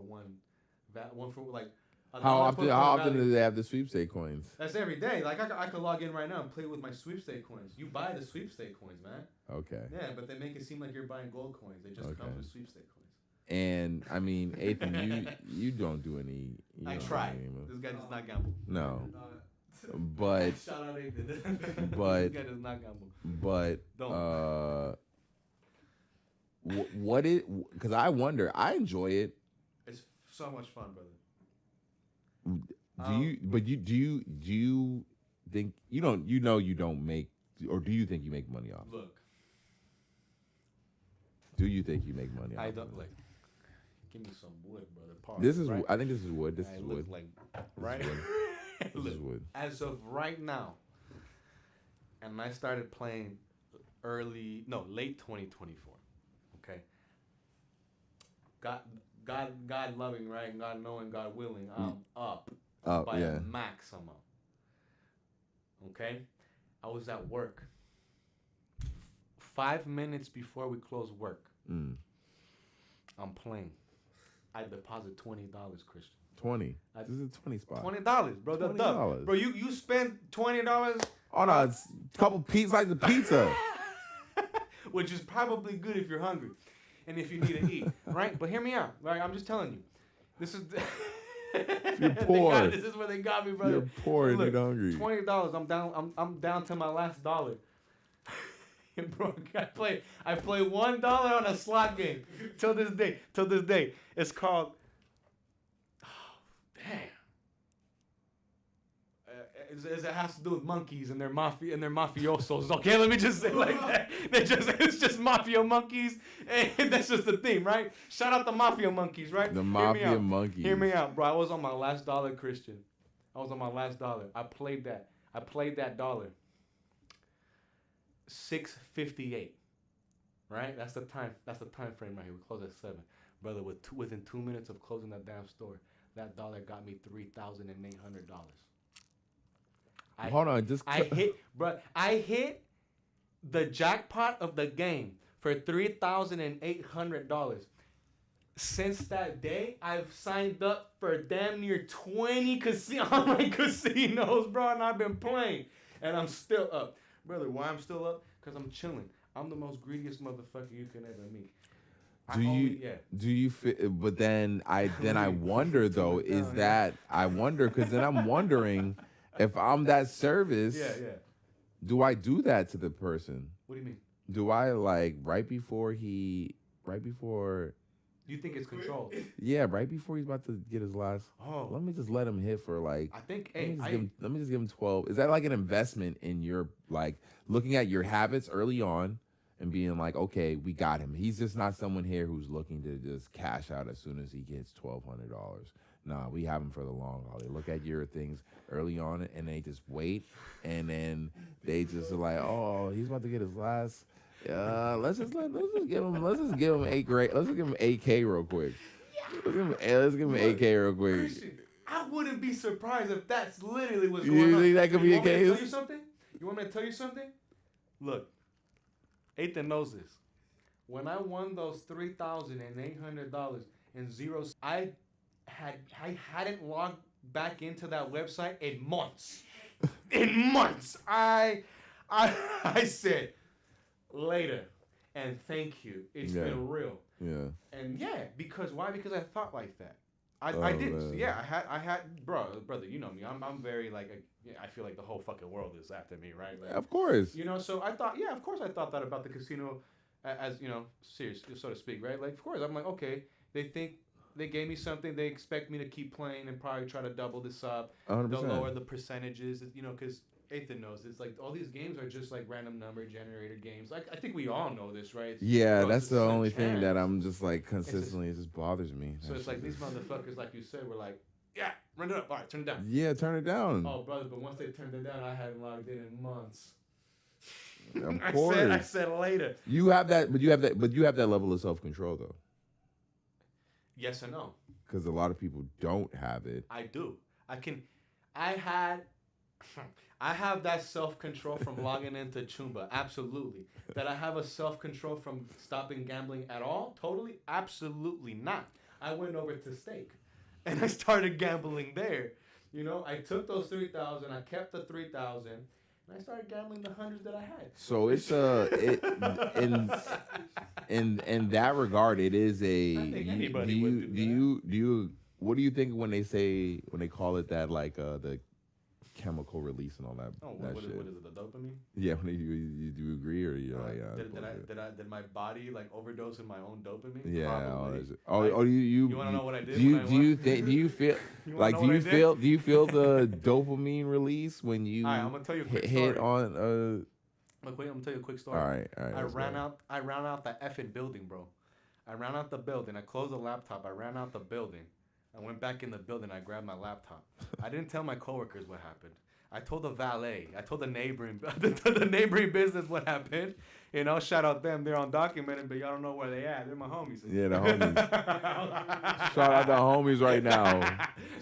like. How often do they have the sweepstake coins? That's every day. Like I could log in right now and play with my sweepstake coins. You buy the sweepstake coins, man. Okay. Yeah, but they make it seem like you're buying gold coins. They just come with sweepstake coins. And I mean, Ethan, you don't do any. I try. This guy does not gamble. No. but Shout out Nathan. but- This guy does not gamble. but Don't. what it? Because I wonder. I enjoy it. It's so much fun, brother. Do you? But do you think you don't? You know you don't make, or do you think you make money off? Look, Do you think you make money off? I of don't it? like. Give me some wood, brother. Pause, This is. right? I think this is wood. This I is look wood. like This right. is wood. This Look, is wood. as of right now, and I started playing late 2024. Okay. God loving, right? And God knowing, God willing. I'm up by a maximum. Okay. I was at work. 5 minutes before we close work, I'm playing. I deposit $20, Christian. 20. This is a 20 spot. $20, bro. That's $20. Bro, you spend $20, Oh no, it's a couple slices of pizza. which is probably good if you're hungry and if you need to eat, right? But hear me out, right? I'm just telling you. This is You're poor. this is where they got me, brother. You're poor and Look, you're hungry. $20. I'm down to my last dollar. Bro, I play $1 on a slot game till this day. It's called. Oh, damn. It has to do with monkeys and their mafiosos. Okay, let me just say it like that. It's just mafia monkeys, and that's just the theme, right? Shout out the mafia monkeys, right? The mafia monkeys. Hear me out, bro. I was on my last dollar, Christian. I was on my last dollar. I played that dollar. 6:58. Right? That's the time frame right here. We close at 7. Brother, within 2 minutes of closing that damn store, that dollar got me $3,800. Hold on, I hit the jackpot of the game for $3,800. Since that day, I've signed up for damn near 20 online casinos, bro, and I've been playing, and I'm still up. Brother, why I'm still up? Because I'm chilling. I'm the most greediest motherfucker you can ever meet. Do you feel? But then I wonder though, is that I wonder because then I'm wondering if I'm that service. Yeah. Do I do that to the person? What do you mean? Do I like right before? You think it's controlled? Yeah, right before he's about to get his last. Oh, let me just let him hit for like. I think. Let me just give him 12. Is that like an investment in your like looking at your habits early on and being like, okay, we got him. He's just not someone here who's looking to just cash out as soon as he gets $1,200. Nah, we have him for the long haul. They look at your things early on and they just wait, and then they just are like, oh, he's about to get his last. Let's just give him 8 great. Let's just give him 8K real quick. Let's give him 8K real quick. I wouldn't be surprised if that's literally what's You going on. think that could be a You want me to case? tell you something? You want me to tell you something? Look, Ethan knows this. When I won those $3,800 in zeros, I hadn't logged back into that website in months. In months, I said later and thank you. It's been real. Yeah. And because why? Because I thought like that. I did. Man. Yeah, I had brother, you know me. I'm very like I feel like the whole fucking world is after me, right? Like, Of course. you know, so I thought, of course I thought that about the casino as, you know, serious, so to speak, right? Like, of course, I'm like, okay, they think they gave me something, they expect me to keep playing and probably try to double this up. 100%. They'll lower the percentages, you know, because Ethan knows it's like all these games are just like random number generator games. Like I think we all know this, right? That's the only chance. thing that I'm just like consistently, it just bothers me. So it's like these motherfuckers, like you said, were like, yeah, run it up. All right, turn it down. Yeah, turn it down. Oh, brother, but once they turned it down, I hadn't logged in months. Of course. I said later. You have that level of self-control though. Yes or no? Because a lot of people don't have it. I do. I have that self-control from logging into Chumba. Absolutely. That I have a self-control from stopping gambling at all? Totally? Absolutely not. I went over to Stake and I started gambling there. You know, I took those 3,000, I kept the 3,000, and I started gambling the hundreds that I had. So it's in that regard, it is a. I think anybody would do do you what do you think when they call it that, like the chemical release and all that. Oh, that what shit. is it? The dopamine? Yeah, when you do agree or you're like, Did my body like overdose in my own dopamine? yeah. All Probably. that shit. Oh, you want to know what I did? Do you feel You wanna like know do what I you did? feel the dopamine release when you Alright, I'm gonna tell you a quick hit story. on Look, wait, I'm gonna tell you a quick story. all right. I ran out that effing building, bro. I ran out the building. I closed the laptop. I ran out the building. I went back in the building. I grabbed my laptop. I didn't tell my coworkers what happened. I told the valet. I told the neighboring the neighboring business what happened. You know, shout out them. They're undocumented, but y'all don't know where they at. They're my homies. Yeah, the homies. Shout out the homies right now.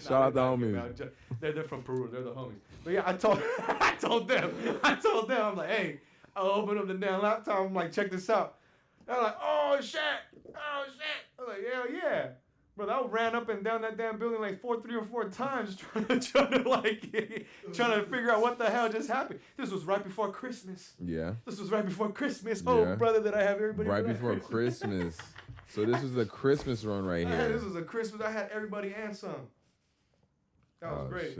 Shout out the homies. They're from Peru. They're the homies. But yeah, I told them. I'm like, hey, I'll open up the damn laptop. I'm like, check this out. They're like, oh shit. I'm like, hell yeah. Bro, I ran up and down that damn building like 3 or 4 times trying to figure out what the hell just happened. This was right before Christmas. Yeah. This was right before Christmas. Yeah. Oh, brother, did I have everybody right before Christmas. So this was a Christmas run right here. This was a Christmas. I had everybody and some. That was great.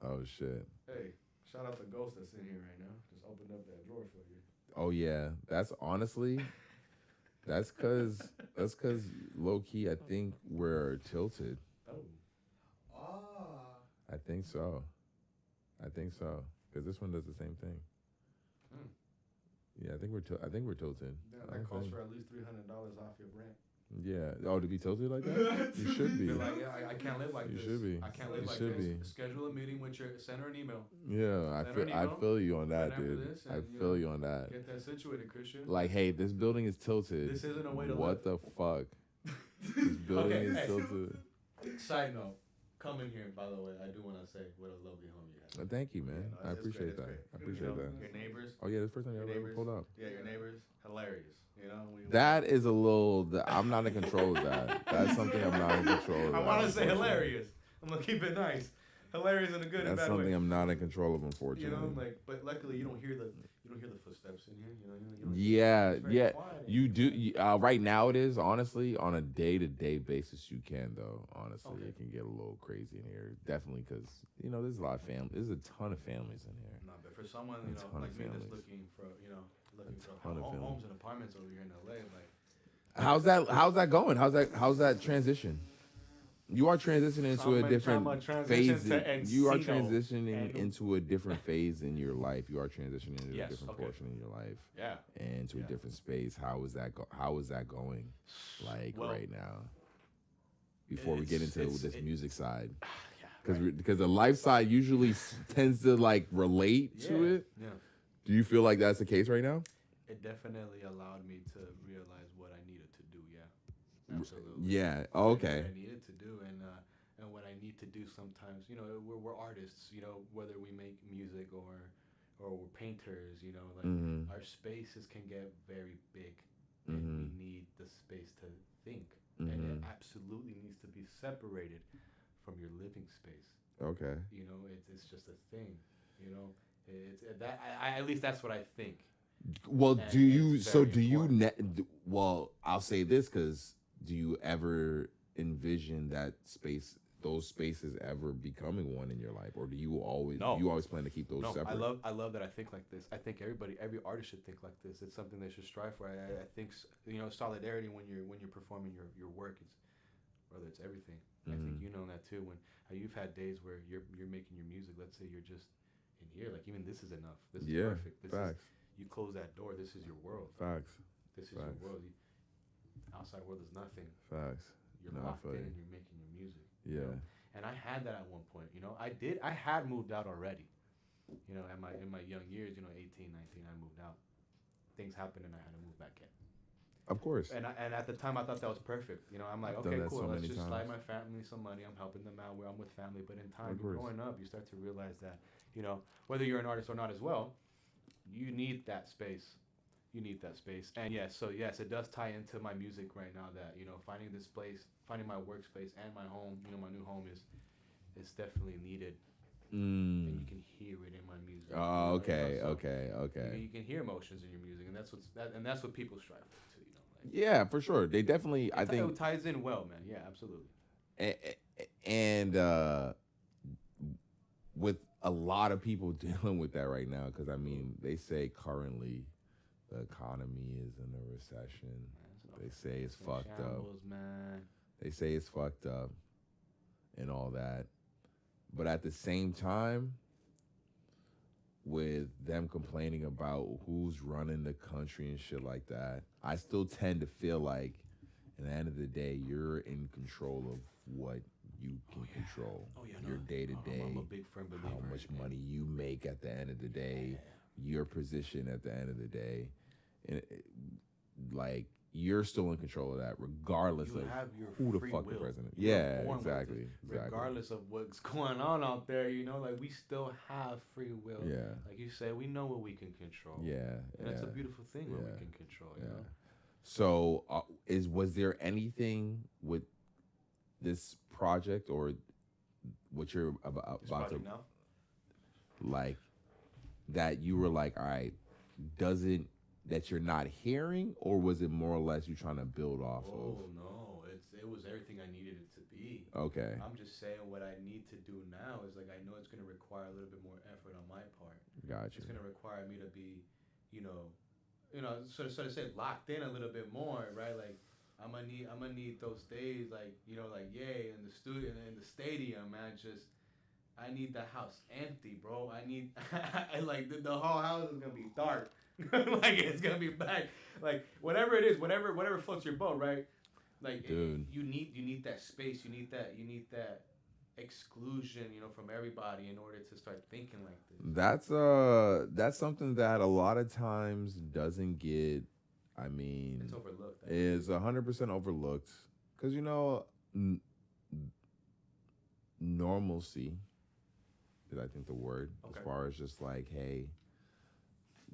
Oh shit. Hey, shout out to Ghost that's in here right now. Just opened up that drawer for you. Oh yeah, that's honestly, that's cause low key I think we're tilted. Oh. I think so. Cause this one does the same thing. Yeah, I think we're tilted. Yeah, that calls for at least $300 off your rent. Yeah. Oh, to be tilted like that? You should be. Be like, yeah, I can't live like this. You should be. I can't live like should this. be. Schedule a meeting with your send her an email. Yeah, I feel you on that, After dude. this, I and, feel you on that. Get that situated, Christian. Like, hey, this building is tilted. This isn't a way to What live. the fuck? This building Okay, is hey. tilted. Side note, come in here. By the way, I do want to say what a lovely home you have. Thank you, man. Yeah, no, I it's appreciate great, that. it's I great. appreciate that. Your neighbors. Oh yeah, this first time you Your ever neighbors. pulled up. Yeah, your neighbors. Hilarious. You know. That is a little. I'm not in control of that. That's something I'm not in control of. I want to say unfortunately. hilarious. I'm gonna keep it nice. Hilarious in a good and That's bad something way. I'm not in control of, unfortunately. You know, like, but luckily you don't hear the footsteps in here. You don't Yeah, it's very yeah. quiet. You do. Right now, it is honestly on a day-to-day basis. You can though. Honestly, Okay. it can get a little crazy in here. Definitely, because there's a lot of family. There's a ton of families in here. No, but for someone A ton like of me that's families. looking for ton of families. homes and apartments over here in LA, like. How's that going? How's that transition? You are transitioning into a different phase. You are transitioning into a different phase in your life. You are transitioning into a different portion in your life. Yeah. And into a different space. How is that going? Like right now. Before we get into this music side. Because the life side usually tends to like relate to it. Yeah. Do you feel like that's the case right now? It definitely allowed me to realize what I needed to do. Yeah. Absolutely. Yeah. Oh, okay. What I needed to do and what I need to do sometimes. We're artists. Whether we make music or we're painters. Like our spaces can get very big, and we need the space to think, and it absolutely needs to be separated from your living space. Okay. It's just a thing. It's that. At least that's what I think. Well, And do you? it's So very do you? important. Well, I'll say this because do you ever envision that those spaces ever becoming one in your life, or do you always? No. You always plan to keep those No, separate. I love that I think like this. I think every artist should think like this. It's something they should strive for. I think solidarity when you're performing your work is, brother, it's everything. I think you know that too. When you've had days where you're making your music. Let's say you're just in here, like even this is enough. This is perfect. This facts. You close that door. This is your world. Facts. This is your world. Outside world is nothing. Facts. You're No, I locked feel in you. and you're making your music. Yeah. And I had that at one point. I had moved out already. In my young years, 18, 19, I moved out. Things happened and I had to move back in. Of course. And at the time I thought that was perfect. I'm like, I've done okay, that cool. so Let's many just slide times. my family some money. I'm helping them out where I'm with family. But in time, Of course. growing up, you start to realize that, whether you're an artist or not as well, you need that space. You need that space. And yes, it does tie into my music right now that, finding this place, finding my workspace and my home, my new home is definitely needed. And you can hear it in my music. Oh, okay, So okay. You can hear emotions in your music, and that's what people strive for too. Yeah, for sure. They definitely. I think it ties in well, man. Yeah, absolutely. and with a lot of people dealing with that right now because I mean they say currently the economy is in a recession. They say it's fucked up. Man. They say it's fucked up and all that. But at the same time, with them complaining about who's running the country and shit like that, I still tend to feel like at the end of the day, you're in control of what you can control. Your day to day, I'm a big firm believer. how much money you make at the end of the day, your position at the end of the day. And like, you're still in control of that, regardless You of have your who the free fuck the will. president. You were Yeah, born with exactly, it. exactly. Regardless of what's going on out there, you know, like we still have free will. Yeah. Like you said, we know what we can control. Yeah, And that's a yeah, beautiful thing what yeah, we can control, you yeah. know? So, was there anything with this project or what you're about to now? like that you were like, all right, doesn't that you're not hearing, or was it more or less you trying to build off Oh no, it was everything I needed it to be. of? Okay, I'm just saying what I need to do now is like I know it's gonna require a little bit more effort on my part. gotcha. It's gonna require me to be, sort of say locked in a little bit more, right? Like I'm gonna need those days, like yay in the studio in the stadium, man. Just I need the house empty, bro. I need like the whole house is gonna be dark. Like it's gonna be bad. Like whatever it is, whatever floats your boat, right? Like Dude. You need that space. You need that exclusion, from everybody in order to start thinking like this. That's something that a lot of times doesn't get. I mean, It's overlooked. Is 100% overlooked because normalcy is I think the word Okay. as far as just like, hey,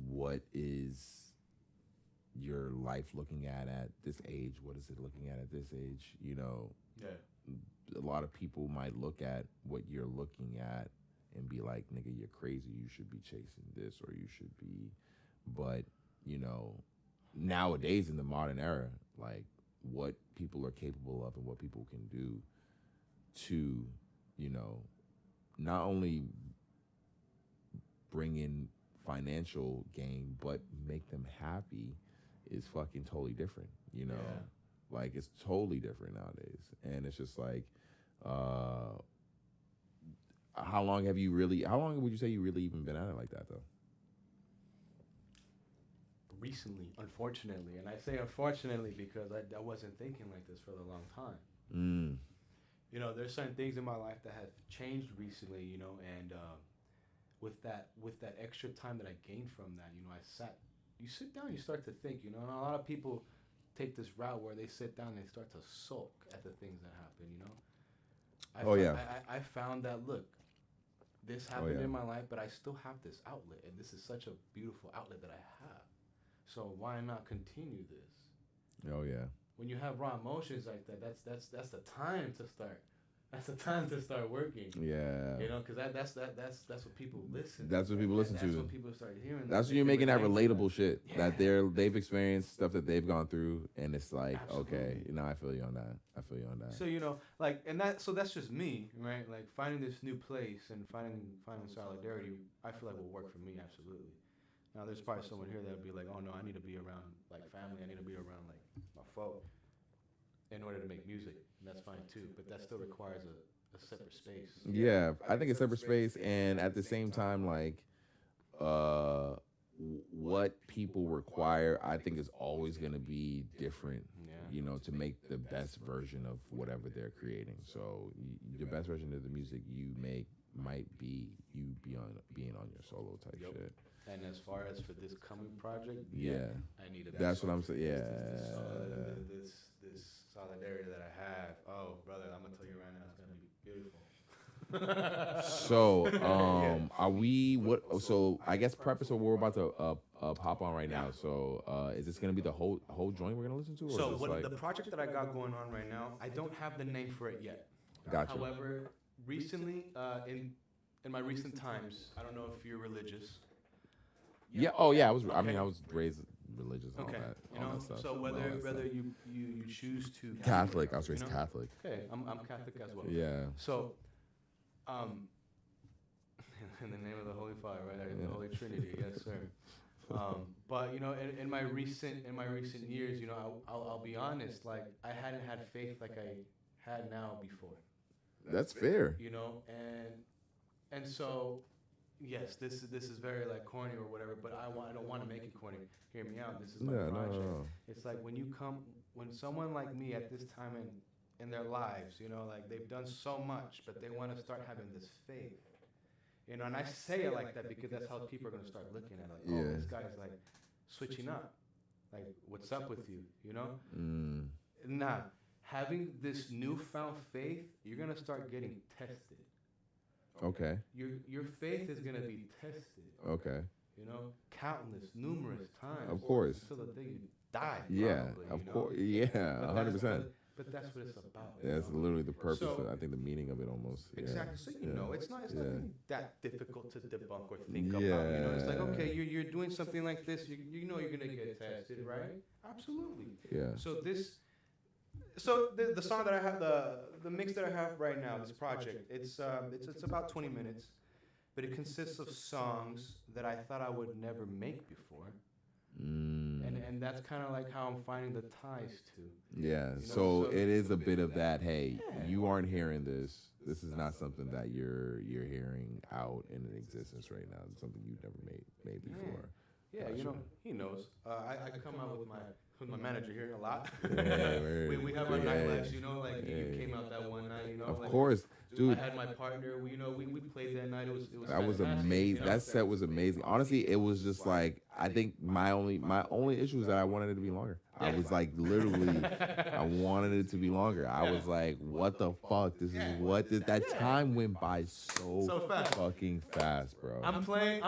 what is your life looking at this age? What is it looking at this age? Yeah. A lot of people might look at what you're looking at and be like, nigga, you're crazy. You should be chasing this or you should be. But, nowadays in the modern era, like what people are capable of and what people can do to, not only bring in financial gain, but make them happy is fucking totally different, Yeah. Like it's totally different nowadays. And it's just like, how long would you say you really even been at it like that though? Recently, unfortunately, and I say unfortunately because I wasn't thinking like this for a long time. Mm. There's certain things in my life that have changed recently, and with that extra time that I gained from that, you sit down, you start to think, and a lot of people take this route where they sit down and they start to sulk at the things that happen, I found that, look, this happened in my life, but I still have this outlet, and this is such a beautiful outlet that I have. So why not continue this? Oh yeah. When you have raw emotions like that, that's the time to start. That's the time to start working. Yeah. Because that's what people listen. That's what people listen to. That's what people start hearing. That's when you're making that relatable shit Yeah. that they've experienced stuff that they've gone through, and it's like, Absolutely. okay, I feel you on that. So so that's just me, right? Like finding this new place and finding solidarity, I feel like will work for me absolutely. Now there's probably someone here that'll be like, oh no, I need to be around like family. I need to be around like my folk in order to make music, and that's fine too. But that still requires a separate space. Yeah, I think it's separate space, and at the same time, like, what people require, I think is always going to be different. To make the best version of whatever they're creating. So the best version of the music you make might be you being on your solo type shit. And as far as for this coming project, Yeah. I need a. That's what I'm saying. Yeah. This solidarity that I have. Oh, brother, I'm gonna tell you right now, it's gonna be beautiful. So, are we what? So, I guess preface what we're about to hop on right now. So, is this gonna be the whole joint we're gonna listen to? Or So is this the project that I got going on right now, I don't have the name for it yet. Gotcha. However, recently, in my recent times, I don't know if you're religious. Yeah. Oh, yeah. I was raised religious and Okay, all that stuff. so whether you choose to Catholic. I was raised Catholic. Okay, I'm Catholic as well. Yeah. So, In the name of the Holy Father, right? In the Holy Trinity, yes, sir. But you know, in my recent years, you know, I'll be honest, like I hadn't had faith like I had now before. That's fair. You know, and so, yes, this is very like corny or whatever, but I don't want to make it corny. Hear me out. This is my project. No. It's like when someone like me at this time in their lives, you know, like they've done so much, but they want to start having this faith. You know, and I say it like that because that's how people are going to start looking at it. Like, oh, this guy's like switching up. Like, what's up with you? You know? Nah, having this newfound faith, you're going to start getting tested. Okay. Your faith is going to be tested. Okay. You know, numerous times. Of course. Until the day you die. Yeah, probably, of you know? course. Yeah, 100%. But that's what it's about. That's literally the purpose. So, I think the meaning of it almost. Exactly. So you know, it's nothing that difficult to debunk or think about. Yeah. You know, it's like, okay, you're doing something like this. You know you're gonna get tested, right? Absolutely. Yeah. So the song that I have, the mix that I have right now, this project, it's about 20 minutes, but it consists of songs that I thought I would never make before. And that's kind of like how I'm finding the ties to. Yeah, You know, so it is a bit of that. Hey, you aren't hearing this. This is not something that you're hearing out in existence right now. It's something you've never made before. Yeah, you know, he knows. I come out with my manager here a lot. Yeah, we have our night lives, you know, like you came out that one night, you know. Of like, course, dude. I had my partner. We played that night. It was That was fantastic, amazing. you know? That set was amazing. Honestly, it was just like I think my only issue was that I wanted it to be longer. I was like literally, I wanted it to be longer. I was like, what the fuck? This is what this. That time went by so fast. fucking fast, bro. I'm playing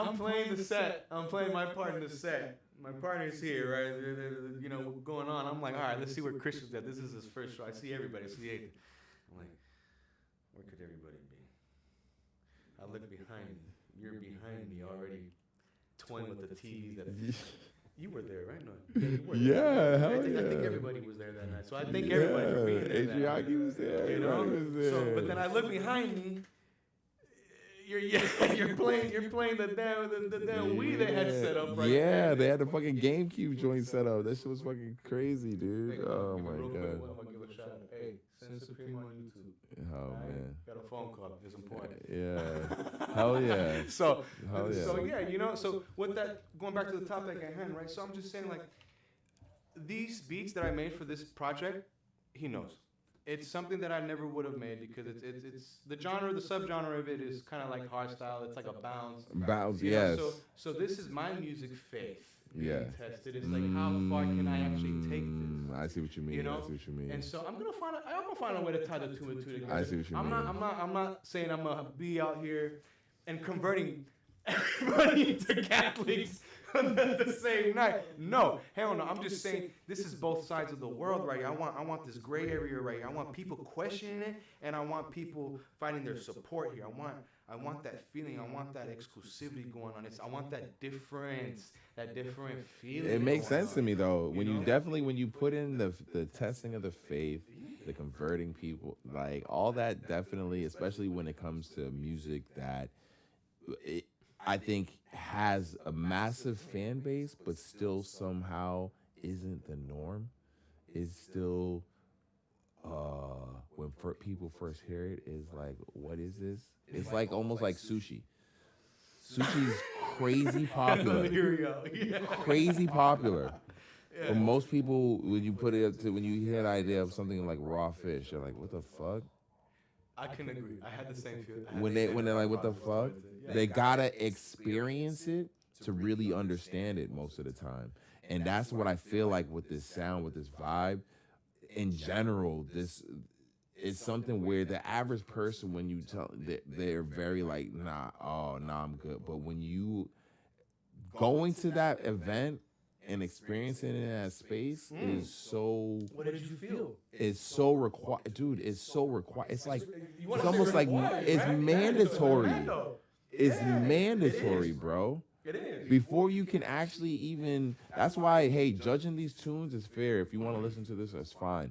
the set. I'm playing my part in the set. My partner's here, right? They're, you know, going on. I'm like, all right, let's see where Christian's at. This is his first show. I see everybody. I see Ethan. I'm like, where could everybody be? I look behind me. You're behind me already, toying with the TVs. You were there, right? No. Yeah, you were there. Hell I think yeah. everybody was there that night. So I thank everybody for being there. Adriaki was there. You know? Everybody was there. So, but then I look behind me. You're playing the damn Wii they had set up right Yeah, there. they had the fucking GameCube joint set up. That shit was fucking crazy, dude. Oh my Real quick, god. I'm gonna give a shout out. Hey, send Supreme on YouTube. Oh man. Got a phone call. It's important. Yeah. Hell yeah. So Hell yeah. so yeah, you know. So with that, going back to the topic at hand, right? So I'm just saying, like, these beats that I made for this project, he knows. It's something that I never would have made because it's the genre, the subgenre of it is kind of like hardstyle. It's like a bounce. Bounce, You know, yes. So this is my music faith being Yeah. tested. It's like how far can I actually take this? I see what you mean. You know? I see what you mean. And so I'm gonna find a way to tie the two and two together. I see what you mean. I'm not saying I'm gonna be out here and converting everybody into Catholics on the same night. No, hell no. I'm just saying this is both sides of the world right here. I want this gray area right here. I want people questioning it, and I want people finding their support here. I want that feeling. I want that exclusivity going on. I want that different feeling. It makes sense to me though. When You you know? when you put in the testing of the faith, the converting people, like all that definitely, especially when it comes to music that I think has a massive fan base, but still somehow isn't the norm. Is still when people first hear it, is like, what is this? It's like almost like sushi. Sushi's crazy popular. Here we go. Yeah. Crazy popular. But most people, when you hear the idea of something like raw fish, you're like, what the fuck? I can agree. I had the same feeling. When they're like, what the fuck? They gotta experience it to really understand it most of the time. And that's what I feel like with this sound, with this vibe. In general, this is something where the average person, when you tell, they're very like, nah, I'm good. But when you going to that event and experiencing it in that space is so. What did you feel? It's so required, dude. It's so required. It's like You wanna it's almost say like required, it's right? mandatory. It's Yeah, mandatory, it is. bro. It is. Before you can actually even. That's why, hey, judging these tunes is fair. If you want to listen to this, that's fine.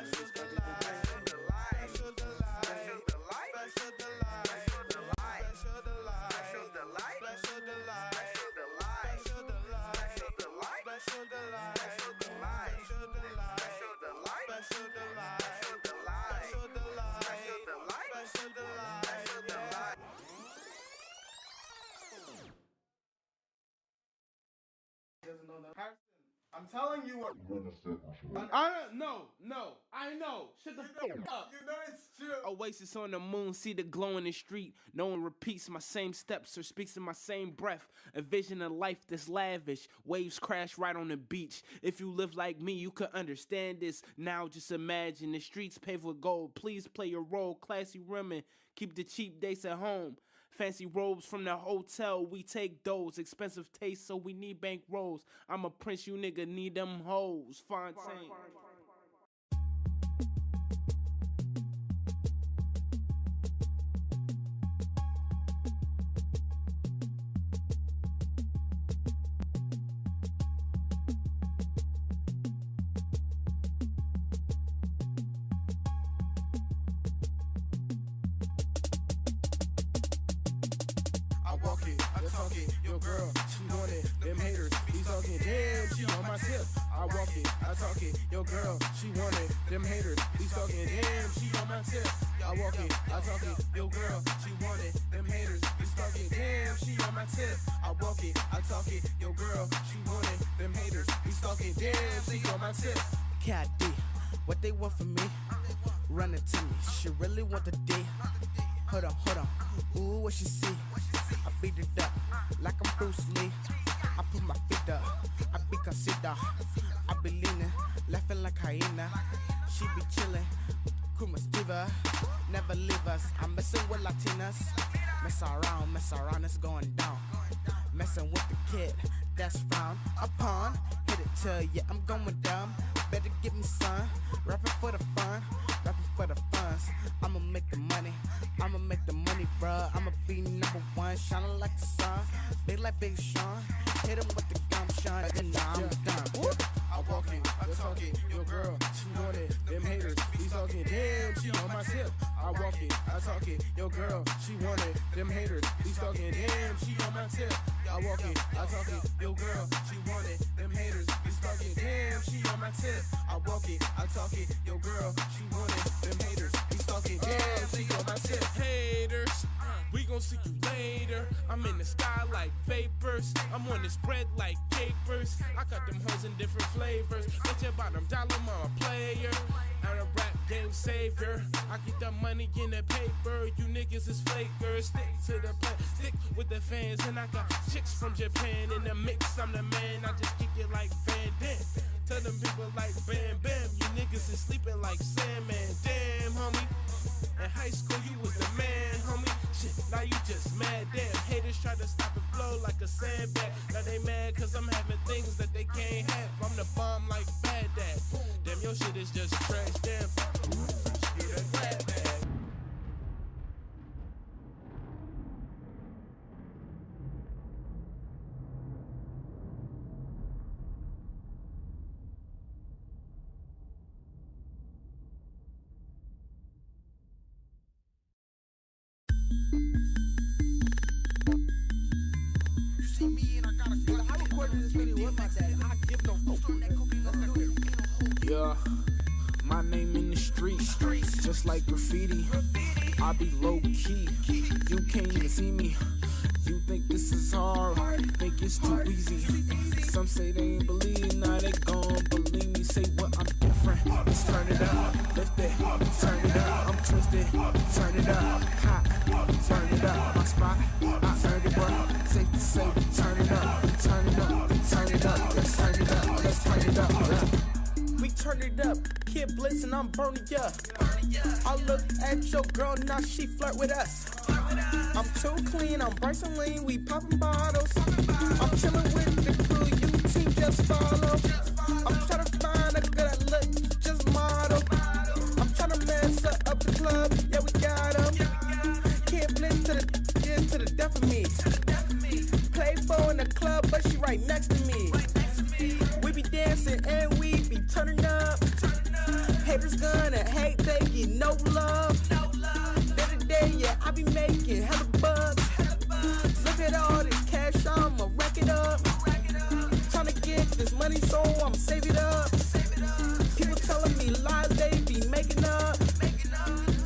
I'm telling you what. I know. Shut the fuck up. You know it's true. Oasis on the moon, see the glow in the street. No one repeats my same steps or speaks in my same breath. A vision of life that's lavish. Waves crash right on the beach. If you live like me, you could understand this. Now just imagine the streets paved with gold. Please play your role, classy women. Keep the cheap dates at home. Fancy robes from the hotel, we take those. Expensive taste, so we need bank rolls. I'm a prince, you nigga need them hoes. Fontaine. Your girl, she want it, them haters, be talking, damn, she on my tip. I walk it, I talk it, your girl, she want it, them haters, be talking, damn, she on my tip. I walk it, I talk it, your girl, she want it, them haters, be talking, damn, she on my tip. I walk it, I talk it, your girl, she want it, them haters, be talking, damn, she on my tip. Cat D, what they want from me? Run it to me, she really want the D. Hold on, ooh, what she see? I beat it up like I'm Bruce Lee. I put my feet up, I be consider. I be leaning, laughing like hyena. She be chilling, Kumastiva, never leave us. I'm messing with Latinas. Mess around, it's going down. Messing with the kid, that's frowned upon. Hit it till yeah, I'm going down. Better get me some, rapping for the fun, rapping for the funds. I'ma make the money, bruh. I'ma be number one, shining like the sun, big like Big Sean. Hit him with the gum shine, then now I'm done. Woo. I walk it, I talk it, your girl, she want it, them haters, be talking, damn, she on my tip. I walk it, I talk it, your girl, she want it, them haters, be talking, damn, she on my tip. I walk it, I talk it, your girl, she want it, them haters, be talking, damn, she on my tip. I walk it, I talk it, your girl, she want it, them haters, be talking, damn, she on my tip. Haters, we gon' see you later. I'm in the sky like vapors. I'm on this bread like capers. I got them hoes in different flavors. Bitch about them dollar, I'm a player. I'm a rap game savior. I get the money in the paper. You niggas is fakers. Stick to the plan, stick with the fans. And I got chicks from Japan in the mix. I'm the man. I just kick it like Van Damme. Tell them people like Bam Bam. You niggas is sleeping like Sandman. Damn, homie. In high school, you was the man, homie. Shit, now you just mad. Damn, haters try to stop and flow like a sandbag. Now they mad cause I'm having things that they can't have. I'm the bomb like Baghdad. Damn, your shit is just trash. Damn, you the glad bag. Yeah, my name in the streets, just like graffiti. I be low key, you can't even see me. You think this is hard, think it's too easy. Some say they ain't believe, now they gon' believe me. Say what, I'm different, let's turn it up. Lift it, turn it up, I'm twisted, turn it up. Hot, turn it up, my spot, I turned it up. Safe to say, turn it up, turn it up, turn it up. Let's turn it up, let's turn it up. We turn it up, Kid Blitz and I'm burning ya. I look at your girl, now she flirt with us. I'm too clean, I'm Bryson Lean, we popping bottles. I'm chillin' with the crew, you team just follow. I'm tryna find a girl that look just model. I'm tryna mess up the club, yeah we got 'em. Kid Blitz to the death of me. Play for in the club, but she right next to me. We be dancing and we be turning up. Haters gonna I be making hella bucks. Look at all this cash, I'ma rack it up. Tryna get this money, so I'ma save it up. People telling me lies, they be making up.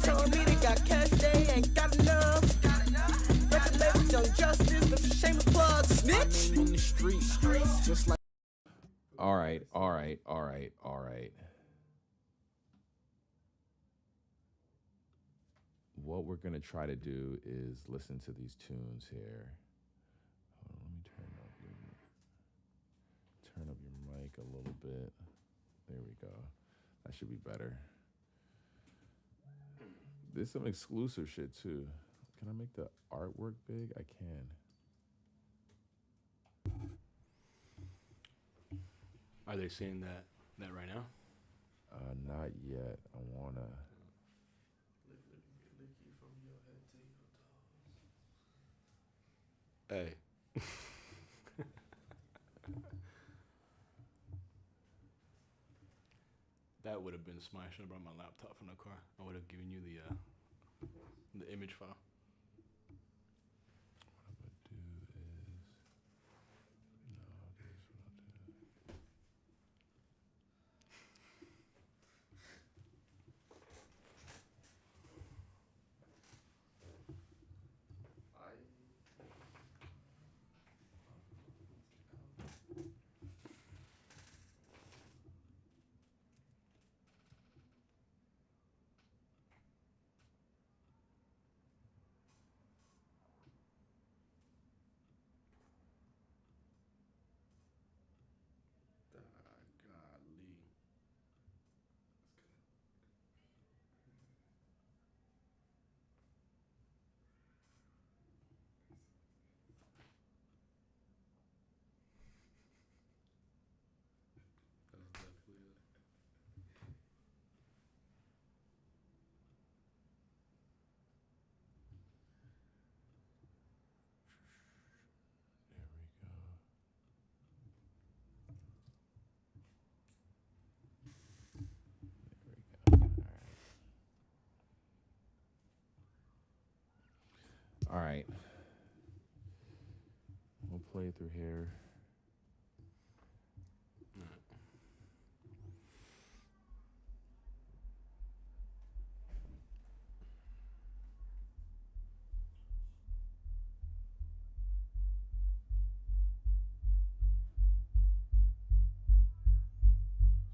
Telling me they got cash, they ain't got enough. Record labels, Young Justice, that's a shameless plug. Snitch! In the streets, just like. All right. What we're gonna try to do is listen to these tunes here. Hold on, let me turn up your mic a little bit. There we go. That should be better. There's some exclusive shit too. Can I make the artwork big? I can. Are they seeing that right now? Not yet. I wanna. Hey. That would have been smart. I should have brought my laptop from the car. I would have given you the image file. All right. We'll play it through here.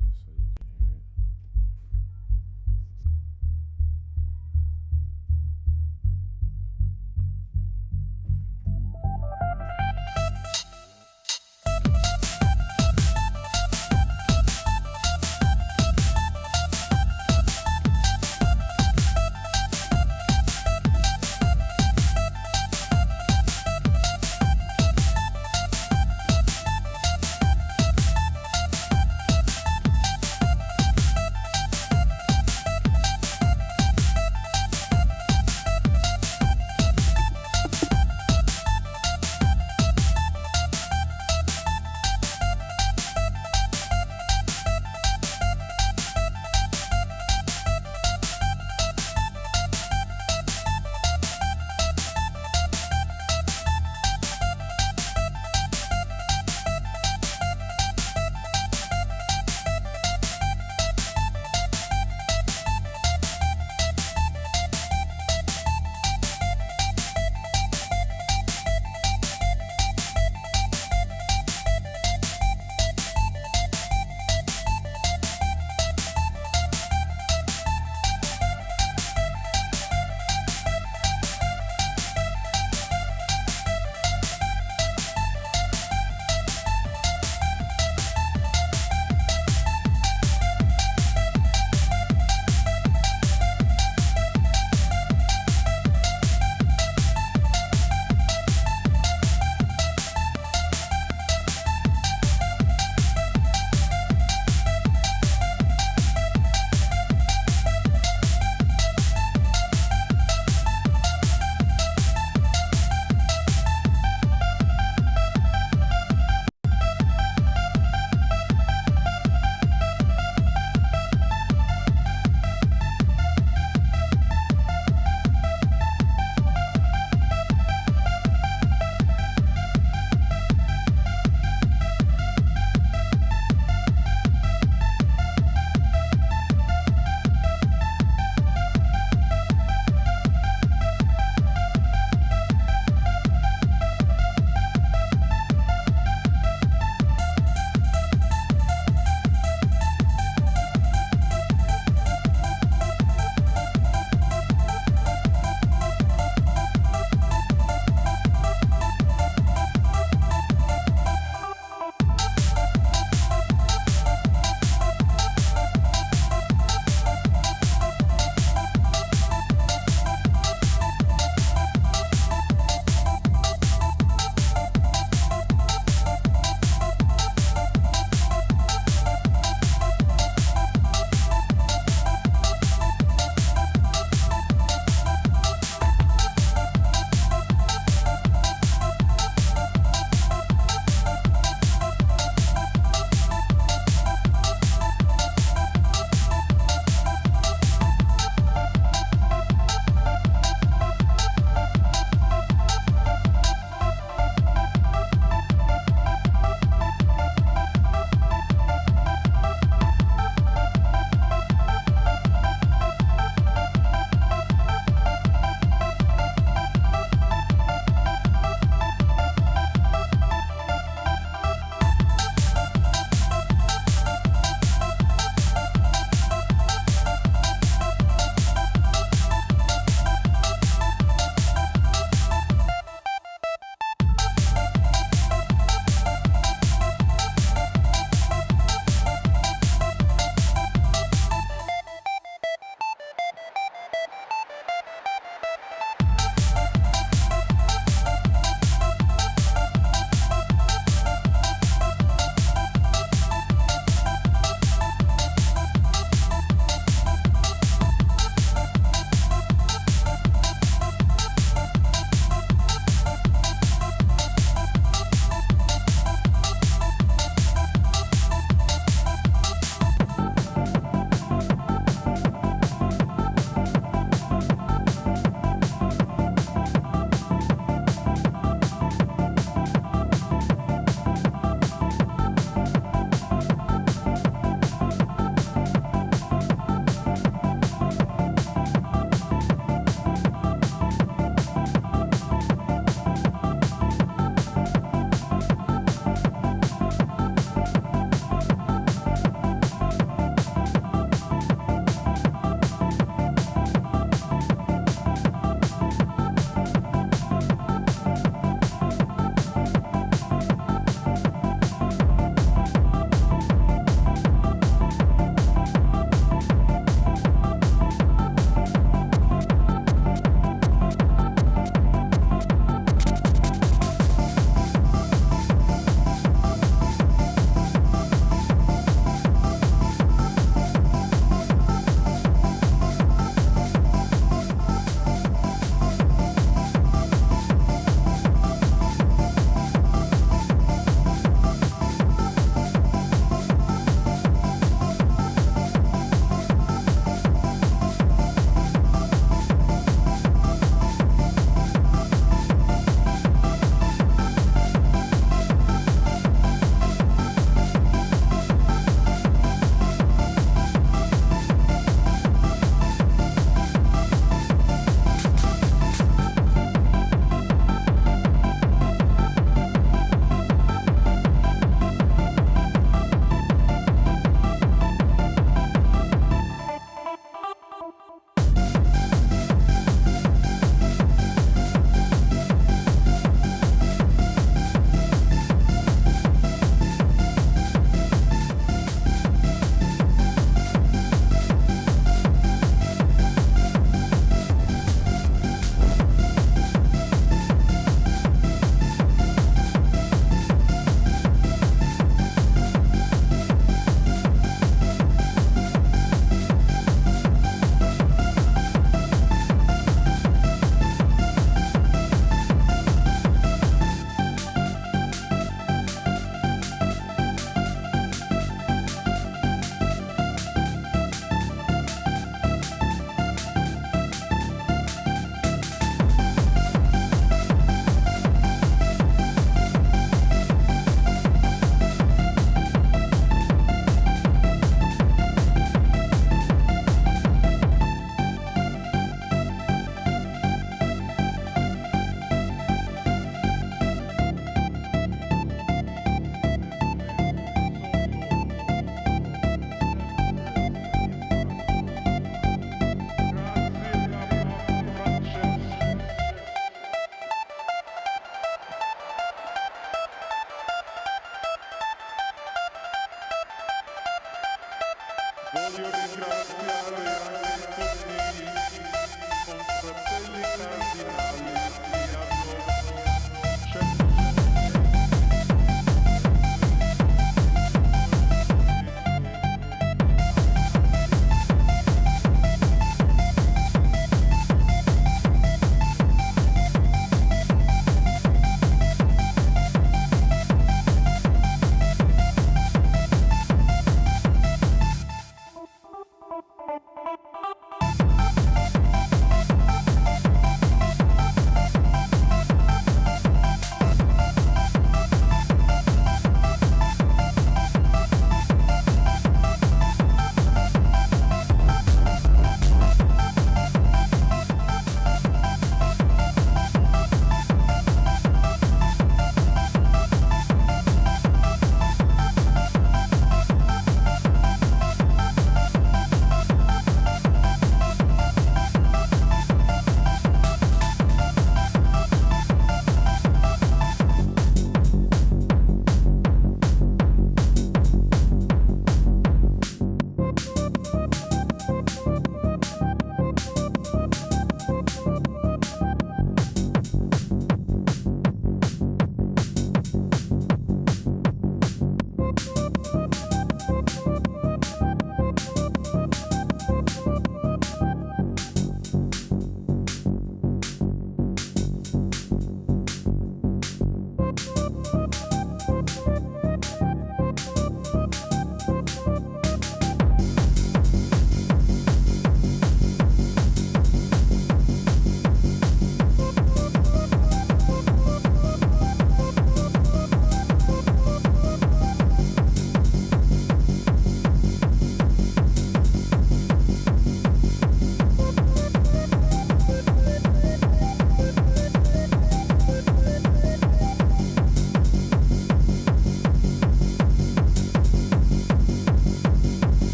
Just so you can hear it.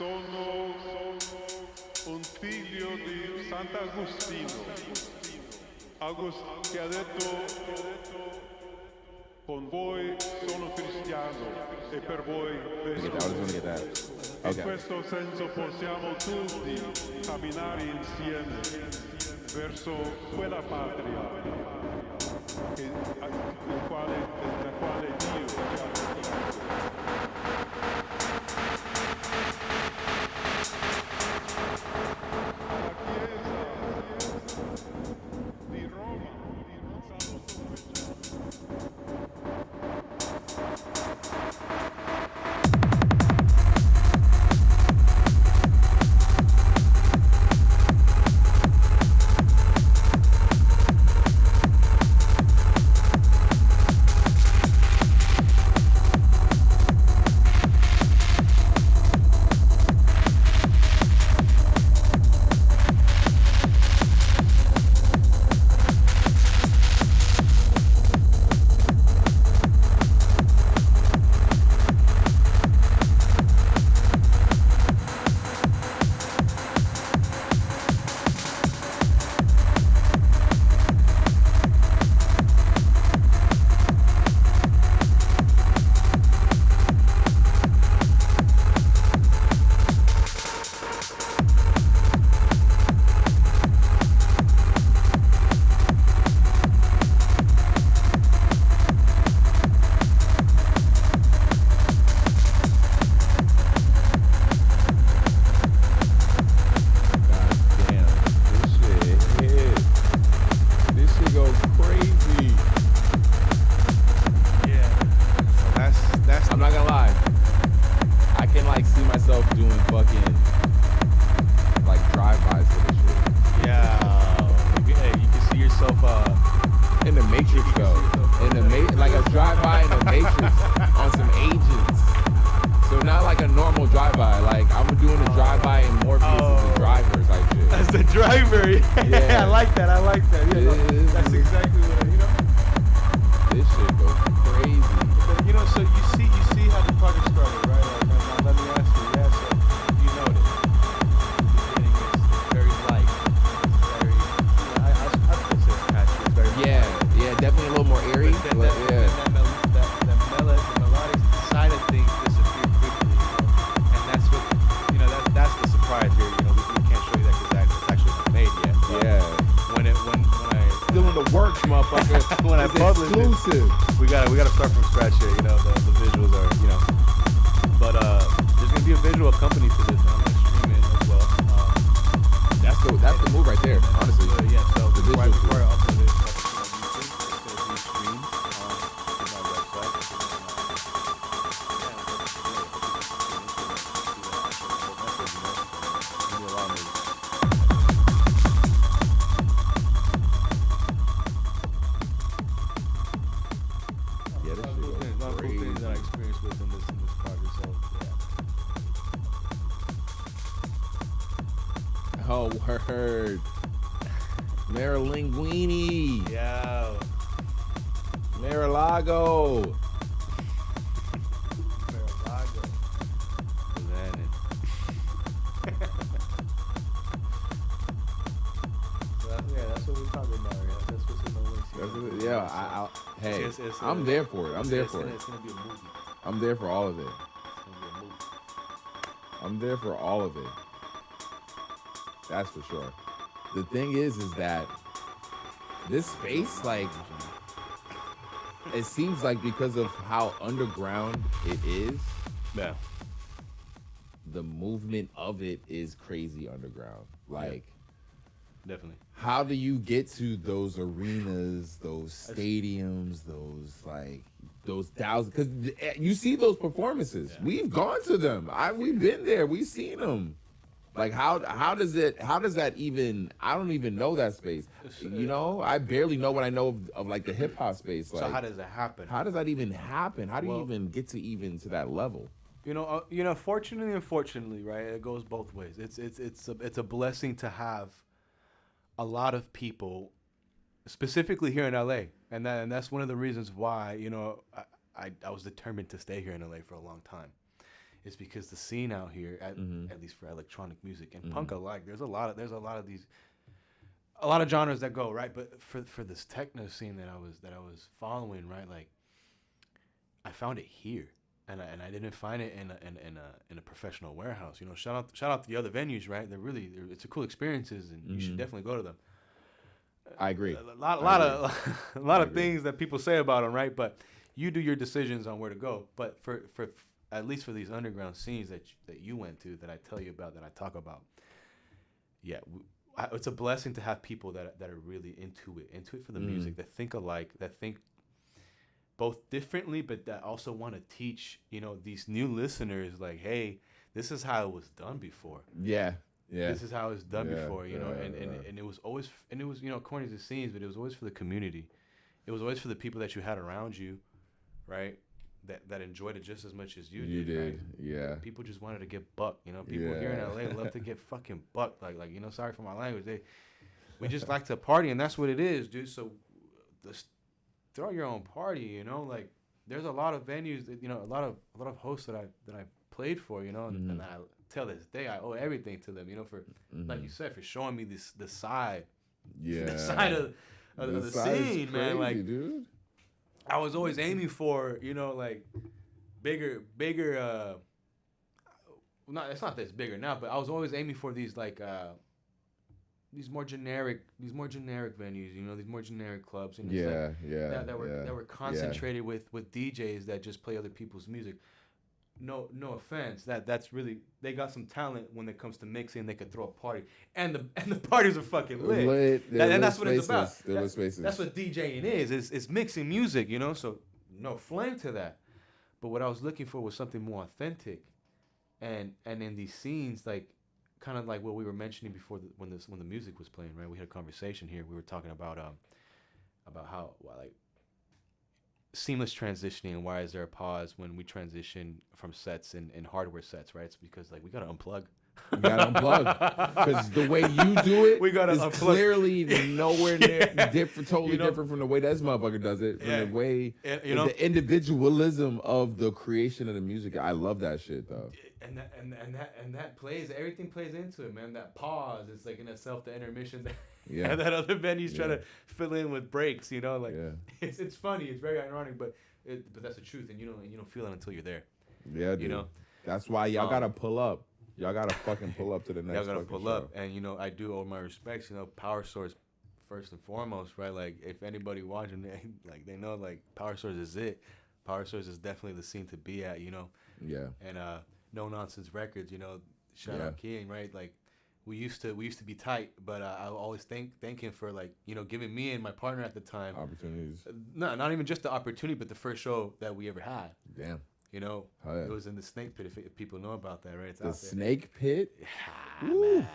Sono un figlio di Sant'Agostino. Che ha detto, con voi sono cristiano e per voi Okay. in questo senso possiamo tutti camminare insieme verso quella patria la quale Dio ci ha portato. Oh, word. Marilinguini. Yo. Marilago. Marilago. Yeah, that's what we probably know. Yeah, that's what's in the way. Yeah, hey, I'm there for it. I'm there for it. It's gonna be a movie. I'm there for all of it. It's gonna be a movie. I'm there for all of it. That's for sure. The thing is that this space, like, it seems like because of how underground it is, yeah, the movement of it is crazy underground. Like, yeah, definitely. How do you get to those arenas, those stadiums, those thousands? Because you see those performances. Yeah. We've gone to them. We've been there. We've seen them. Like, how does that even, I don't even know that space. You know, I barely know what I know of like the hip hop space. Like, so how does it happen? How does that even happen? How do you even get to that level? You know, fortunately and unfortunately, right? It goes both ways. It's a blessing to have a lot of people, specifically here in LA, and that's one of the reasons why, you know, I was determined to stay here in LA for a long time, is because the scene out here, at least for electronic music and punk alike, there's a lot of genres that go right, but for this techno scene that I was following, right, like I found it here, and I didn't find it in a professional warehouse. You know, shout out to the other venues, right? It's a cool experiences, and you should definitely go to them. I agree. A lot of things that people say about them, right? But you do your decisions on where to go. But for at least for these underground scenes that you went to, that I tell you about, that I talk about, yeah, it's a blessing to have people that are really into it for the music, that think alike, that think both differently, but that also want to teach, you know, these new listeners, like, hey, this is how it was done before. Yeah. This is how it was done before, you know, and it was always, you know, according to the scenes, but it was always for the community. It was always for the people that you had around you, right? That enjoyed it just as much as you did. Right? Yeah. People just wanted to get bucked, you know. People here in LA love to get fucking bucked, like you know. Sorry for my language. We just like to party, and that's what it is, dude. So, throw your own party, you know. Like, there's a lot of venues that, you know, a lot of hosts that I played for, you know, and I till this day I owe everything to them, you know, for like you said, for showing me the side, the side of the scene, crazy, man. Like, dude, I was always aiming for, you know, like bigger. It's not that it's bigger now, but I was always aiming for these like these more generic venues, you know, these more generic clubs. And that were concentrated with DJs that just play other people's music. No offense. That's really, they got some talent when it comes to mixing. They could throw a party, and the parties are fucking lit. And that's what it's about. That's what DJing is. It's mixing music, you know. So no flame to that. But what I was looking for was something more authentic, and in these scenes, like kind of like what we were mentioning before, when the music was playing, right? We had a conversation here. We were talking about how like seamless transitioning, and why is there a pause when we transition from sets and hardware sets, right? It's because like we gotta unplug. You gotta unplug, because the way you do it is unplug. Clearly nowhere near totally different from the way that motherfucker does it. From the way, you know, the individualism of the creation of the music. I love that shit though. And that plays, everything plays into it, man. That pause, it's like in itself the intermission that and that other venues try to fill in with breaks, you know, like it's funny, it's very ironic, but that's the truth, and you don't feel it until you're there. Yeah, dude. You know, that's why y'all gotta pull up. Y'all gotta fucking pull up to the next. Y'all gotta pull up, and you know, I do owe my respects. You know, Power Source first and foremost, right? Like, if anybody watching, they know, like, Power Source is it. Power Source is definitely the scene to be at, you know. Yeah. And No Nonsense Records, you know, shout out King, right? Like, we used to be tight, but I always thank him for, like, you know, giving me and my partner at the time opportunities. No, not even just the opportunity, but the first show that we ever had. Damn. You know, it was in the Snake Pit, if people know about that, right? It's the Snake Pit? Man.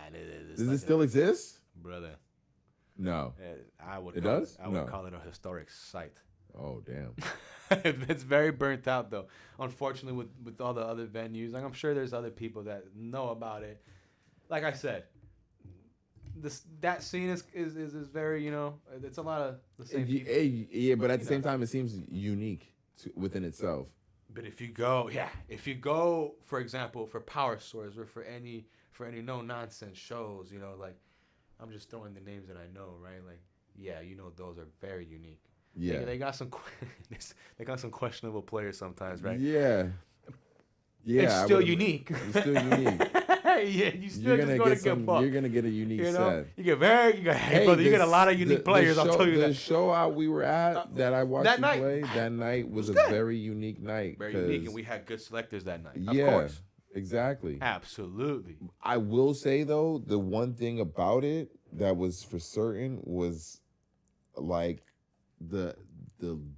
Does it still exist? Brother. No. I would call it a historic site. Oh, damn. It's very burnt out, though. Unfortunately, with all the other venues. Like, I'm sure there's other people that know about it. Like I said, that scene is very, you know, it's a lot of the same people. Yeah, but at the same time, it seems unique within itself. But if you go, for example, for Power Source or for any no nonsense shows, you know, like, I'm just throwing the names that I know, right? Like, yeah, you know, those are very unique. Yeah, they got some questionable players sometimes, right? Yeah. Yeah, it's still unique. It's still unique. Yeah, you're gonna get a unique set. You get a lot of unique players. I'll tell you that. The show we were at that I watched you play that night was a very unique night. Very unique, and we had good selectors that night. Yeah, of course. Exactly. Absolutely. I will say though, the one thing about it that was for certain was like the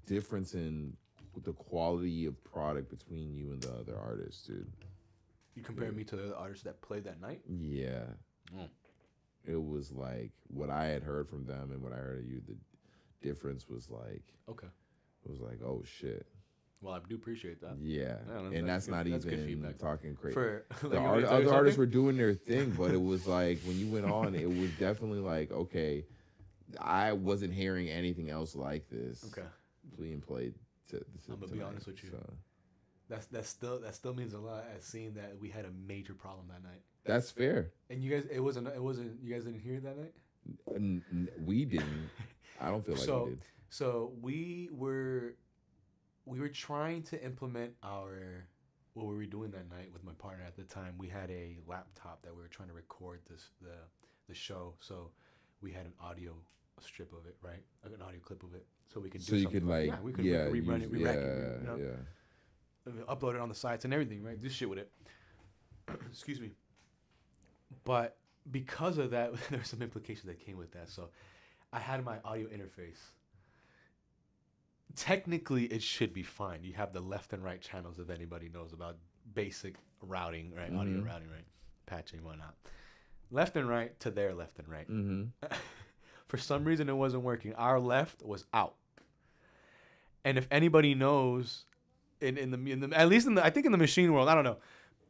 difference in the quality of product between you and the other artists, dude. You compare me to the artists that played that night? Yeah. It was like what I had heard from them and what I heard of you, the difference was like, okay. It was like, oh shit. Well, I do appreciate that. Yeah. And that's not even talking crazy. The other artists were doing their thing, but it was like when you went on, it was definitely like, okay, I wasn't hearing anything else like this. Okay. Being played. I'm gonna be honest with you. So. that still means a lot as seeing that we had a major problem that night. That's fair. And you guys, it wasn't. You guys didn't hear it that night. We didn't. I don't feel like we did. So we were trying to implement what we were doing that night with my partner at the time. We had a laptop that we were trying to record the show. So we had an audio strip of it, right? Like an audio clip of it, so we could. So you could like, we could rerun it, re-rack it, upload it on the sites and everything, right? Do shit with it. Excuse me. But because of that, there's some implications that came with that. So I had my audio interface. Technically, it should be fine. You have the left and right channels if anybody knows about basic routing, right? Mm-hmm. Audio routing, right? Patching and whatnot. Left and right to their left and right. Mm-hmm. For some reason, it wasn't working. Our left was out. And if anybody knows, in the at least I think in the machine world, I don't know.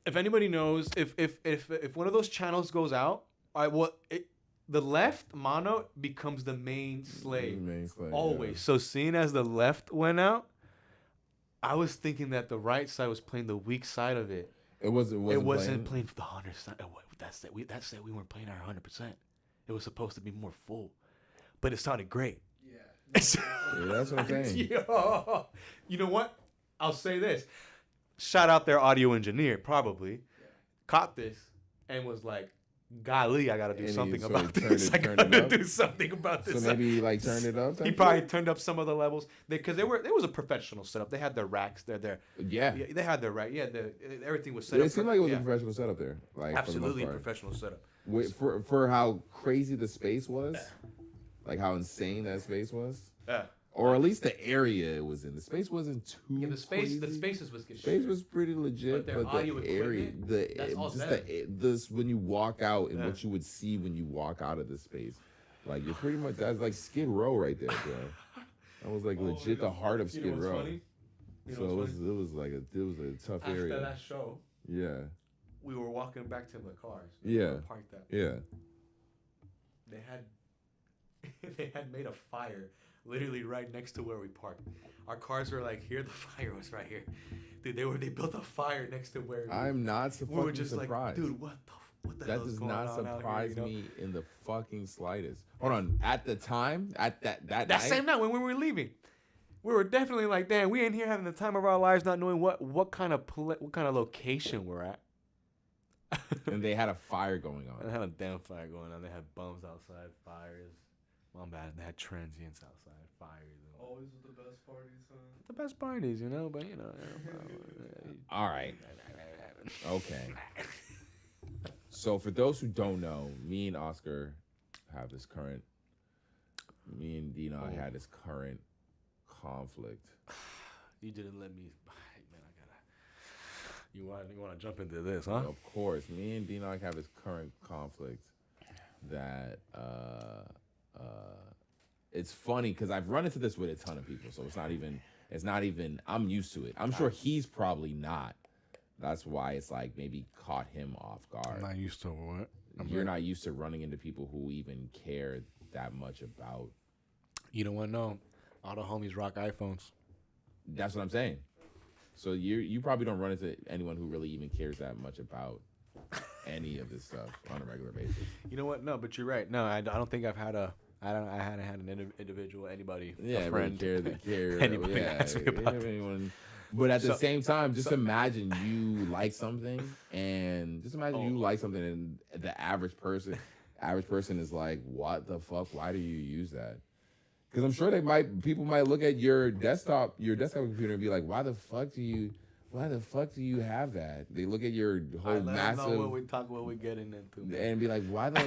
If anybody knows, if one of those channels goes out, the left mono becomes the main slave. Always. Yeah. So seeing as the left went out, I was thinking that the right side was playing the weak side of it. It wasn't playing for the 100 side. That said we weren't playing our 100%. It was supposed to be more full, but it sounded great. Yeah, that's what I'm saying. Yo, you know what? I'll say this. Shout out their audio engineer, probably caught this and was like, golly, I got to do something about this. I got to do something about this. So maybe he like turned it up? He probably turned up some of the levels because there was a professional setup. They had their racks. Yeah. They had their rack. Yeah, everything was set up. It seemed like it was a professional setup there. Like, absolutely a professional setup. For how crazy the space was, like how insane that space was. Yeah. Or at least the area it was in. The space wasn't too crazy. The spaces was good. Space was pretty legit, but the area, when you walk out and what you would see when you walk out of the space, like you're pretty much that's like Skid Row right there, bro. That was like legit the heart of Skid Row. So it was a tough area. After that show, yeah, we were walking back to the cars. Yeah, parked that. Yeah, they had made a fire. Literally right next to where we parked. Our cars were like here. The fire was right here. Dude, they built a fire next to where I'm not so we were just surprised. Like, dude, what the hell is going on out here? That does not surprise me in the fucking slightest. Hold on. At the time, at that night, same night when we were leaving, we were definitely like, damn, we ain't here having the time of our lives, not knowing what kind of location we're at. And they had a fire going on. They had a damn fire going on. They had bums outside, fires. My bad. They had transients outside, fires. Always the best parties, huh? The best parties, but All right. Okay. So for those who don't know, me and Oscar have this current. Me and Dino had this current conflict. You didn't let me. Man, you want to jump into this, huh? Of course. Me and Dino have this current conflict that. It's funny because I've run into this with a ton of people, so it's not even. I'm used to it. I'm sure he's probably not. That's why it's like maybe caught him off guard. I'm not used to what? You're not used to running into people who even care that much about. You don't want to know. All the homies rock iPhones. That's what I'm saying. So you probably don't run into anyone who really even cares that much about any of this stuff on a regular basis. You know what? No, but you're right. No, I don't think I hadn't had an individual, anybody, a friend, care. Anybody ask me about anyone. But at the same time, just imagine you like something, and and the average person is like, "What the fuck? Why do you use that?" Because I'm sure people might look at your desktop computer and be like, "Why the fuck do you have that?" They look at your whole massive. Know what we getting into, and be like, "Why the?"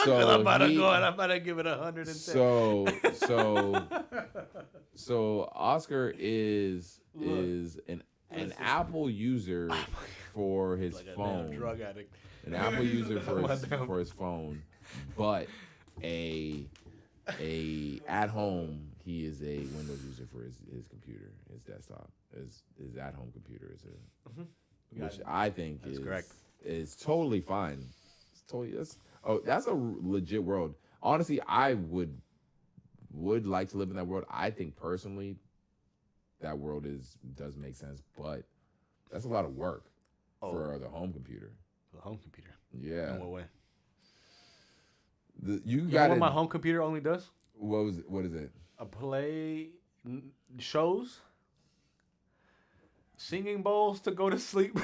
So I'm about to give it 110. So Oscar is an Apple user for his phone. A drug addict. An Apple user for his phone, but at home he is a Windows user for his computer, his desktop, his at home computer is which I think is correct. Is totally fine. That's a legit world. Honestly, I would like to live in that world. I think personally, that world does make sense, but that's a lot of work for the home computer. The home computer. Yeah. In what way? You know got what my home computer only does? What is it? Play shows, singing bowls to go to sleep,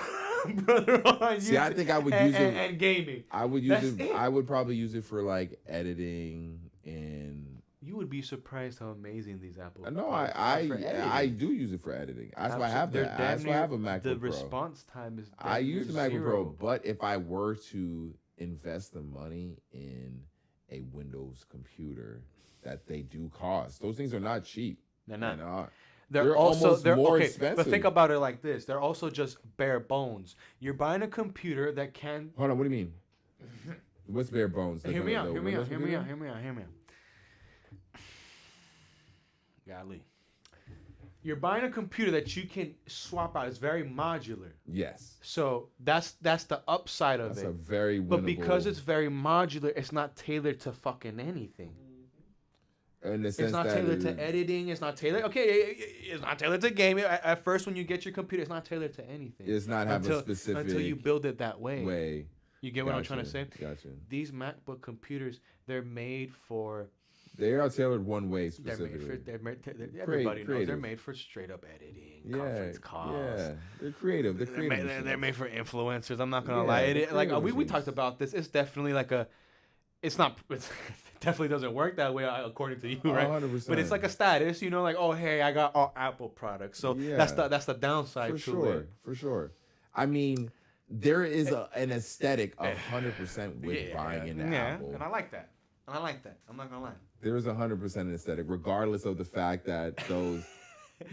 brother. On See, I think I would use it and gaming. I would use it. I would probably use it for like editing and. You would be surprised how amazing these Apple. No, I do use it for editing. That's why I have that. That's why I have a MacBook Pro. The response time is. I use the MacBook Pro, but if I were to invest the money in a Windows computer, that they do cost. Those things are not cheap. They're not. They're also more expensive. But think about it like this: they're also just bare bones. You're buying a computer that can. Hold on. What do you mean? What's bare bones? Hear me out. Golly. You're buying a computer that you can swap out. It's very modular. Yes. So that's the upside of it. That's a very winnable. But because it's very modular, it's not tailored to fucking anything. In the sense it's not tailored to editing. It's not tailored. Okay, it's not tailored to gaming. At first, when you get your computer, it's not tailored to anything. It's not having a specific until you build it that way. You get what I'm trying to say? Gotcha. These MacBook computers, they're made for. They are tailored one way specifically. Everybody knows they're made for straight up editing, conference calls. Yeah, they're creative. They're made for influencers. I'm not gonna lie. We talked about this. It's definitely like a. It's not. It definitely doesn't work that way according to you, right? 100%. But it's like a status, like, oh hey, I got all Apple products. So that's the downside to it. For sure. I mean, there is an aesthetic 100% with buying into Apple. And I like that. I'm not gonna lie. There is 100% an aesthetic, regardless of the fact that those.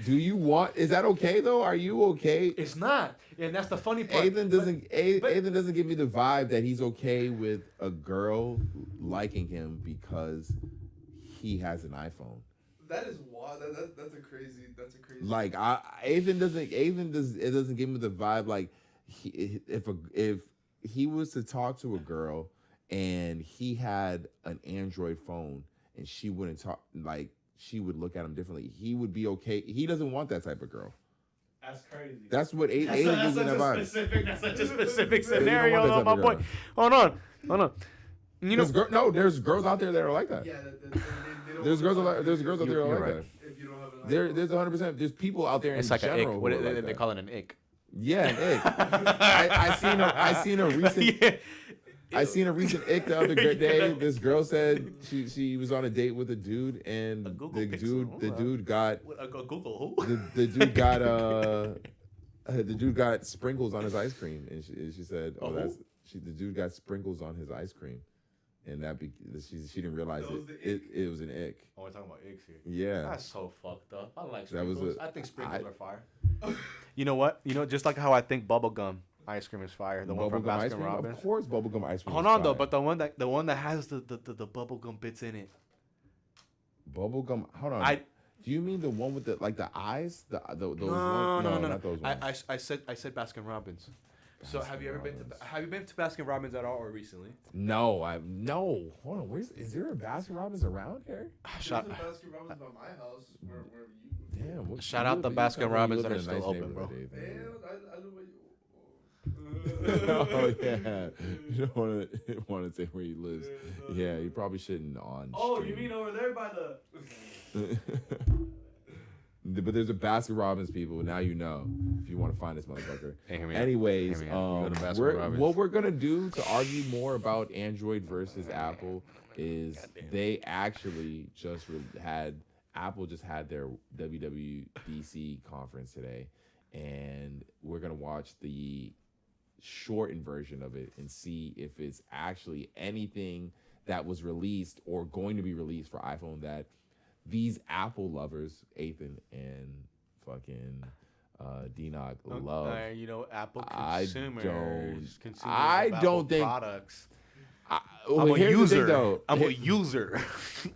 Do you want? Is that okay though? Are you okay? It's not, and that's the funny part. Ethan doesn't give me the vibe that he's okay with a girl liking him because he has an iPhone. That is wild. That's a crazy. Like Ethan doesn't give me the vibe like if he was to talk to a girl and he had an Android phone and she wouldn't talk, like she would look at him differently, he would be okay. He doesn't want that type of girl. That's crazy. That's what Aiden gives me that vibe. That's such a specific scenario, my boy. Hold on. You know, there's girls out there that are like that. Yeah, there's girls out there that are like right. that. If you don't have an There's 100%. There's people out there it's in like general. An ick. What who are like they that. call it an ick. Yeah, an ick. I seen a recent. Yeah. I seen a recent ick the other day. This girl said she was on a date with a dude, and the dude got sprinkles on his ice cream, and she said, the dude got sprinkles on his ice cream, and she didn't realize it was an ick. Oh, we're talking about icks here. Yeah, that's so fucked up. I like sprinkles. I think sprinkles are fire. You know what? Just like how I think bubblegum ice cream is fire. The one from Baskin Robbins. Of course, bubblegum ice cream. Hold on though, but the one that has the bubblegum bits in it. Bubblegum. Hold on. Do you mean the one with the eyes? Those no, not those ones. I said Baskin Robbins. So have you been to Baskin Robbins at all or recently? No. Hold on. Is there a Baskin Robbins around here? There's a Baskin Robbins by my house. Where you? Damn. Shout out the Baskin Robbins that are still open, bro. Damn, I live where you. Oh yeah, you don't want to say where he lives. Yeah, you probably shouldn't on. Oh, you mean over there by the? But there's a Baskin Robbins, people. Now you know if you want to find this motherfucker. Hey, anyways, what we're gonna do to argue more about Android versus Apple is they actually Apple just had their WWDC conference today, and we're gonna watch the shortened version of it and see if it's actually anything that was released or going to be released for iPhone that these Apple lovers, Ethan and fucking D-Nog, love. Apple consumers. I don't think products. I'm a user. I'm a user.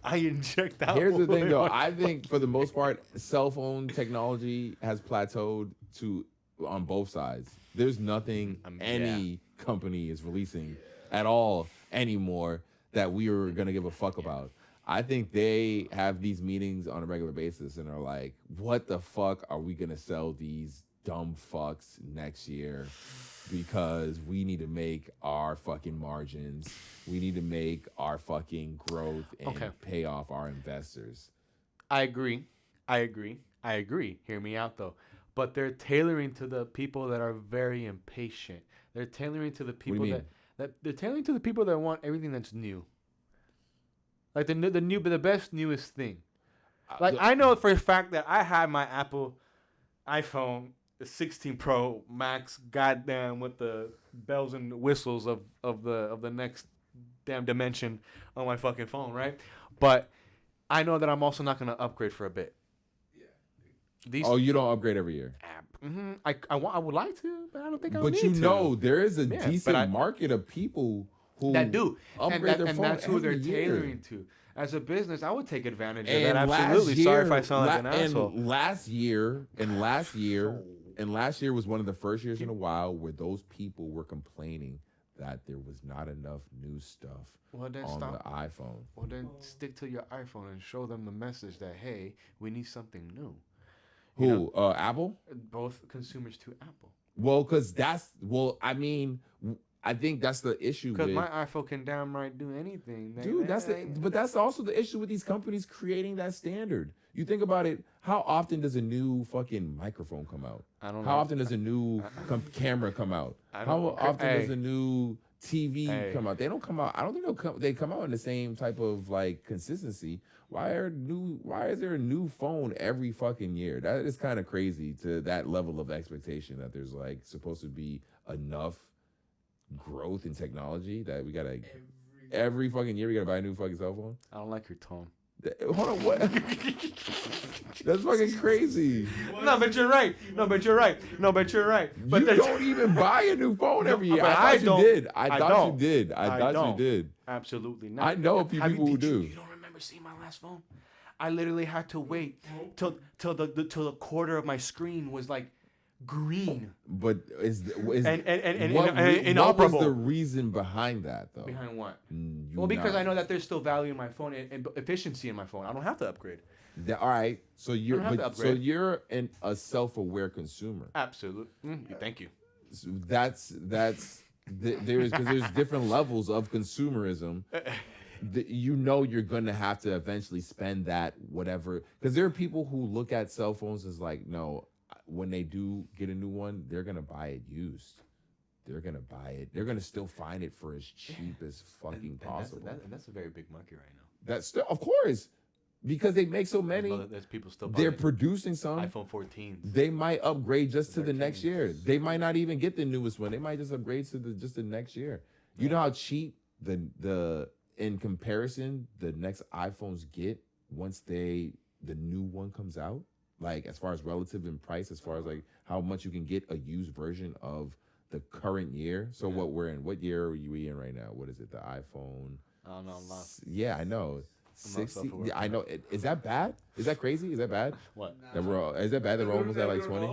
I inject that. Here's the thing, though. I think for the most part, cell phone technology has plateaued on both sides. There's nothing any company is releasing at all anymore that we are gonna give a fuck about. I think they have these meetings on a regular basis and are like, what the fuck are we going to sell these dumb fucks next year? Because we need to make our fucking margins. We need to make our fucking growth and pay off our investors. I agree. Hear me out though. But they're tailoring to the people that are very impatient. They're tailoring to the people that they're tailoring to the people that want everything that's new. Like the best newest thing. Like I know for a fact that I had my Apple iPhone, the 16 Pro Max, goddamn, with the bells and whistles of the next damn dimension on my fucking phone, right? But I know that I'm also not gonna upgrade for a bit. You don't upgrade every year. I would like to, but I don't think I would. But need to. There is a decent market of people who that do upgrade their phone that's who they're year. Tailoring to. As a business, I would take advantage of that. Absolutely. Sorry if I sound like an asshole. And last year was one of the first years in a while where those people were complaining that there was not enough new stuff on the iPhone. Well, then stick to your iPhone and show them the message that, hey, we need something new. Who? Apple? Both consumers to Apple. Well, because I think that's the issue. Because my iPhone can damn right do anything. Dude, but that's also the issue with these companies creating that standard. You think about it, how often does a new fucking microphone come out? I don't know. How often does a new camera come out? How often does a new TV come out? They don't come out. I don't think they come out in the same type of like consistency. Why is there a new phone every fucking year? That is kind of crazy to that level of expectation that there's like supposed to be enough growth in technology that we gotta every fucking year we gotta buy a new fucking cell phone. I don't like your tone. Hold on, what? That's fucking crazy. No, but you're right. But you don't even buy a new phone every year. I thought you did. Absolutely not. I know a few people who do. You don't remember seeing my last phone? I literally had to wait till the quarter of my screen was like green. But what inoperable. was the reason behind that though? Behind what? Because I know that there's still value in my phone and efficiency in my phone. I don't have to upgrade. All right, so you're a self-aware consumer. Absolutely. Thank you. So there's different levels of consumerism. You're gonna have to eventually spend that whatever, because there are people who look at cell phones as like, no, when they do get a new one, they're gonna buy it used. They're gonna buy it. They're gonna still find it for as cheap as fucking possible. That's a very big market right now. That's still, of course, because they make so many. There's people still. They're producing some iPhone 14s. They might upgrade just to the next year. They might not even get the newest one. They might just upgrade to just the next year. You know how cheap the in comparison the next iPhones get once the new one comes out. Like as far as relative in price, as far as like how much you can get a used version of the current year. So what year are we in right now? What is it? The iPhone? I don't know. I'm lost. Yeah, I know. 60. Yeah, I know. Is that bad? Is that crazy? Is that bad? What? Is that bad that we're almost at like 20?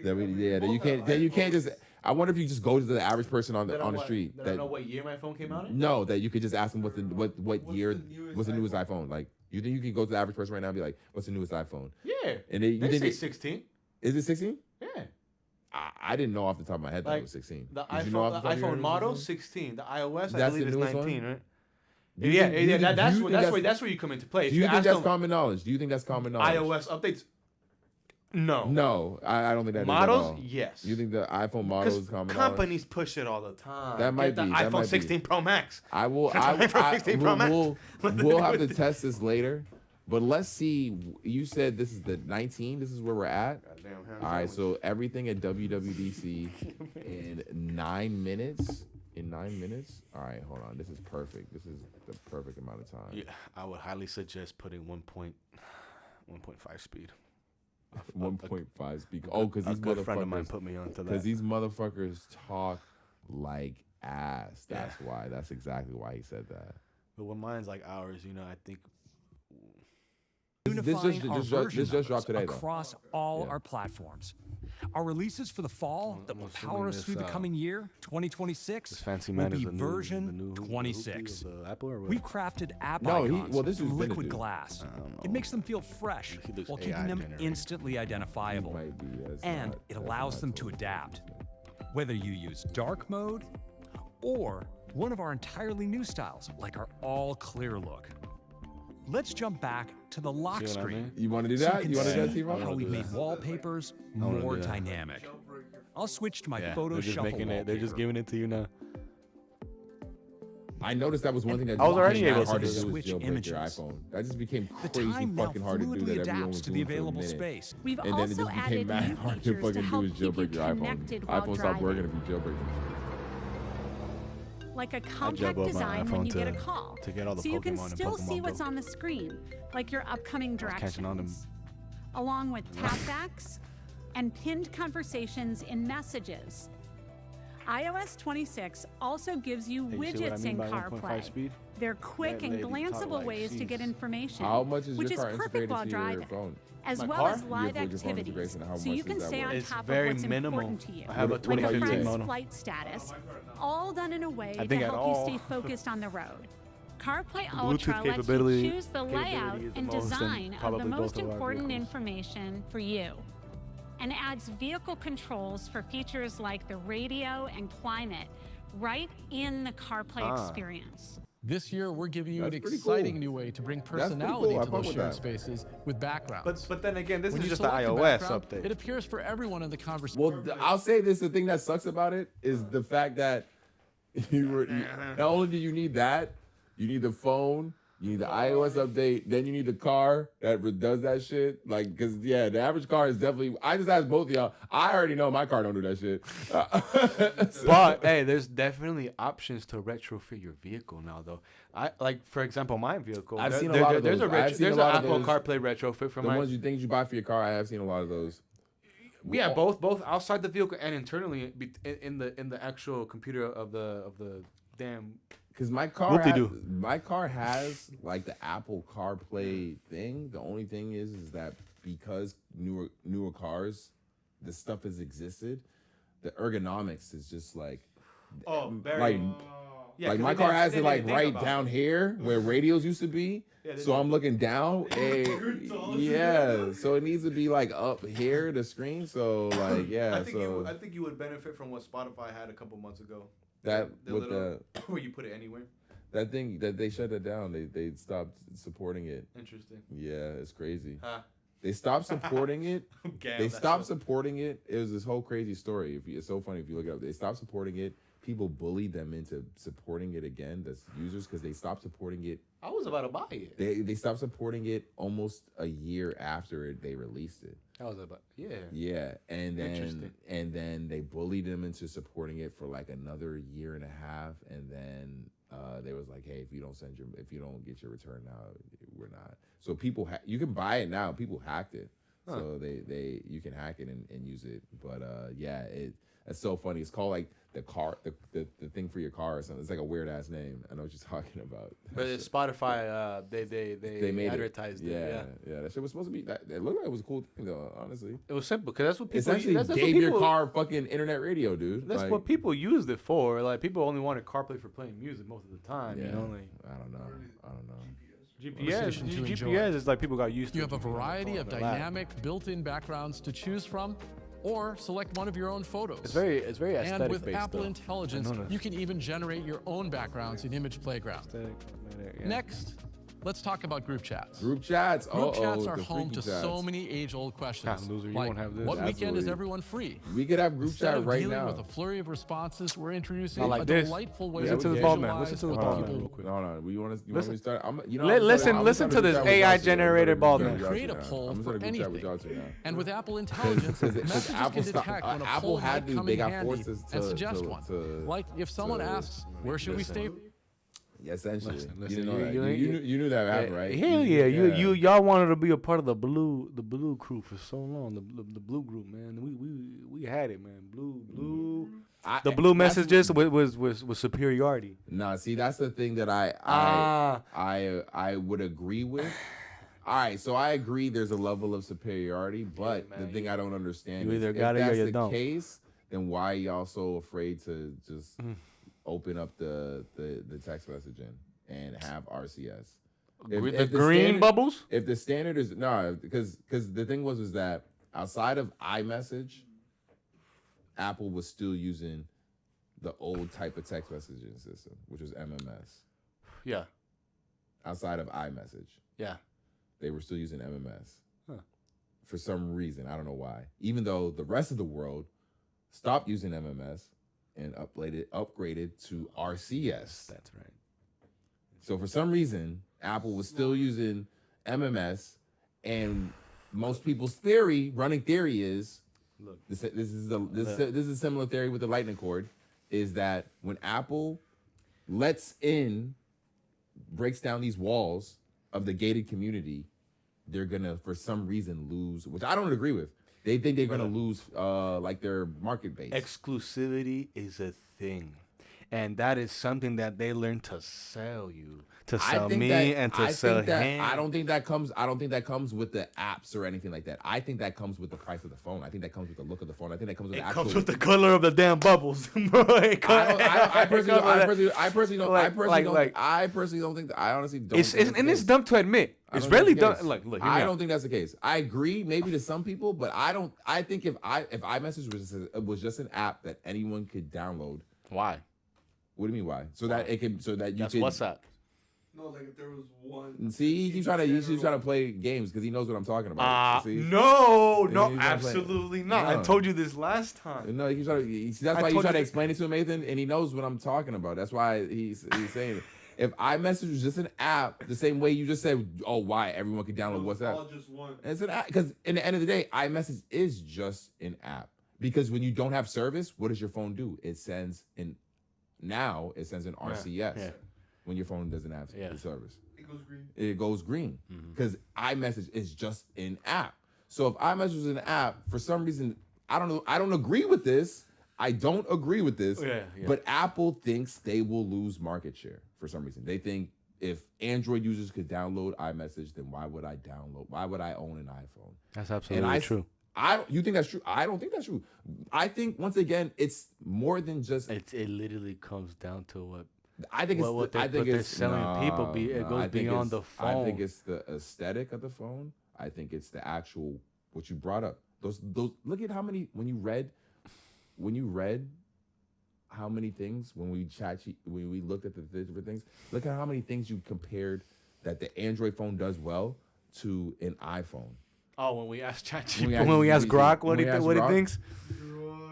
That you can't just. I wonder if you just go to the average person on the street. They don't know what year my phone came out in? No, that you could just ask them what's the newest iPhone. Like, you think you can go to the average person right now and be like, what's the newest iPhone? Yeah. And they say 16. Is it 16? Yeah. I didn't know off the top of my head that it was 16. The iPhone model 16. The iOS I believe is 19, right? That's where you come into play. Do you think that's common knowledge? iOS updates? No, I don't think that models, is at all. Yes. You think the iPhone model is common knowledge? Companies push it all the time. That might be the iPhone 16 Pro Max. We'll have to test this later. But let's see. You said this is the 19. This is where we're at. All right. So everything at WWDC in 9 minutes. All right. Hold on. This is perfect. This is the perfect amount of time. Yeah, I would highly suggest putting 1.5 speed. 1.5 speed. Oh, because these good friend of mine put me onto that. Because these motherfuckers talk like ass. That's why. That's exactly why he said that. But when mine's like ours, I think. This just dropped today, across all our platforms. Our releases for the fall that will power us through the coming year, 2026, This fancy will man be is the new version the 26. hoopty of, Apple or what? We've crafted app No, icons well, this is from liquid Benedict. glass. I don't know. It makes them feel fresh He looks while AI keeping them generated. instantly identifiable. Might be, And it allows them to adapt. Whether you use dark mode or one of our entirely new styles, like our all clear look. Let's jump back to the lock See what I screen. mean? You want to do So that? you You can want to do that, see T-Rock? how wanna we do made that. wallpapers wanna more do that. dynamic. I'll switch to my Yeah, photo they're just shuffle making it. They're just wallpaper. giving it to you now. I noticed that was one thing that I was just already became able hard to to do switch was jailbreak your images. iPhone. That just became The crazy time now fucking hard to do fluidly that everyone adapts was to the doing for a available minute. space. We've And then it also just became added mad new hard to features to fucking do help is keep you jailbreak your iPhone. connected while iPhone stopped working driving. if you jailbreak Like a I jailbroke compact my design when iPhone you get a to- call. to get all the so you can Pokemon and still Pokemon see what's Go. on the screen, like your upcoming catching on them. directions, along with tapbacks and pinned conversations in messages. iOS 26 also gives you Hey, you see what I widgets mean in by 1.5 CarPlay. speed? They're quick That and lady talk glanceable like ways to get she's- information, How much is which your is car perfect integrated while to your driving, phone? as My well car? as live Yeah, for your phone's activities, integration, how so much you can does that stay work? on It's top very of what's minimal. important to you. I have a What about like a 2015 you, Jay? friend's model. flight status, all done in a way I to think at help you all, stay focused on the road. CarPlay Bluetooth Ultra lets you capability- choose the capability layout is the and most in design of probably the both most of our important vehicles. information for you, and adds vehicle controls for features like the radio and climate right in the CarPlay experience. This year, we're giving you That's an pretty exciting cool. new way to bring pretty personality cool. I to fuck those with shared that. spaces with backgrounds. But then again, this When is you just the select a iOS background, update. It appears for everyone in the conversation. Well, I'll say this: the thing that sucks about it is the fact that not only do you need that, you need the phone, you need the iOS update, then you need the car that does that shit. Like, because yeah, the average car is definitely. I just asked both of y'all. I already know my car don't do that shit. But hey, there's definitely options to retrofit your vehicle now, though. I like, for example, my vehicle. I've seen a lot of There's those. I've seen there's a an lot of Apple those. CarPlay retrofit for the my. ones you think you buy for your car, I have seen a lot of those. Yeah, both outside the vehicle and internally in the actual computer of the damn. Because my car, my car has like the Apple CarPlay thing. The only thing is that because newer cars, this stuff has existed. The ergonomics is just like, like my car has it like right down here where radios used to be. So I'm looking down. Yeah, so it needs to be like up here, the screen. So like, yeah. I think you would benefit from what Spotify had a couple months ago. That the with little, where you put it anywhere. That thing that they shut it down. They stopped supporting it. Interesting. Yeah, it's crazy. Huh. They stopped supporting it. Damn, they that's stopped supporting it. It was this whole crazy story. It's so funny if you look it up. They stopped supporting it. People bullied them into supporting it again. That's users because they stopped supporting it. I was about to buy it. They stopped supporting it almost a year after they released it. I was about Yeah, and then they bullied them into supporting it for like another year and a half, and then they was like, hey, if you don't get your return now, we're not. So people you can buy it now. People hacked it, so you can hack it and use it. But yeah, it's so funny. It's called like the car, the thing for your car or something. It's like a weird ass name. I know what you're talking about. But it's Spotify, they made advertised it. Yeah. That shit was supposed to be. It looked like it was a cool thing though. Honestly, it was simple because that's what people. Essentially, that's gave your car fucking internet radio, dude. That's like, what people used it for. Like people only wanted CarPlay for playing music most of the time. Yeah, You know, like I don't know. GPS is like people got used to. You have a variety of dynamic built-in backgrounds to choose from, or select one of your own photos. It's very aesthetic And with based, Apple though. Intelligence, I noticed. you can even generate your own backgrounds in Image Playground. Next, let's talk about group chats. Group chats. Group chats are the home to freaky so chats. many age-old questions. Loser, you like, won't have this. what weekend is Absolutely. everyone free? We could have group Instead chat of right dealing now. with a flurry of responses, we're introducing Not like a this. delightful way Listen to to this bald man. visualize Listen to this what bald man people real quick. No, no. You want me to Listen. start? Listen to this AI generated bald man. Create a poll I'm for gonna group chat with anything. y'all two now. And with Apple Intelligence, messages Apple can detect when a Apple poll had might to. come They in got handy forced us and to suggest one. Like if someone asks, where should we stay? Yeah, essentially. Listen, You didn't know that. You knew that happened, right? Hell yeah, y'all wanted to be a part of the blue crew for so long. The blue group, man. We had it, man. Blue. The blue messages was superiority. Nah, see, that's the thing that I would agree with. All right, so I agree. There's a level of superiority, but man, the thing I don't understand you is either if got it or that's you the don't. case, then why are y'all so afraid to just open up the text messaging and have RCS? The green bubbles? If the standard is no, because the thing was that outside of iMessage, Apple was still using the old type of text messaging system, which was MMS. Yeah. Outside of iMessage. Yeah. They were still using MMS. Huh. For some reason. I don't know why. Even though the rest of the world stopped using MMS and upgraded to RCS. That's right. So for some reason, Apple was still using MMS, and most people's running theory is, look, this is a similar theory with the Lightning cord, is that when Apple breaks down these walls of the gated community, they're gonna, for some reason, lose, which I don't agree with. They think they're gonna lose like their market base. Exclusivity is a thing. And that is something that they learn to sell you, to sell me, and to sell him. I don't think that comes with the apps or anything like that. I think that comes with the price of the phone. I think that comes with the look of the phone. I think that comes with it comes with the color of the damn bubbles, bro. I personally don't think that. I honestly don't. It's dumb to admit. It's really dumb. Look, I don't think that's the case. I agree, maybe to some people, but I don't. I think if iMessage was just an app that anyone could download. Why? What do you mean why? So that you That's can. WhatsApp. No, like if there was one. See, he's trying to play games because he knows what I'm talking about. No, absolutely not. No. I told you this last time. No, that's why you try to explain it to him, Nathan, and he knows what I'm talking about. That's why he's saying it. If iMessage was just an app, the same way you just said, oh, why everyone can download WhatsApp? All just one. It's an app because in the end of the day, iMessage is just an app. Because when you don't have service, what does your phone do? It sends an RCS. Yeah. When your phone doesn't have the service. It goes green. Because iMessage is just an app. So if iMessage is an app, for some reason, I don't know. I don't agree with this. But Apple thinks they will lose market share for some reason. They think if Android users could download iMessage, then why would I own an iPhone? That's absolutely true. You think that's true? I don't think that's true. I think once again, it's more than just. It literally comes down to what. I think they're selling people. It goes beyond the phone. I think it's the aesthetic of the phone. I think it's the actual what you brought up. Those. Look at how many when you read how many things when we looked at the different things. Look at how many things you compared that the Android phone does well to an iPhone. Oh, when we asked when we asked Grok what he thinks.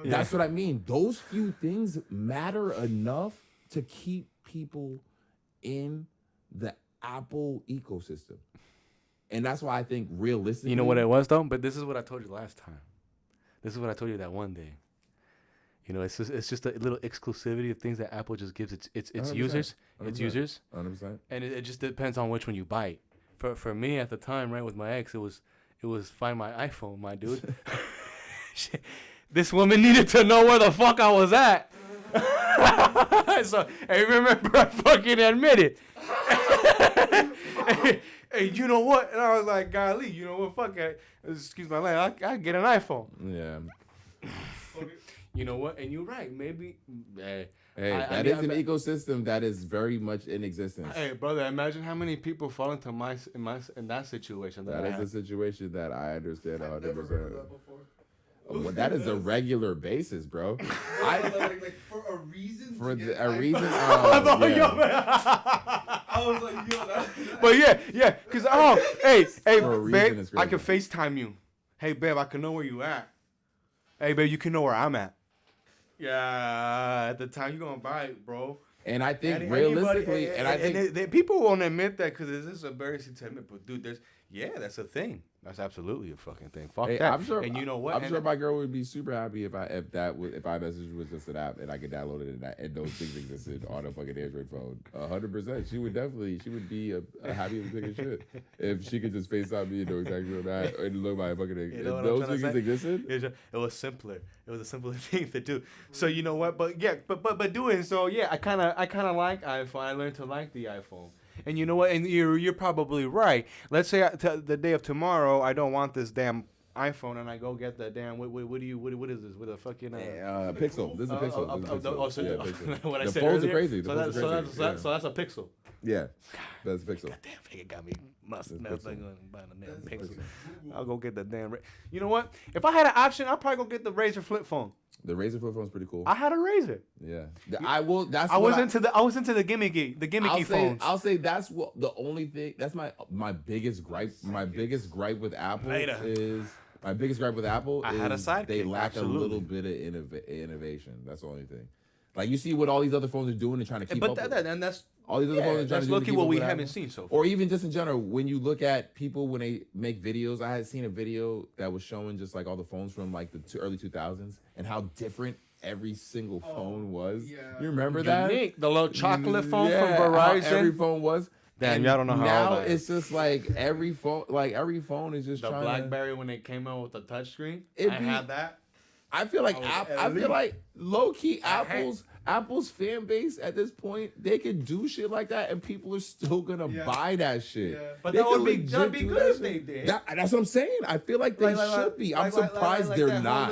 That's what I mean. Those few things matter enough to keep people in the Apple ecosystem. And that's why I think realistically. You know what it was though? But this is what I told you last time. This is what I told you that one day. You know, it's just a little exclusivity of things that Apple just gives its users. 100%. Its users. 100%. And it just depends on which one you bite. For me at the time, right, with my ex, it was find my iPhone, my dude. This woman needed to know where the fuck I was at. So I remember I fucking admitted. Hey, you know what? And I was like, golly, you know what? Fuck it. Excuse my language. I get an iPhone. Yeah. You know what? And you're right. Maybe. That is an ecosystem that is very much in existence. Hey, brother, imagine how many people fall into in that situation. That is a situation that I understand 100%. Never heard of that before. Well, that is a regular basis, bro. Like for a reason. For a reason. I was like, yo, that. But yeah, cause hey, babe, I can FaceTime you. Hey, babe, I can know where you at. Hey, babe, you can know where I'm at. Yeah, at the time you gonna buy it, bro. And I think realistically, I think people won't admit that because it's embarrassing to admit. But dude, that's a thing. That's absolutely a fucking thing. Fuck that. I'm sure. And you know what? I'm sure my girl would be super happy if iMessage was just an app and I could download it and those things existed on a fucking Android phone. 100%. She would be a happy as big as shit if she could just FaceTime me and know exactly where I'm at and look my fucking. You know those things existed. It was simpler. It was a simpler thing to do. So you know what? But yeah, but doing so, yeah, I kind of like iPhone. I learned to like the iPhone. And you know what? And you're probably right. Let's say the day of tomorrow, I don't want this damn iPhone, and I go get the damn what is this with a fucking Pixel? This is a Pixel. What I the said folds earlier? are crazy. So that's a Pixel. Yeah, that's a Pixel. Damn, figure got me mustard. Buying a damn Pixel. I'll go get the damn. You know what? If I had an option, I'd probably go get the Razer flip phone. The Razer flip phone is pretty cool. I had a Razer. Yeah, I will. That's I was into the gimmicky phones. I'll say that's what the only thing. That's my biggest gripe. My biggest gripe with Apple is my biggest gripe with Apple I is had a sidekick, they lack a little bit of innovation. That's the only thing. Like you see what all these other phones are doing and trying to keep up. And that's all these other phones are trying to do. That's what we haven't seen so far. Or even just in general, when you look at people when they make videos, I had seen a video that was showing just like all the phones from like the early 2000s and how different every single phone was. Yeah. You remember that? Unique. The little chocolate phone from how Verizon. every phone was. Damn, y'all don't know how now old that it's just like every phone is just the trying BlackBerry when they came out with the touchscreen. I had that. I feel like low key Apple's fan base at this point, they can do shit like that and people are still gonna buy that shit. Yeah. But they that would be good if shit. they did. That's what I'm saying. I feel like they should be. I'm surprised they're not.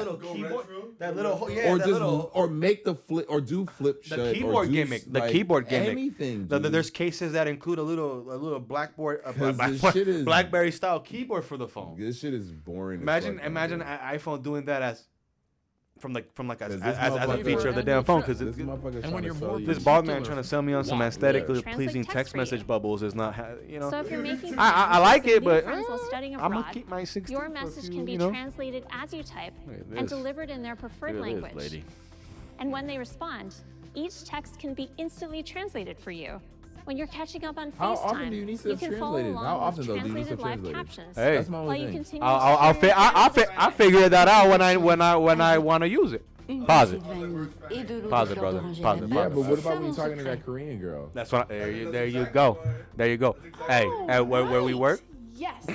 Or make the flip or do flip shit. The keyboard gimmick. The keyboard gimmick. Anything. There's cases that include a little BlackBerry style keyboard for the phone. This shit is boring. Imagine an iPhone doing that as a feature of the damn phone, because this bald man trying to sell me on some aesthetically pleasing text message bubbles is not, So if you're making I like it, but friends while studying I'm abroad, gonna keep my 60. your message can be translated as you type and delivered in their preferred language. And when they respond, each text can be instantly translated for you. When you're catching up on FaceTime, how often do you need to can follow along How often with though do you need to translated live translate captions. That's my only thing. I'll figure that out when I want to use it. Pause it. Pause it, brother. Pause it. Yeah, but what about when you're talking to that Korean girl? That's what. There you go. Hey, where we work. Yes.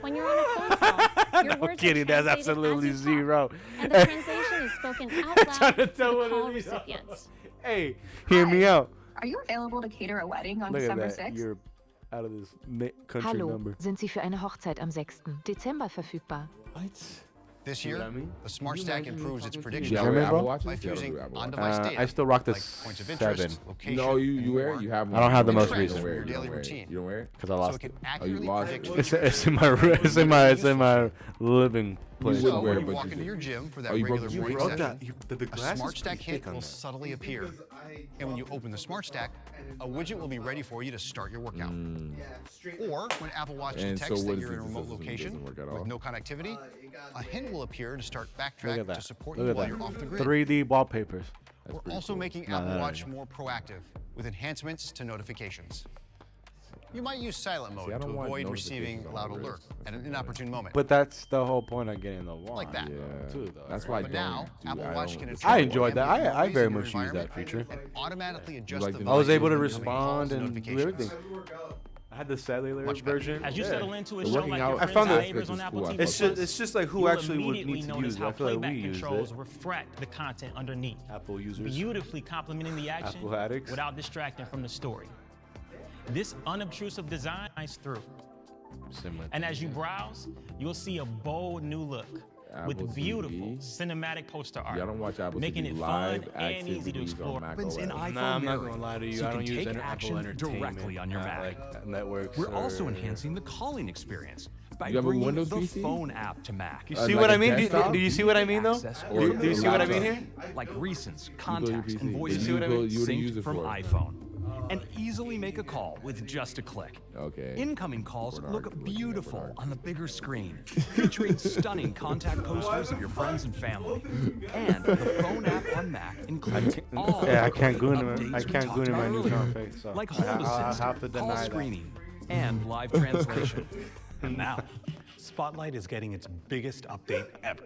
When you're on a phone call, your words kidding. are That's translated absolutely as you talk, zero. and the translation is spoken out loud to the call recipients. Hey, hear me out. Are you available to cater a wedding on Look December at that. 6th? You're out of this country Hallo, number. sind Sie für eine Hochzeit am 6. Dezember verfügbar? This year, the Smart Stack improves its prediction by fusing on-device data. I still rock the like points of 7. interest, location, No, you wear it. You have one. I don't have the most Trends recent. for your daily routine. You don't wear it because I lost it. You lost it. It's in my living place. So when you walk into your gym for that regular morning session, the a Smart Stack hit will subtly appear. And when you open the Smart Stack, a widget will be ready for you to start your workout. Or when Apple Watch detects that you're in a remote location with no connectivity, a hint will appear to start backtrack to support you while you're off the grid. 3D wallpapers. We're also making Apple Watch more proactive with enhancements to notifications. You might use silent mode to avoid receiving a loud alert at an inopportune moment. But that's the whole point of getting the watch. Like that. Too, though, that's why but now, Apple Watch can I enjoyed that. I very much use that feature. And automatically adjust the I was able to volume respond of and do everything. I had the cellular version. As you settle into a The show working like out- your I friends found and that- neighbors on Apple TV+, It's just like who you'll actually would immediately need to notice use it. how I feel like we playback used controls it. refract the content underneath, Apple users. beautifully complementing the action Apple addicts. without distracting from the story. This unobtrusive design shines through. And as you browse, you'll see a bold new look with Apple beautiful TV. cinematic poster art, Y'all don't watch Apple making TV it live fun and easy to activities explore. on Mac Happens in OS. iPhone Nah, I'm not mirroring, gonna lie to you. so I you don't can use take Apple action Entertainment. directly on your Mac. Like networks. We're also enhancing the calling experience by You have a bringing Windows the PC? phone app to Mac. You see what I mean? Do you see what I mean, though? Access Or or Do you see what I mean here? like recents, build your contacts, and PC. voice You see what I mean? You would use synced it from for. iPhone. And easily make a call with just a click. Okay. Incoming calls Bernard, look looking at beautiful Bernard. on the bigger screen, featuring stunning contact posters of your friends and family. And the phone app on Mac includes all Yeah, I the can't go updates into I we can't talked go into about my new earlier, config, so like hold I'll assist, have to call deny that. screening, and live translation. And now, Spotlight is getting its biggest update ever.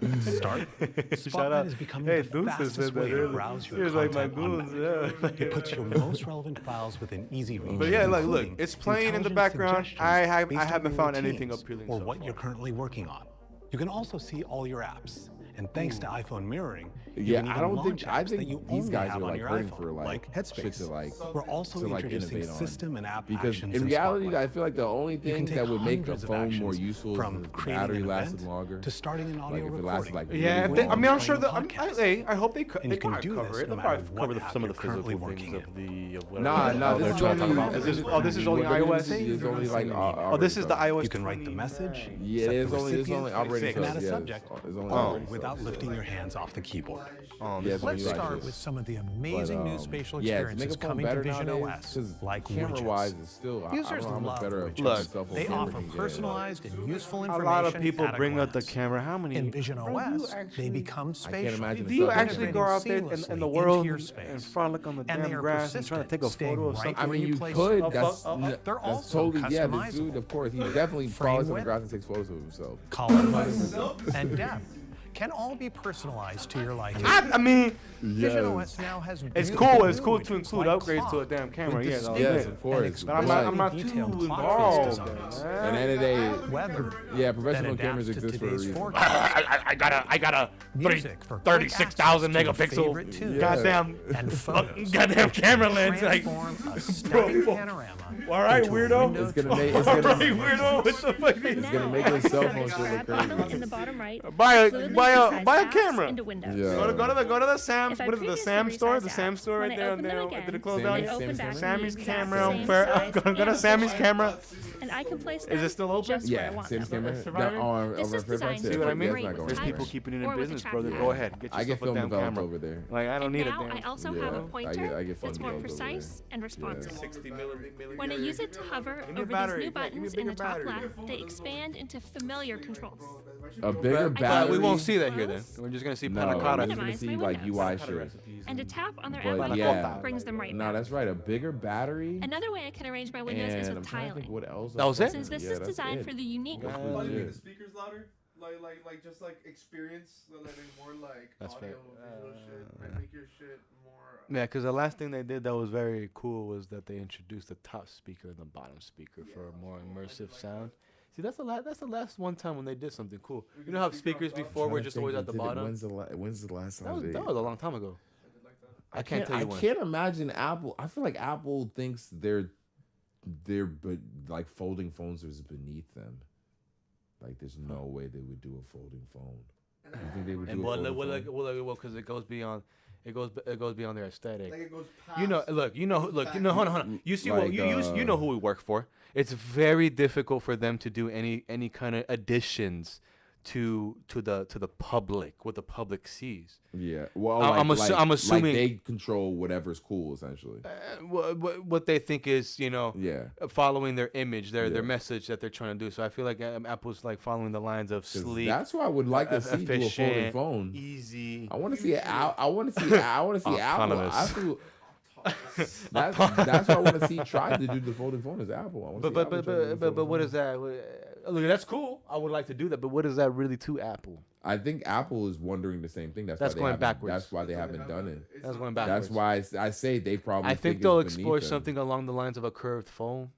To start, Shut Spotlight up. is becoming Hey, the Deuce said fastest that way to earlier. browse your He was like my content on goons, Mac. It puts your most relevant files within easy reach. But yeah, like, look, including it's playing in the intelligent background. suggestions I based on haven't your found anything routines appealing or so what far. you're currently working on. You can also see all your apps And thanks to iPhone mirroring, Yeah, can I even don't launch think I apps that think you these only guys have are on like your hurting iPhone, for like Headspace. shit to like We're also to, like, introducing innovate on. system and app Because actions in reality, Spotlight. I feel like the only You can thing take that would make a hundreds of phone more actions, useful from is if the creating battery an lasted event longer. to starting an audio Like if it recording. lasted like Yeah, really long. I mean, I'm sure playing a that. I hope they And you can probably do cover this it. no They'll matter probably what cover app some of you're the currently physical working things in. of the. Nah, they're this is trying to talk only. about. This is only iOS. Is only like. Oh, this is the iOS. You can write the message. Yeah, set it's the only recipient, operating and add a system. Yeah, subject, it's only all operating without system. lifting your hands off the keyboard. Yeah, Let's start with some of the amazing new spatial experiences coming to Vision OS, like camera-wise, widgets. it's still. Users I don't know how much love better. widgets. They offer personalized and useful A information. lot of people at a bring up the glance. camera. How many? In Vision OS, they become spatial. imagine Do you it's actually go out there seamlessly in the into world your and space. frolic on the And they damn are grass and trying to take a persistent, photo of staying something? I mean, you place could. up, That's they're that's also totally yeah. This customizable. dude, of course, he definitely Frame follows on the width, grass and takes photos of himself. color and depth can all be personalized to your liking. I mean, Vision OS now has it's beautiful cool. It's cool to widgets include like upgrades to a clock damn camera. with Yeah, distinct Yes, of course. and But I'm not too detailed involved. clock-based designs. And then today, Weather yeah, that professional adapts cameras to exist for a today's reason. forecast. I got a Music for 36,000 quick access to your megapixel favorite tunes. goddamn And photos goddamn camera lens. Like, transform a stunning panorama. all right, into a weirdo. window It's gonna to make. a It's All gonna. right, weirdo. What the fuck? It's gonna make your cell phone shit look crazy. In the bottom right, Buy a slowly buy a resize buy a apps camera. into windows. Yeah. Go to the Sam. If I What is it? The previously Sam store. resized The Sam apps, store when right I there. open them There. again, Did it close they down? open back to the Sammy's exact camera. same Go size to and Sammy's position. camera. And I can place Is them it still open? just where I Yeah, want same them. camera. Survivor? This is designed See to what I work mean? great with There's people touch keeping it in or with business, a brother. trackpad. Go ahead. Get I get yourself a film damn developed camera. over there. Like I don't And need a now damn. I also Yeah, have a I pointer get film that's more developed over there. precise and responsive. 60 When I use it to hover Give me a over battery. these new Yeah, give me a buttons in the bigger top battery. left, they expand into familiar controls. A bigger But battery. we won't see that here then. We're just gonna see No, panna we're cotta. just gonna see like UI shit. And a tap on their But app yeah, icon brings them right no, back. that's right. A bigger battery. Another way I can arrange my windows is And with I'm trying to think tiling. what else. That was it? Since this Yeah, is that's designed it. for the unique That's Why do you legit. make the speakers louder? Like just like experience, like more like That's audio, fair. visual shit, like make your shit more. Yeah, because the last thing they did that was very cool was that they introduced the top speaker and the bottom speaker for a more immersive sound. See, that's the last one time when they did something cool. You know how speakers before were just always at the bottom? When's the last time? That was a long time ago. I can't tell you I when. can't imagine Apple. I feel like Apple thinks they're but like folding phones is beneath them. Like there's no way they would do a folding phone. You think they would do a folding phone? Well, because it goes beyond. It goes beyond their aesthetic. Like it goes past. Hold on. You see, Like, you know who we work for. It's very difficult for them to do any kind of additions to the public, what the public sees. Yeah. Well, I'm assuming like they control whatever's cool, essentially. What they think is, Yeah. following their image, their message that they're trying to do. So I feel like Apple's like following the lines of 'Cause sleek. that's what I would like to see do a folding efficient, phone. easy. I want to see it. I want to see Apple. Autonomous. That's what I want to see. Try to do the folding phone as Apple. I wanna see Apple try to do the But folding what phone. is that? Look, that's cool. I would like to do that, but what is that really to Apple? I think Apple is wondering the same thing. That's That's why they going haven't- backwards. That's why they haven't done it. That's going backwards. That's why I say they probably. I think it's they'll beneath explore them. something along the lines of a curved phone.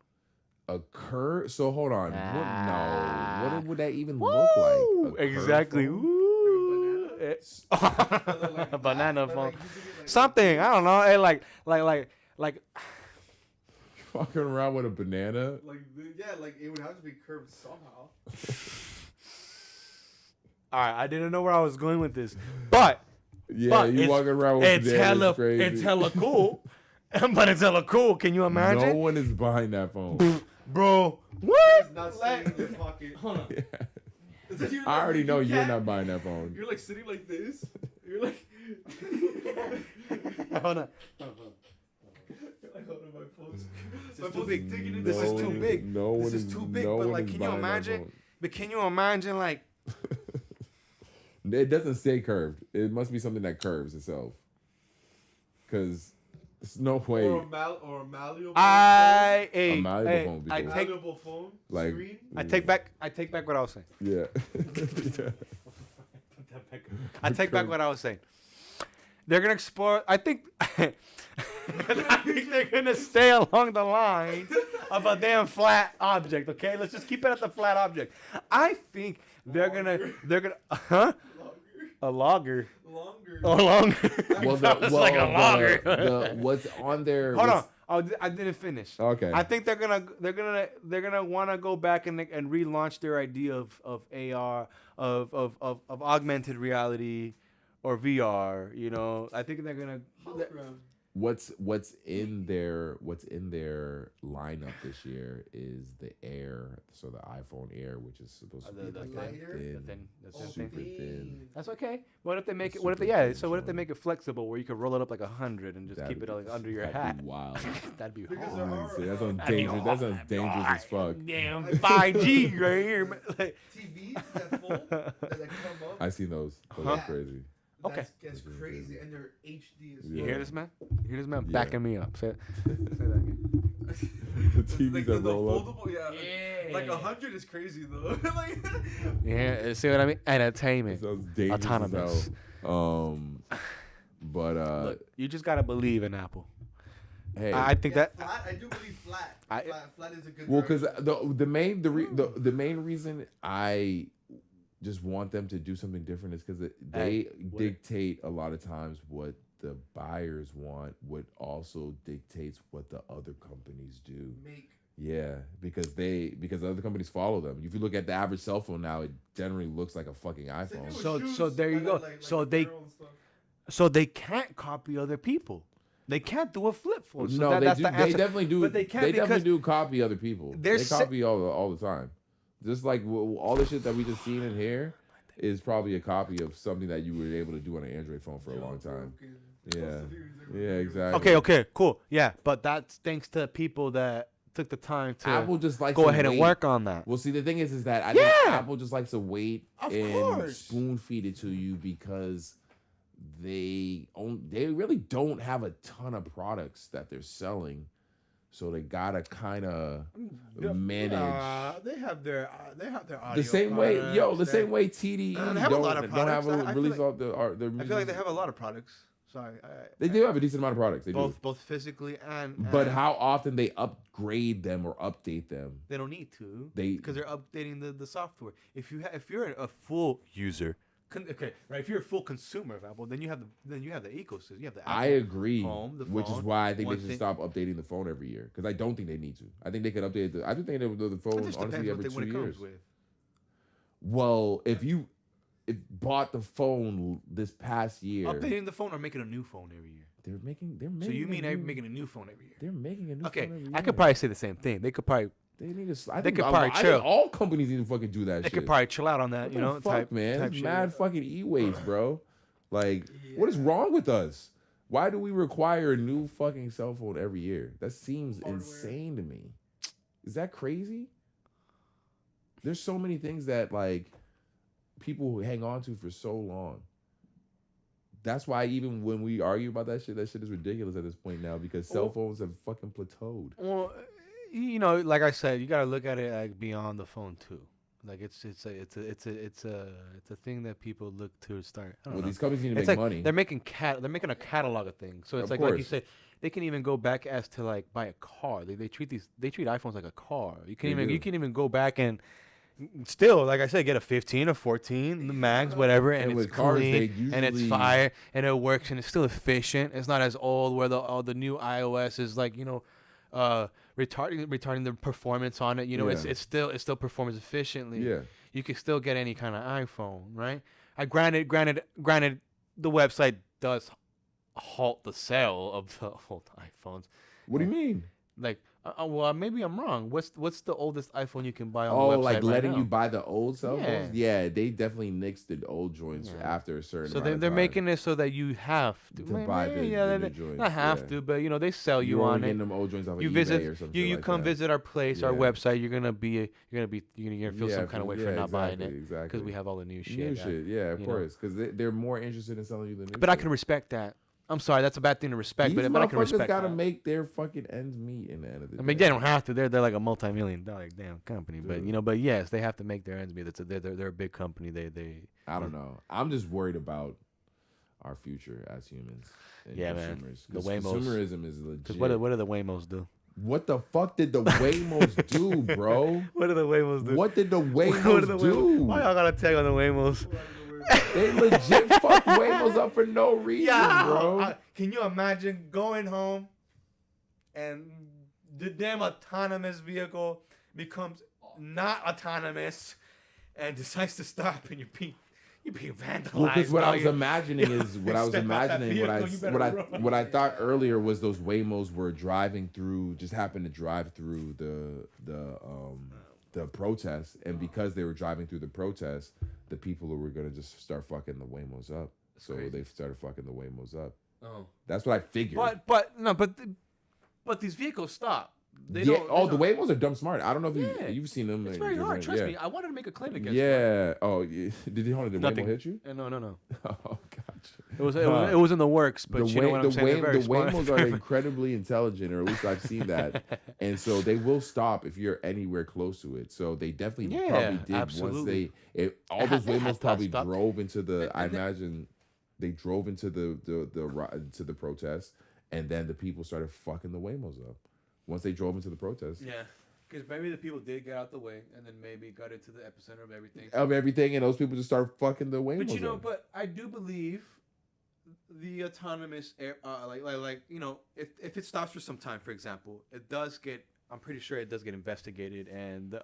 A curve. So hold on. What would that even look like? A curved Exactly. phone? Ooh. A banana phone. Something. I don't know. Hey, like. Walking around with a banana. Like it would have to be curved somehow. All right, I didn't know where I was going with this, but you walking around with it's bananas, hella, crazy. it's hella cool, but it's hella cool. Can you imagine? No one is buying that phone, bro. What? Not sitting in your pocket. Hold on. I already know you're not buying that phone. You're like sitting like this. You're like. Hold on. My phone's big. This is too big. This is too big. But like, can you imagine? But can you imagine like? It doesn't say curved. It must be something that curves itself. Cause there's no way. Or a malleable phone. Malleable phone. Like Screen. I take back what I was saying. Yeah. I take back what I was saying. They're gonna explore. I think they're gonna stay along the lines of a damn flat object. Okay, let's just keep it at the flat object. I think they're gonna. Huh? A logger. Longer. Oh, longer. Like a logger. What's on there? Hold on. Oh, I didn't finish. Okay. I think they're gonna want to go back and relaunch their idea of AR, of augmented reality, or VR. You know, I think they're gonna. What's in their lineup this year is the Air, so the iPhone Air, which is supposed to be like super thin. That's okay. What if they make it? What if they make it flexible where you can roll it up like 100 and just keep it like under your hat? That'd be wild. That'd be See, that sounds dangerous. That sounds dangerous as fuck. Damn 5G right here, man. Like, TVs that fold that come up. I seen those. Those are crazy. Okay. That's crazy, and they're HD as well. You hear this, man? You hear this, man? Backing me up. Say that again. The TVs that roll up. Foldable, yeah. Like 100 is crazy though. Like, yeah, see what I mean? Entertainment. Sounds dangerous. Autonomous. But look, you just gotta believe in Apple. Hey, I think that flat. I do believe flat. Flat is a good. Well, because the main reason I just want them to do something different is because they dictate a lot of times what the buyers want, what also dictates what the other companies do. Yeah, because other companies follow them. If you look at the average cell phone now, it generally looks like a fucking iPhone. So there you go. So they can't copy other people. They can't do a flip phone. So no, that's they the answer. definitely do. But they can't. They definitely do copy other people. They They're copy all the time. Just like all the shit that we just seen in here is probably a copy of something that you were able to do on an Android phone for a long time. Yeah, exactly. Okay, cool. Yeah, but that's thanks to people that took the time to Apple just likes go to ahead and wait. work on that. Well, see, the thing is that I think Apple just likes to wait and spoon feed it to you because they really don't have a ton of products that they're selling. So they gotta kind of manage. They have their audio. The same way, same way TDE they have a lot of products. Don't have release all their I feel like they have a lot of products. Sorry, they do have a decent amount of products. They both physically and. But how often they upgrade them or update them? They don't need to. Because they're updating the software. If you're a full user. Okay, right. If you're a full consumer of Apple, then you have the ecosystem. You have the Apple I agree, home, the phone, which is why I think they should stop updating the phone every year. Because I don't think they need to. I think they could update I think they would do the phone honestly every 2 years. Well, if bought the phone this past year, updating the phone or making a new phone every year. They're making. So you mean making a new phone every year? They're making a new phone every year. I could probably say the same thing. They could probably. They need to. I they think could probably chill. I think all companies need to fucking do that. They shit. could probably chill out on that. What the fuck, man. Type It's shit. mad fucking e-waste, bro. Like, what is wrong with us? Why do we require a new fucking cell phone every year? That seems insane to me. Is that crazy? There's so many things that like people hang on to for so long. That's why even when we argue about that shit is ridiculous at this point now because cell phones have fucking plateaued. Well, you know, like I said, you gotta look at it like beyond the phone too. Like it's a thing that people look to start. I don't know. These companies need to make money. They're making a catalog of things. So it's like you said, they can even go back as to like buy a car. They treat iPhones like a car. You can even go back and still, like I said, get a 15 or 14, the mags, whatever, and it's clean and it's fire and it works and it's still efficient. It's not as old where the new iOS is like, you know, retarding the performance on it. You know, it still performs efficiently. Yeah, you can still get any kind of iPhone, right? Granted, the website does halt the sale of the old iPhones. What do you mean? Like, well, maybe I'm wrong. What's the oldest iPhone you can buy on the website like right letting now? you buy the old cell phones? Yeah, they definitely nixed the old joints after a certain. So amount of they're time. making it so that you have to buy the new joints. Not have to, but you know they sell you You're on only it. getting them old joints off of you eBay visit, or something you like come that. visit our place, our website. You're gonna feel some kind of way for not buying it exactly. because we have all the new shit. Of course, because they're more interested in selling you the new. But I can respect that. I'm sorry, that's a bad thing to respect, but I can respect gotta that. make their fucking ends meet in the end of the day. I mean, they don't have to. They're like a multi-million-dollar damn company, but you know, but yes, they have to make their ends meet. They're a big company. I don't know. I'm just worried about our future as humans. And man. The Waymos. Consumerism is legit. Because what do the Waymos do? What the fuck did the Waymos do, bro? What did the Waymos do? What did the Waymos do? Why y'all gotta tag on the Waymos? They legit fuck Waymos up for no reason, bro. Can you imagine going home and the damn autonomous vehicle becomes not autonomous and decides to stop and you're being vandalized? Well, because what I was imagining is what I thought earlier was those Waymos were driving through, just happened to drive through the protest, and because they were driving through the protest, the people who were gonna just start fucking the Waymos up. So they started fucking the Waymos up. Oh, that's what I figured. But these vehicles stop. They the don't. Waymos are dumb smart. I don't know if you've seen them. It's very hard. Trust me. I wanted to make a claim against. Yeah. Oh, yeah. Did the Waymo hit you? No. Oh, gotcha. It was in the works, but you know what I'm saying? The Waymos are incredibly intelligent, or at least I've seen that, and so they will stop if you're anywhere close to it. So they definitely probably did absolutely. once all those Waymos probably drove into the. I imagine they drove into the protest, and then the people started fucking the Waymos up. Once they drove into the protest. Yeah. Because maybe the people did get out the way and then maybe got into the epicenter of everything. And those people just started fucking the Waymos. But you know, up. but I do believe the autonomous air, if it stops for some time, for example, it does get. I'm pretty sure it does get investigated, and the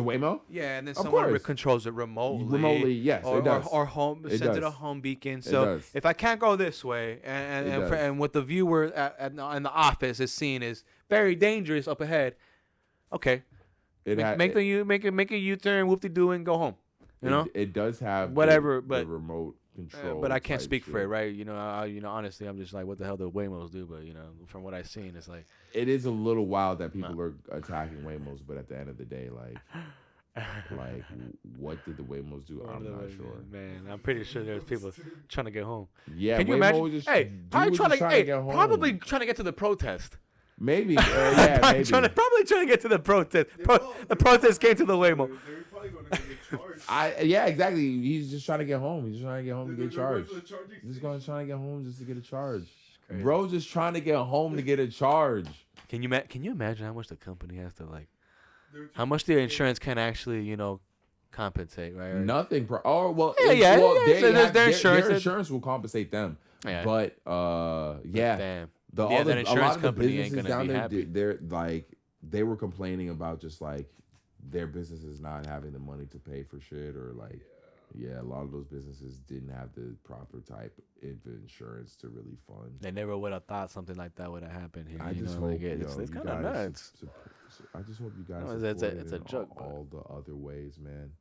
Waymo. Yeah, and then someone controls it remotely. Remotely, yes, or, it does. Or home sends it a home beacon. So if I can't go this way, and what the viewer in the office is seeing is very dangerous up ahead, okay, make a U-turn, whoop-de-doo, and go home. You know, it does have whatever, the remote control. But I can't speak for it, right? You know, honestly, I'm just like, what the hell do Waymos do? But from what I've seen, it's like it is a little wild that people are attacking Waymos, but at the end of the day, like what did the Waymos do? I'm not sure. Man, I'm pretty sure there's people trying to get home. Yeah, can you imagine? Probably trying to get to the protest. Maybe, probably trying to get to the protest. The protest came to the Waymo. Exactly. He's just trying to get home. He's just trying to get home to get charged. He's going trying to get home just to get a charge. Bro, just trying to get home to get a charge. Can you imagine how much the company has to how much the insurance can actually compensate, right? Nothing. Their insurance will compensate them. Yeah. But damn. A insurance lot of the company ain't businesses gonna down be there, happy. they were complaining about just their businesses not having the money to pay for shit, or a lot of those businesses didn't have the proper type of insurance to really fund. They never would have thought something like that would have happened here. I just hope it's kind of nuts. I just hope you guys it's a joke, all the other ways, man.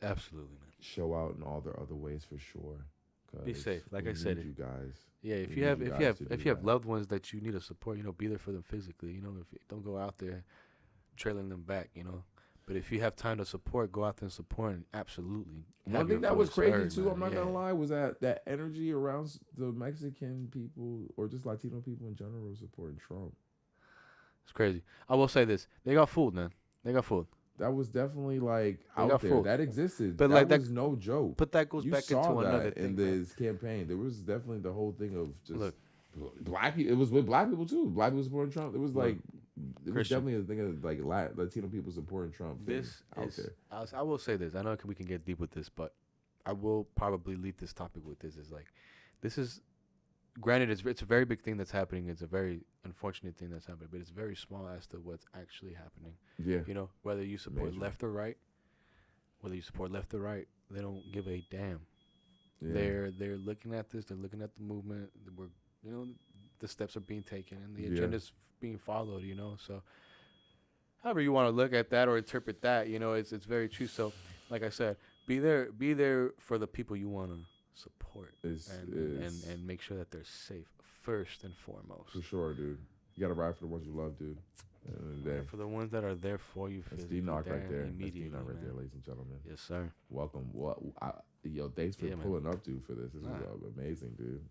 Absolutely, man. Show out in all the other ways for sure. Be safe, like I said. You guys. Yeah, if you have loved ones that you need to support, be there for them physically. If you don't go out there trailing them back, But if you have time to support, go out there and support. And absolutely. One thing that was crazy too, I'm not gonna lie, was that energy around the Mexican people or just Latino people in general supporting Trump. It's crazy. I will say this: they got fooled, man. They got fooled. That was definitely out there. Fooled. That existed. But that was no joke. But that goes back into another thing. In this campaign, there was definitely the whole thing of just black people. It was with black people too. Black people supporting Trump. It was it was definitely a thing of Latino people supporting Trump. I will say this. I know we can get deep with this, but I will probably leave this topic with this. This is granted, it's a very big thing that's happening. It's a very unfortunate thing that's happening, but it's very small as to what's actually happening. Yeah. Whether you support left or right, they don't give a damn. Yeah. They're looking at this. They're looking at the movement. The steps are being taken and the agenda's being followed. So however you want to look at that or interpret that, it's very true. So, like I said, be there for the people you want to support and make sure that they're safe first and foremost. For sure, dude. You gotta ride for the ones you love, dude. For the ones that are there for you physically. That's D-Knock right there. Immediately, That's D-Knock right there, ladies and gentlemen. Yes, sir. Welcome. Thanks for pulling up, dude, for this. This is amazing, dude.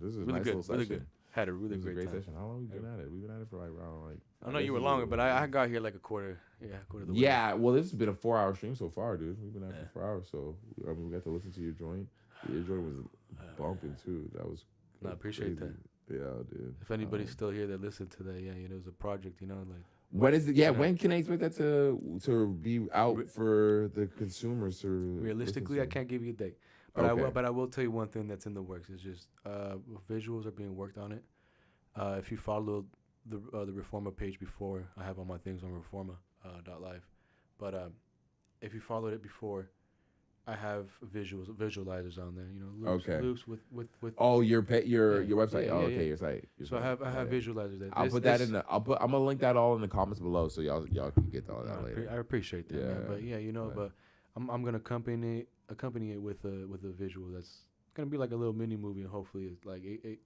This is a really nice good. little Really session. good. Had a really great session. How long have we been at it? We've been at it for around I know you were longer, but I got here a quarter. Yeah, quarter of the way. Yeah, well, this has been a 4-hour stream so far, dude. We've been at it for 4 hours, so we got to listen to your joint. Your joint was bumping too. That was. I appreciate that. Yeah, dude. If anybody's still here that listened to that, it was a project, When is it? Yeah, when can I expect that to be out for the consumers? Realistically, I can't give you a date. But I will tell you one thing that's in the works. It's just visuals are being worked on it. If you follow the Reforma page before, I have all my things on Reforma.live. But if you followed it before, I have visualizers on there. You know, loops with. Oh, your website. Yeah, okay, yeah. your site. So I have visualizers there. I'll put that in the. I'm gonna link that all in the comments below, so y'all can get all that later. I appreciate that, man. But yeah, you know, but I'm gonna accompany it with a visual that's gonna be like a little mini movie, and hopefully it's like it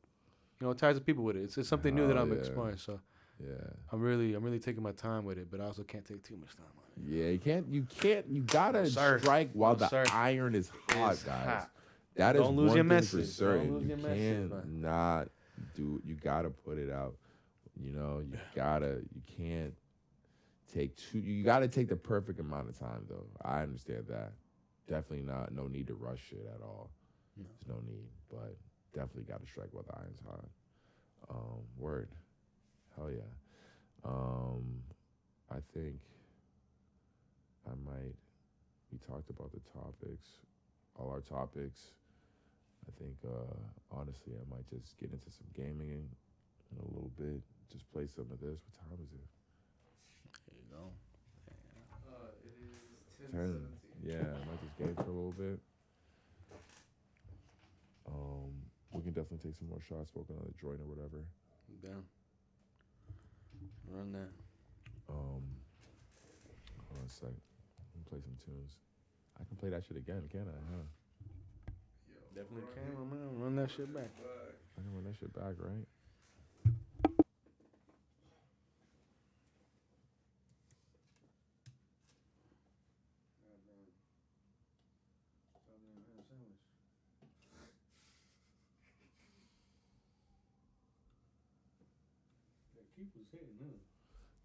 ties the people with it. It's something new that I'm exploring. So yeah, I'm really taking my time with it, but I also can't take too much time on it. Yeah, you gotta strike while the iron is hot, guys. That is Don't lose one your thing message. for certain. Don't lose your message, man. You gotta put it out. You know, you can't take you gotta take the perfect amount of time though. I understand that. Definitely no need to rush it at all. No. There's no need, but definitely gotta strike while the iron's hot. Word. Hell yeah. I think we talked about the topics, all our topics. I think, honestly, I might just get into some gaming in a little bit. Just play some of this. What time is it? There you go. It is 10. Yeah, I might just game for a little bit. We can definitely take some more shots, smoke another joint or whatever. Down. Run that. Hold on a sec. Let me play some tunes. I can play that shit again, can't I? Huh? Definitely can, my man. Run that shit back. I can run that shit back, right?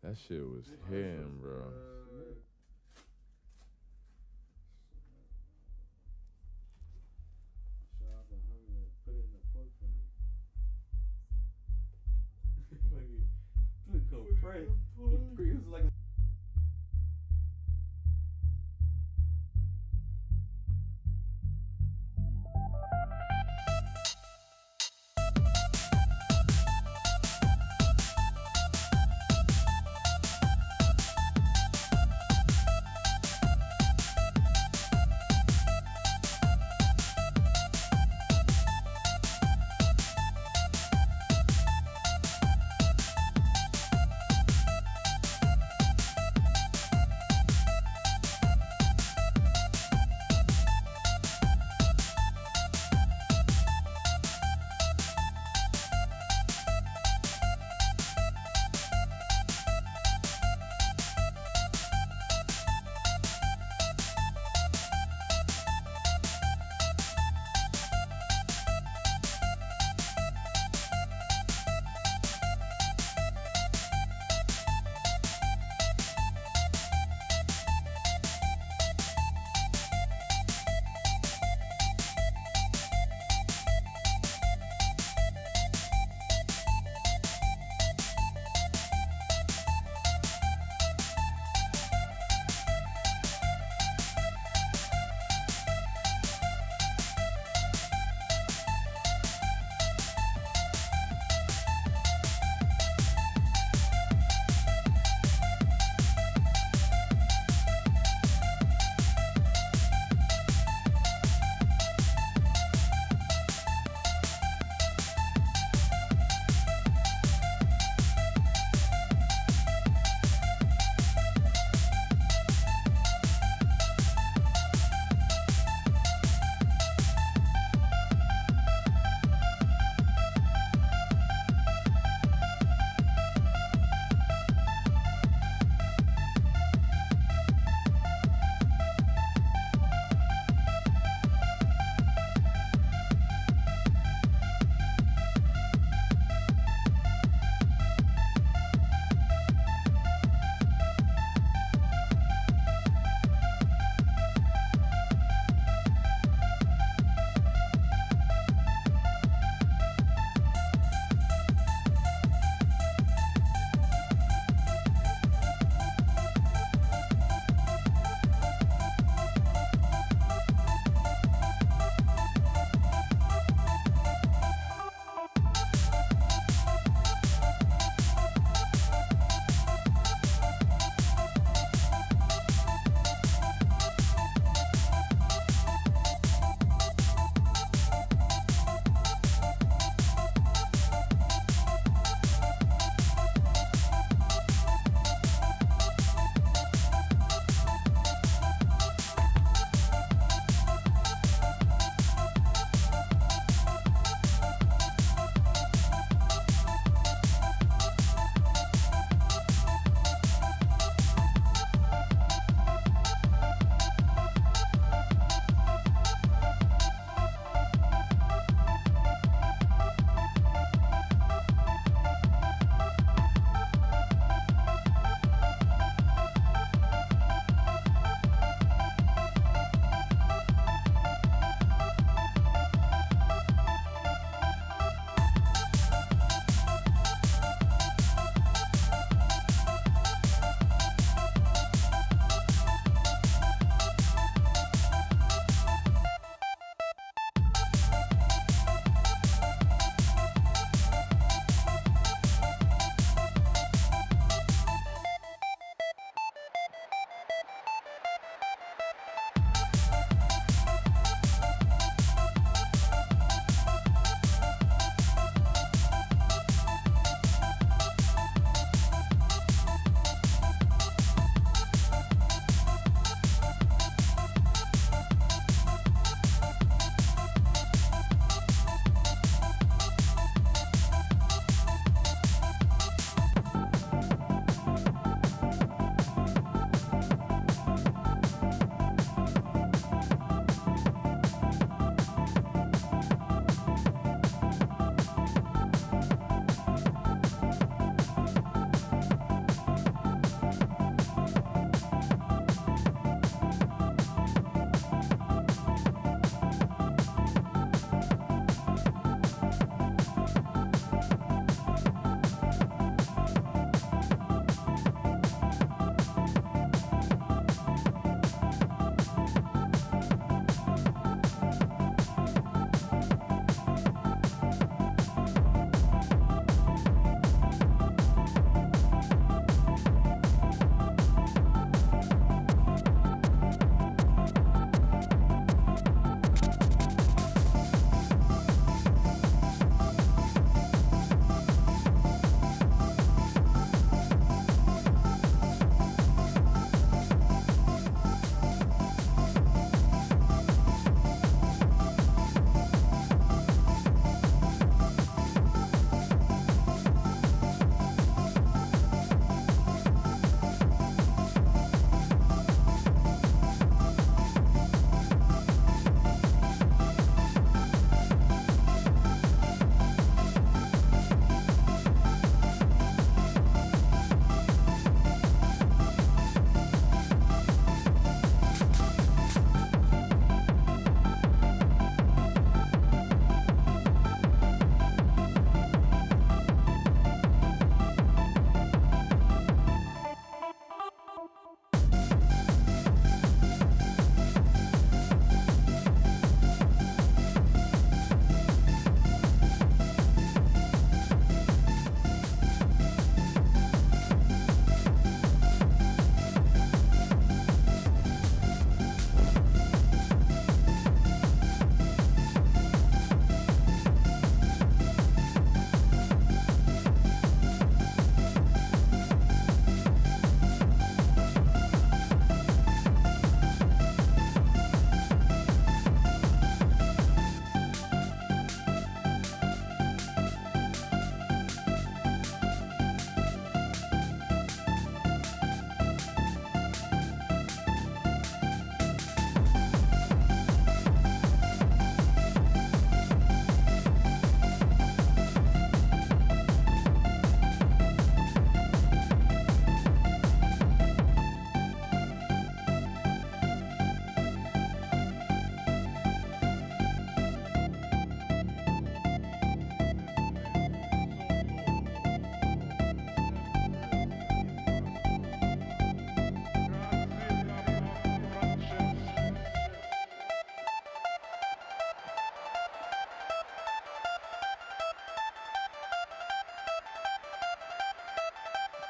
That shit was him, bro.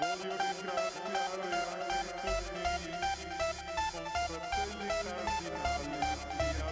Voglio ringraziare anche tutti i confratelli cardinali che hanno scelto.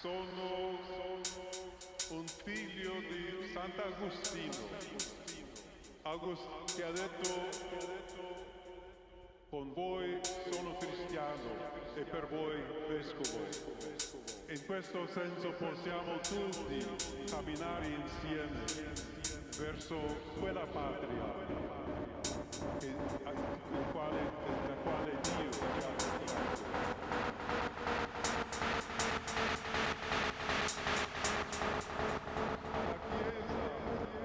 Sono un figlio di Sant'Agostino, che ha detto: con voi sono cristiano e per voi vescovo. In questo senso possiamo tutti camminare insieme verso quella patria la quale Dio ci ha mostrato. La Chiesa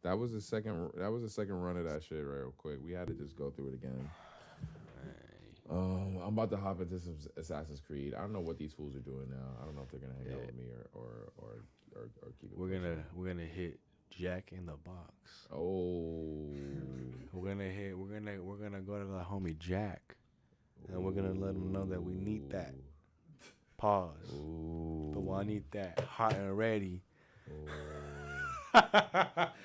That was the second. That was the second run of that shit real quick. We had to just go through it again. I'm about to hop into some Assassin's Creed. I don't know what these fools are doing now. I don't know if they're gonna hang out with me or keep it. We're gonna hit Jack in the Box. Oh, we're gonna go to the homie Jack, and we're gonna let him know that we need that. Pause. Ooh. But I need that hot and ready.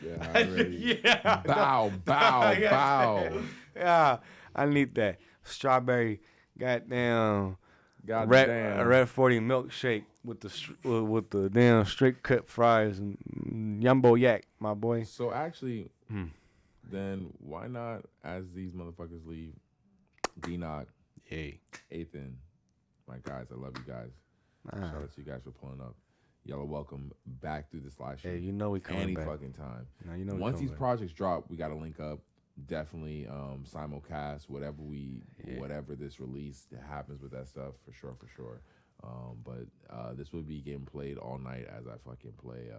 Yeah. Bow. Yeah, I need that strawberry, goddamn red 40 milkshake with the damn straight cut fries and Yumbo Yak, my boy. So actually, then why not, as these motherfuckers leave, D-Knock, Ethan, my guys, I love you guys. Shout out to you guys for pulling up. Y'all are welcome back through this live stream. Hey, you know we coming back. Any fucking time. Now, you know once these projects drop, we got to link up. Definitely simulcast whatever this release that happens with that stuff for sure. But this would be getting played all night as I fucking play.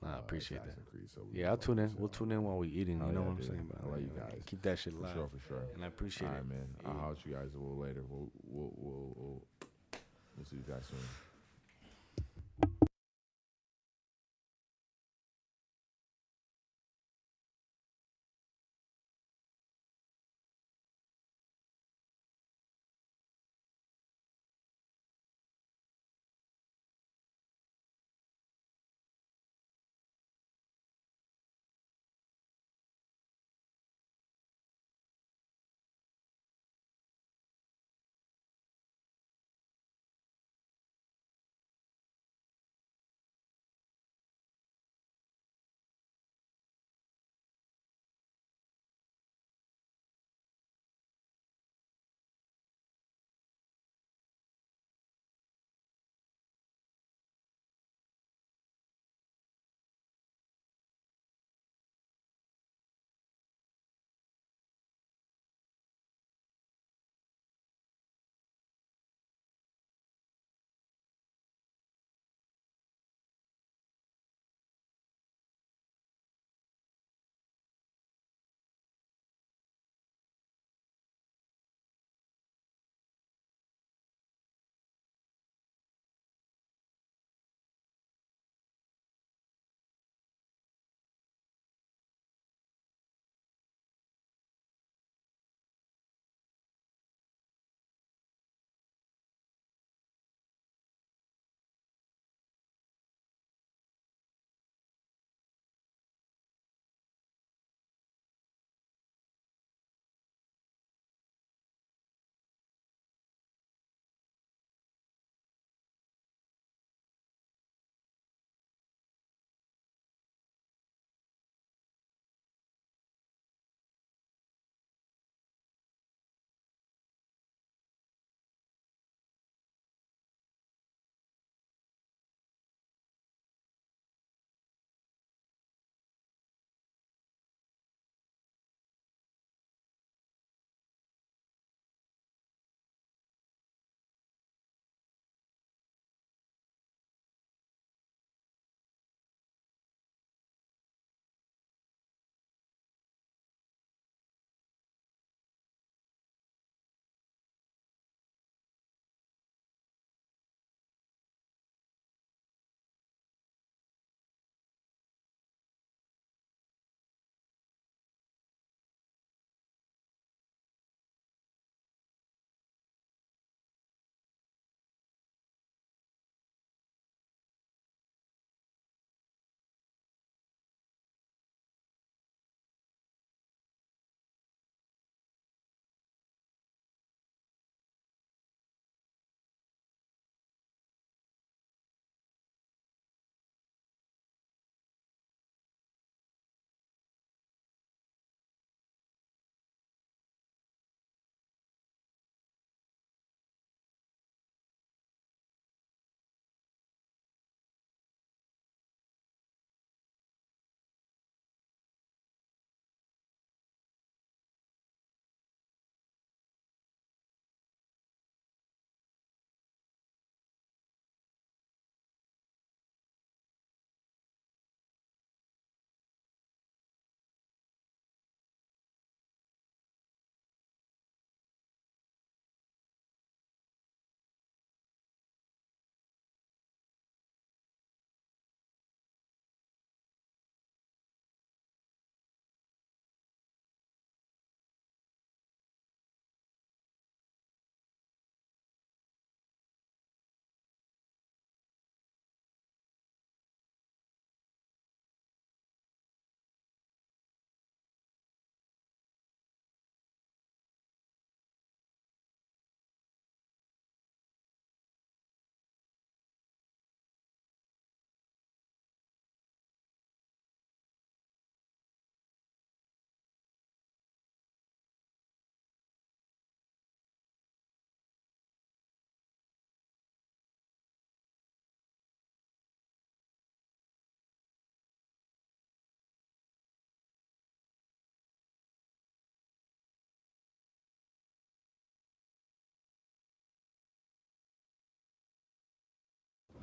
I appreciate that. Creed, so I'll tune in. We'll tune in while we eating. You know what I'm saying? I love you guys. Keep that shit live. For sure. And I appreciate it. All right, man. I'll holler at you guys a little later. We'll see you guys soon.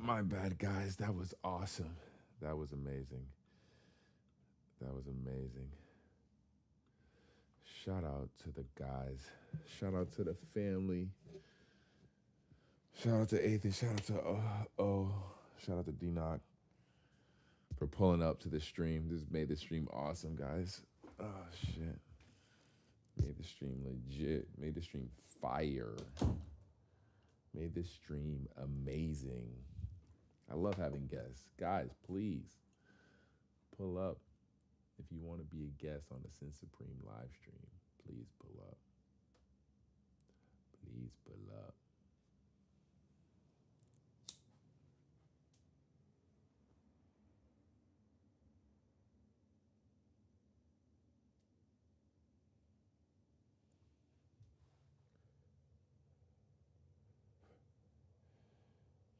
My bad, guys. That was awesome. That was amazing. That was amazing. Shout out to the guys. Shout out to the family. Shout out to Ethan. Shout out to shout out to D-Knock for pulling up to the stream. This made the stream awesome, guys. Oh, shit. Made the stream legit. Made the stream fire. Made the stream amazing. I love having guests. Guys, please pull up. If you want to be a guest on the Sin Supreme live stream, please pull up. Please pull up.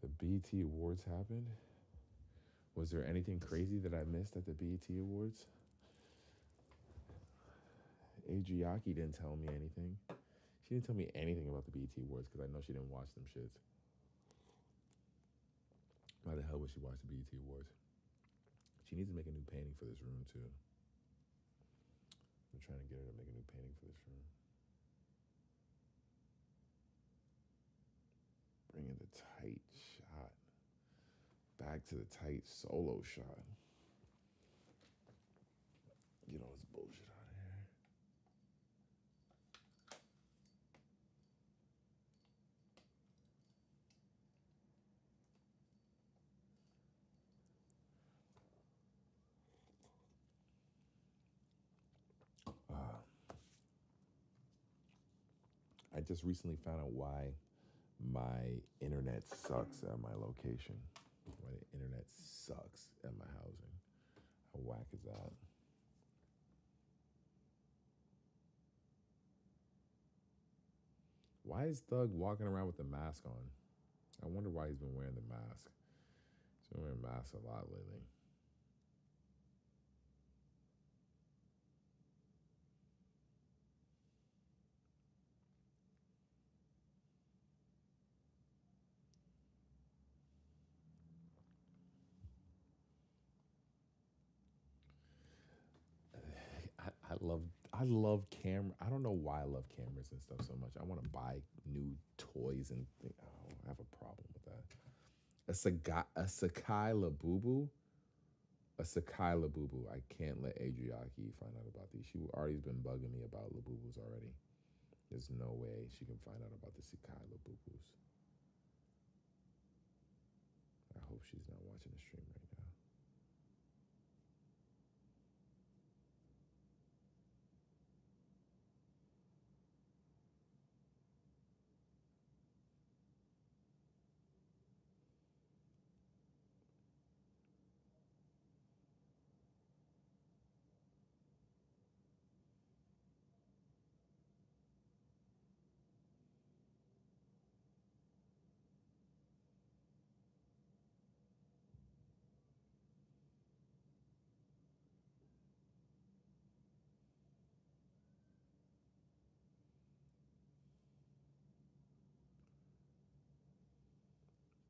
The BET Awards happened. Was there anything crazy that I missed at the BET Awards? Adriaki didn't tell me anything. She didn't tell me anything about the BET Awards because I know she didn't watch them shits. Why the hell would she watch the BET Awards? She needs to make a new painting for this room too. I'm trying to get her to make a new painting for this room. Bringing the tight shot. Back to the tight solo shot. Get all this bullshit out of here. I just recently found out why my internet sucks at my location. Why the internet sucks at my housing. How whack is that? Why is Thug walking around with the mask on? I wonder why he's been wearing the mask. He's been wearing masks a lot lately. I love camera. I don't know why I love cameras and stuff so much. I want to buy new toys and think, oh, I have a problem with that. A Sakai Labubu? A Sakai Labubu. I can't let Adriaki find out about these. She already been bugging me about Labubus already. There's no way she can find out about the Sakai Labubus. I hope she's not watching the stream right now.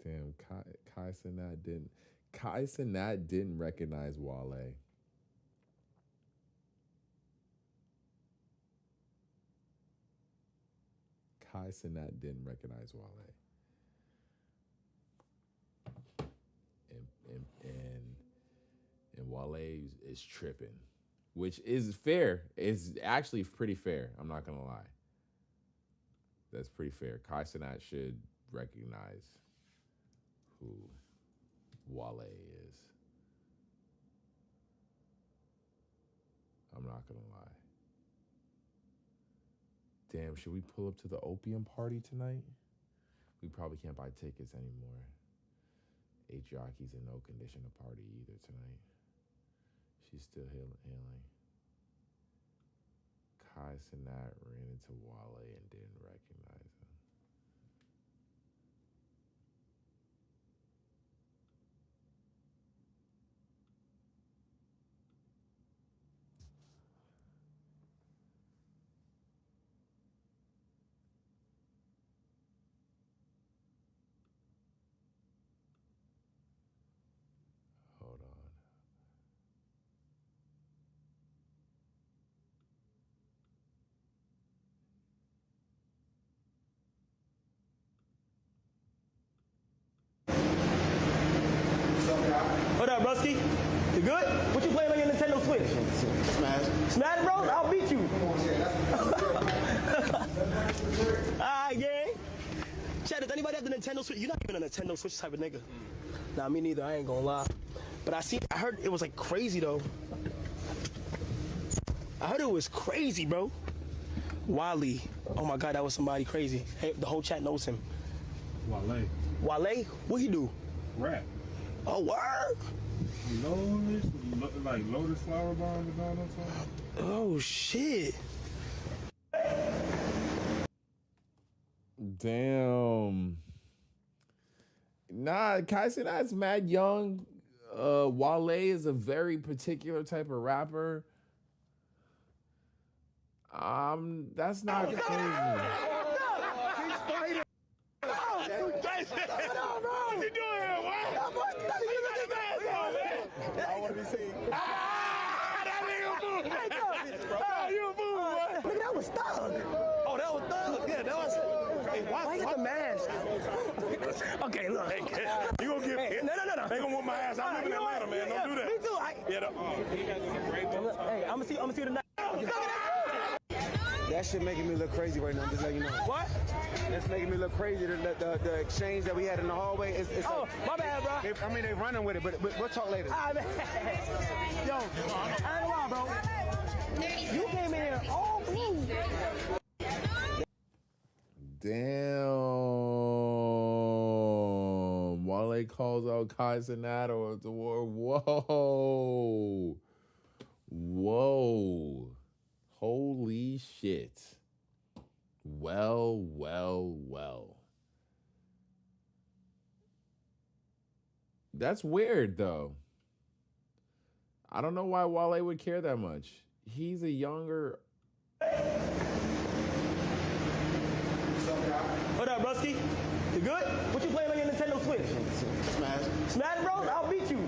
Damn, Kai Cenat didn't recognize Wale. Kai Cenat didn't recognize Wale. And Wale is tripping, which is fair. It's actually pretty fair. I'm not gonna lie. That's pretty fair. Kai Cenat should recognize who Wale is. I'm not gonna lie. Damn, should we pull up to the opium party tonight? We probably can't buy tickets anymore. Adriaki's in no condition to party either tonight. She's still healing. Kai Cenat ran into Wale and didn't recognize him. Rusky? You good? What you playing on your Nintendo Switch? Smash. Smash Bros? I'll beat you. Alright, gang. Chad, does anybody have the Nintendo Switch? You're not even a Nintendo Switch type of nigga. Nah, me neither. I ain't gonna lie. But I heard it was like crazy though. I heard it was crazy, bro. Wally. Oh my God, that was somebody crazy. Hey, the whole chat knows him. Wale. Wale? What he do? Rap. Oh, word? Like Lotus Flower Bomb and all that stuff. Oh, shit. Damn. Nah, Kaisen, that's mad young. Wale is a very particular type of rapper. That's not crazy. What you doing here, what? I want to be seen. That nigga move. Oh, you a move, what? Nigga, that was Thug. Oh, that was Thug? Yeah, that was... Hey, why you got the mask? Okay, look. Hey, you gonna get... Hey, no. They gonna whoop my ass. I live in Atlanta, man. Don't do that. Me too. Hey, I'm gonna see you tonight. That shit making me look crazy right now. Just letting you know. What? That's making me look crazy. The exchange that we had in the hallway. It's oh, my bad, bro. They running with it, but we'll talk later. Yo, I ain't lie, bro. You came in here all blue. Damn. Wale calls out Kai Cenat at the war. Whoa. Holy shit. Well. That's weird, though. I don't know why Wale would care that much. He's a younger... What up, Rusky? You good? What you playing on your Nintendo Switch? Smash. Smash Bros? I'll beat you.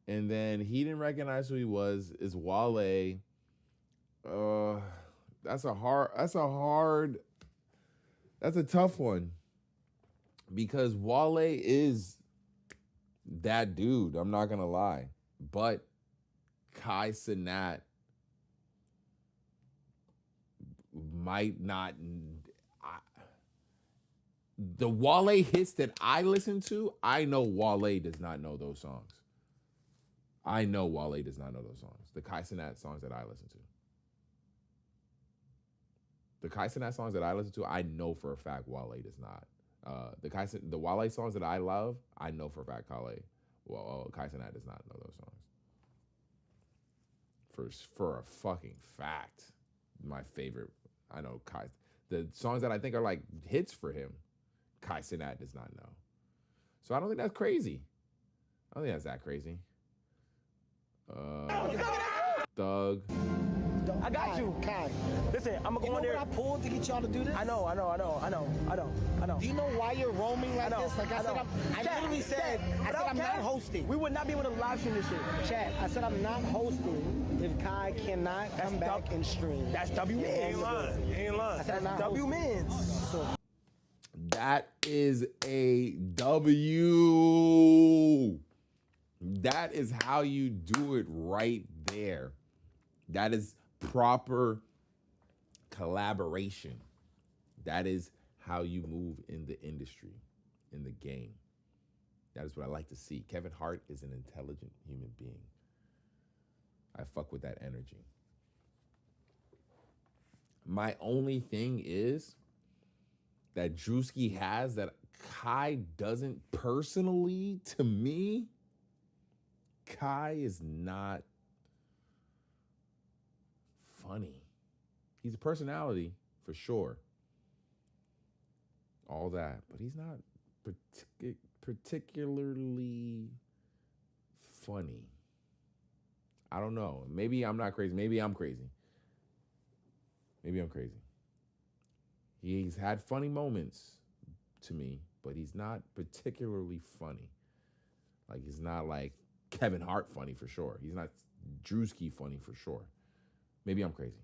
And then he didn't recognize who he was. Is Wale. That's a tough one. Because Wale is that dude. I'm not gonna lie. But Kai Cenat might not. The Wale hits that I listen to, I know Wale does not know those songs. I know Wale does not know those songs. The Kai Cenat songs that I listen to. The Kai Cenat songs that I listen to, I know for a fact Wale does not. The Wale songs that I love, I know for a fact Kai Cenat does not know those songs. For a fucking fact. My favorite, I know the songs that I think are like hits for him, Kai Cenat does not know. So I don't think that's crazy. I don't think that's that crazy. Thug. I got you. Kai. Listen, I'm gonna go in there. What I pulled to get y'all to do this? I know. Do you know why you're roaming like this? Like I literally said, I'm not hosting. We would not be able to live stream this shit. Chat, I said I'm not hosting if Kai cannot come back and stream. That's W Men's. You ain't lying. I said I'm not W Men's. So that is a W. That is how you do it right there. That is proper collaboration. That is how you move in the industry, in the game. That is what I like to see. Kevin Hart is an intelligent human being. I fuck with that energy. My only thing is that Drewski has that Kai doesn't personally, to me, Kai is not funny. He's a personality for sure. All that, but he's not particularly funny. I don't know. Maybe I'm not crazy. Maybe I'm crazy. He's had funny moments to me, but he's not particularly funny. Like, he's not like Kevin Hart funny for sure. He's not Drewski funny for sure. Maybe I'm crazy.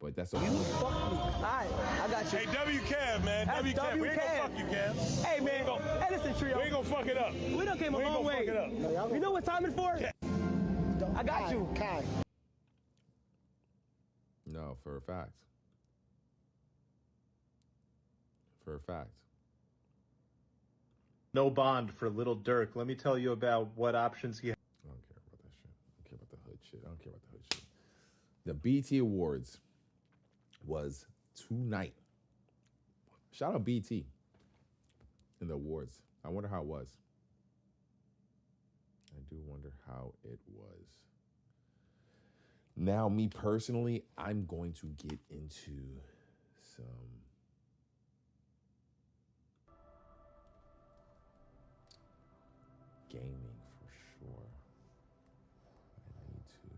But that's the You only fuck me. All right, I got you. Hey, W-Cab, man. That's W-Cab. We ain't gonna W-Cab. fuck you, Cab. Hey, man. Hey, listen, Trio. We ain't gonna fuck it up. We done came a We ain't long gonna way. fuck it up. You know what time it's for? I got you. Kai. No, for a fact. For a fact. No bond for Little Dirk. Let me tell you about what options he has. I don't care about that shit. I don't care about the hood shit. I don't care about the hood shit. The BT Awards was tonight. Shout out BT in the awards. I wonder how it was. I do wonder how it was. Now, me personally, I'm going to get into some gaming for sure. I need to.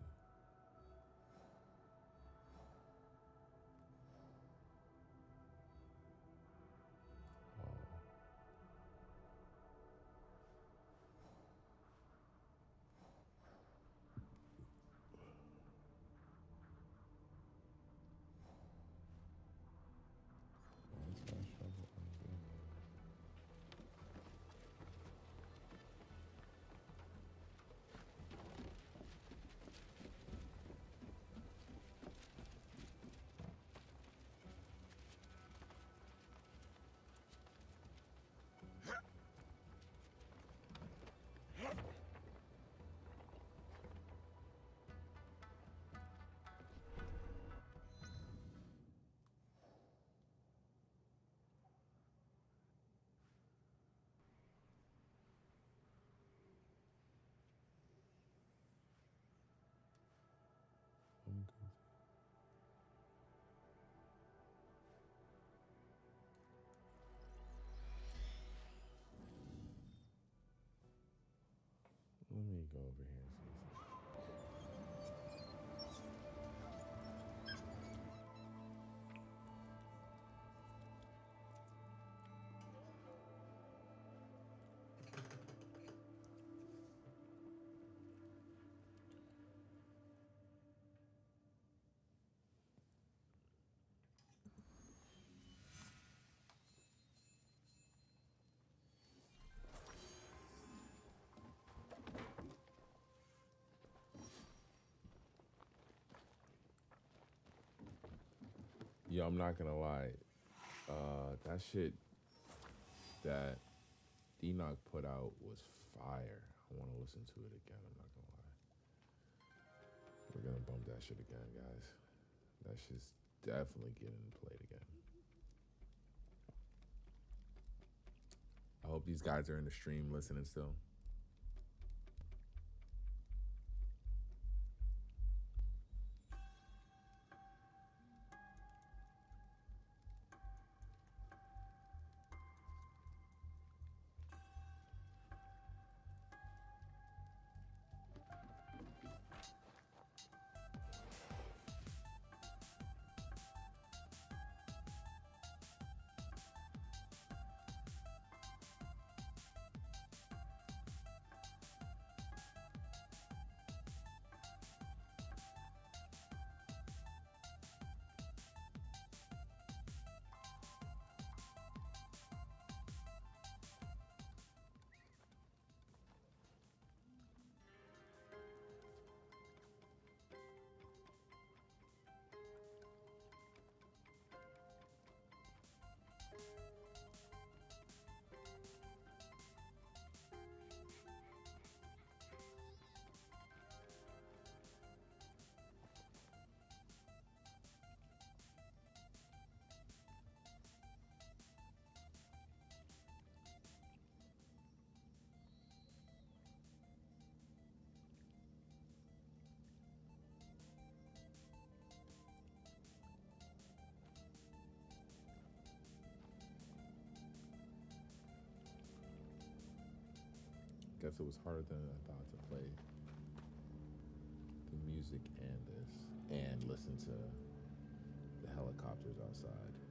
Let me go over here and see. Yo, I'm not gonna lie. That shit that Enoch put out was fire. I want to listen to it again. I'm not gonna lie. We're gonna bump that shit again, guys. That shit's definitely getting played again. I hope these guys are in the stream listening still. Guess it was harder than I thought to play the music and this and listen to the helicopters outside.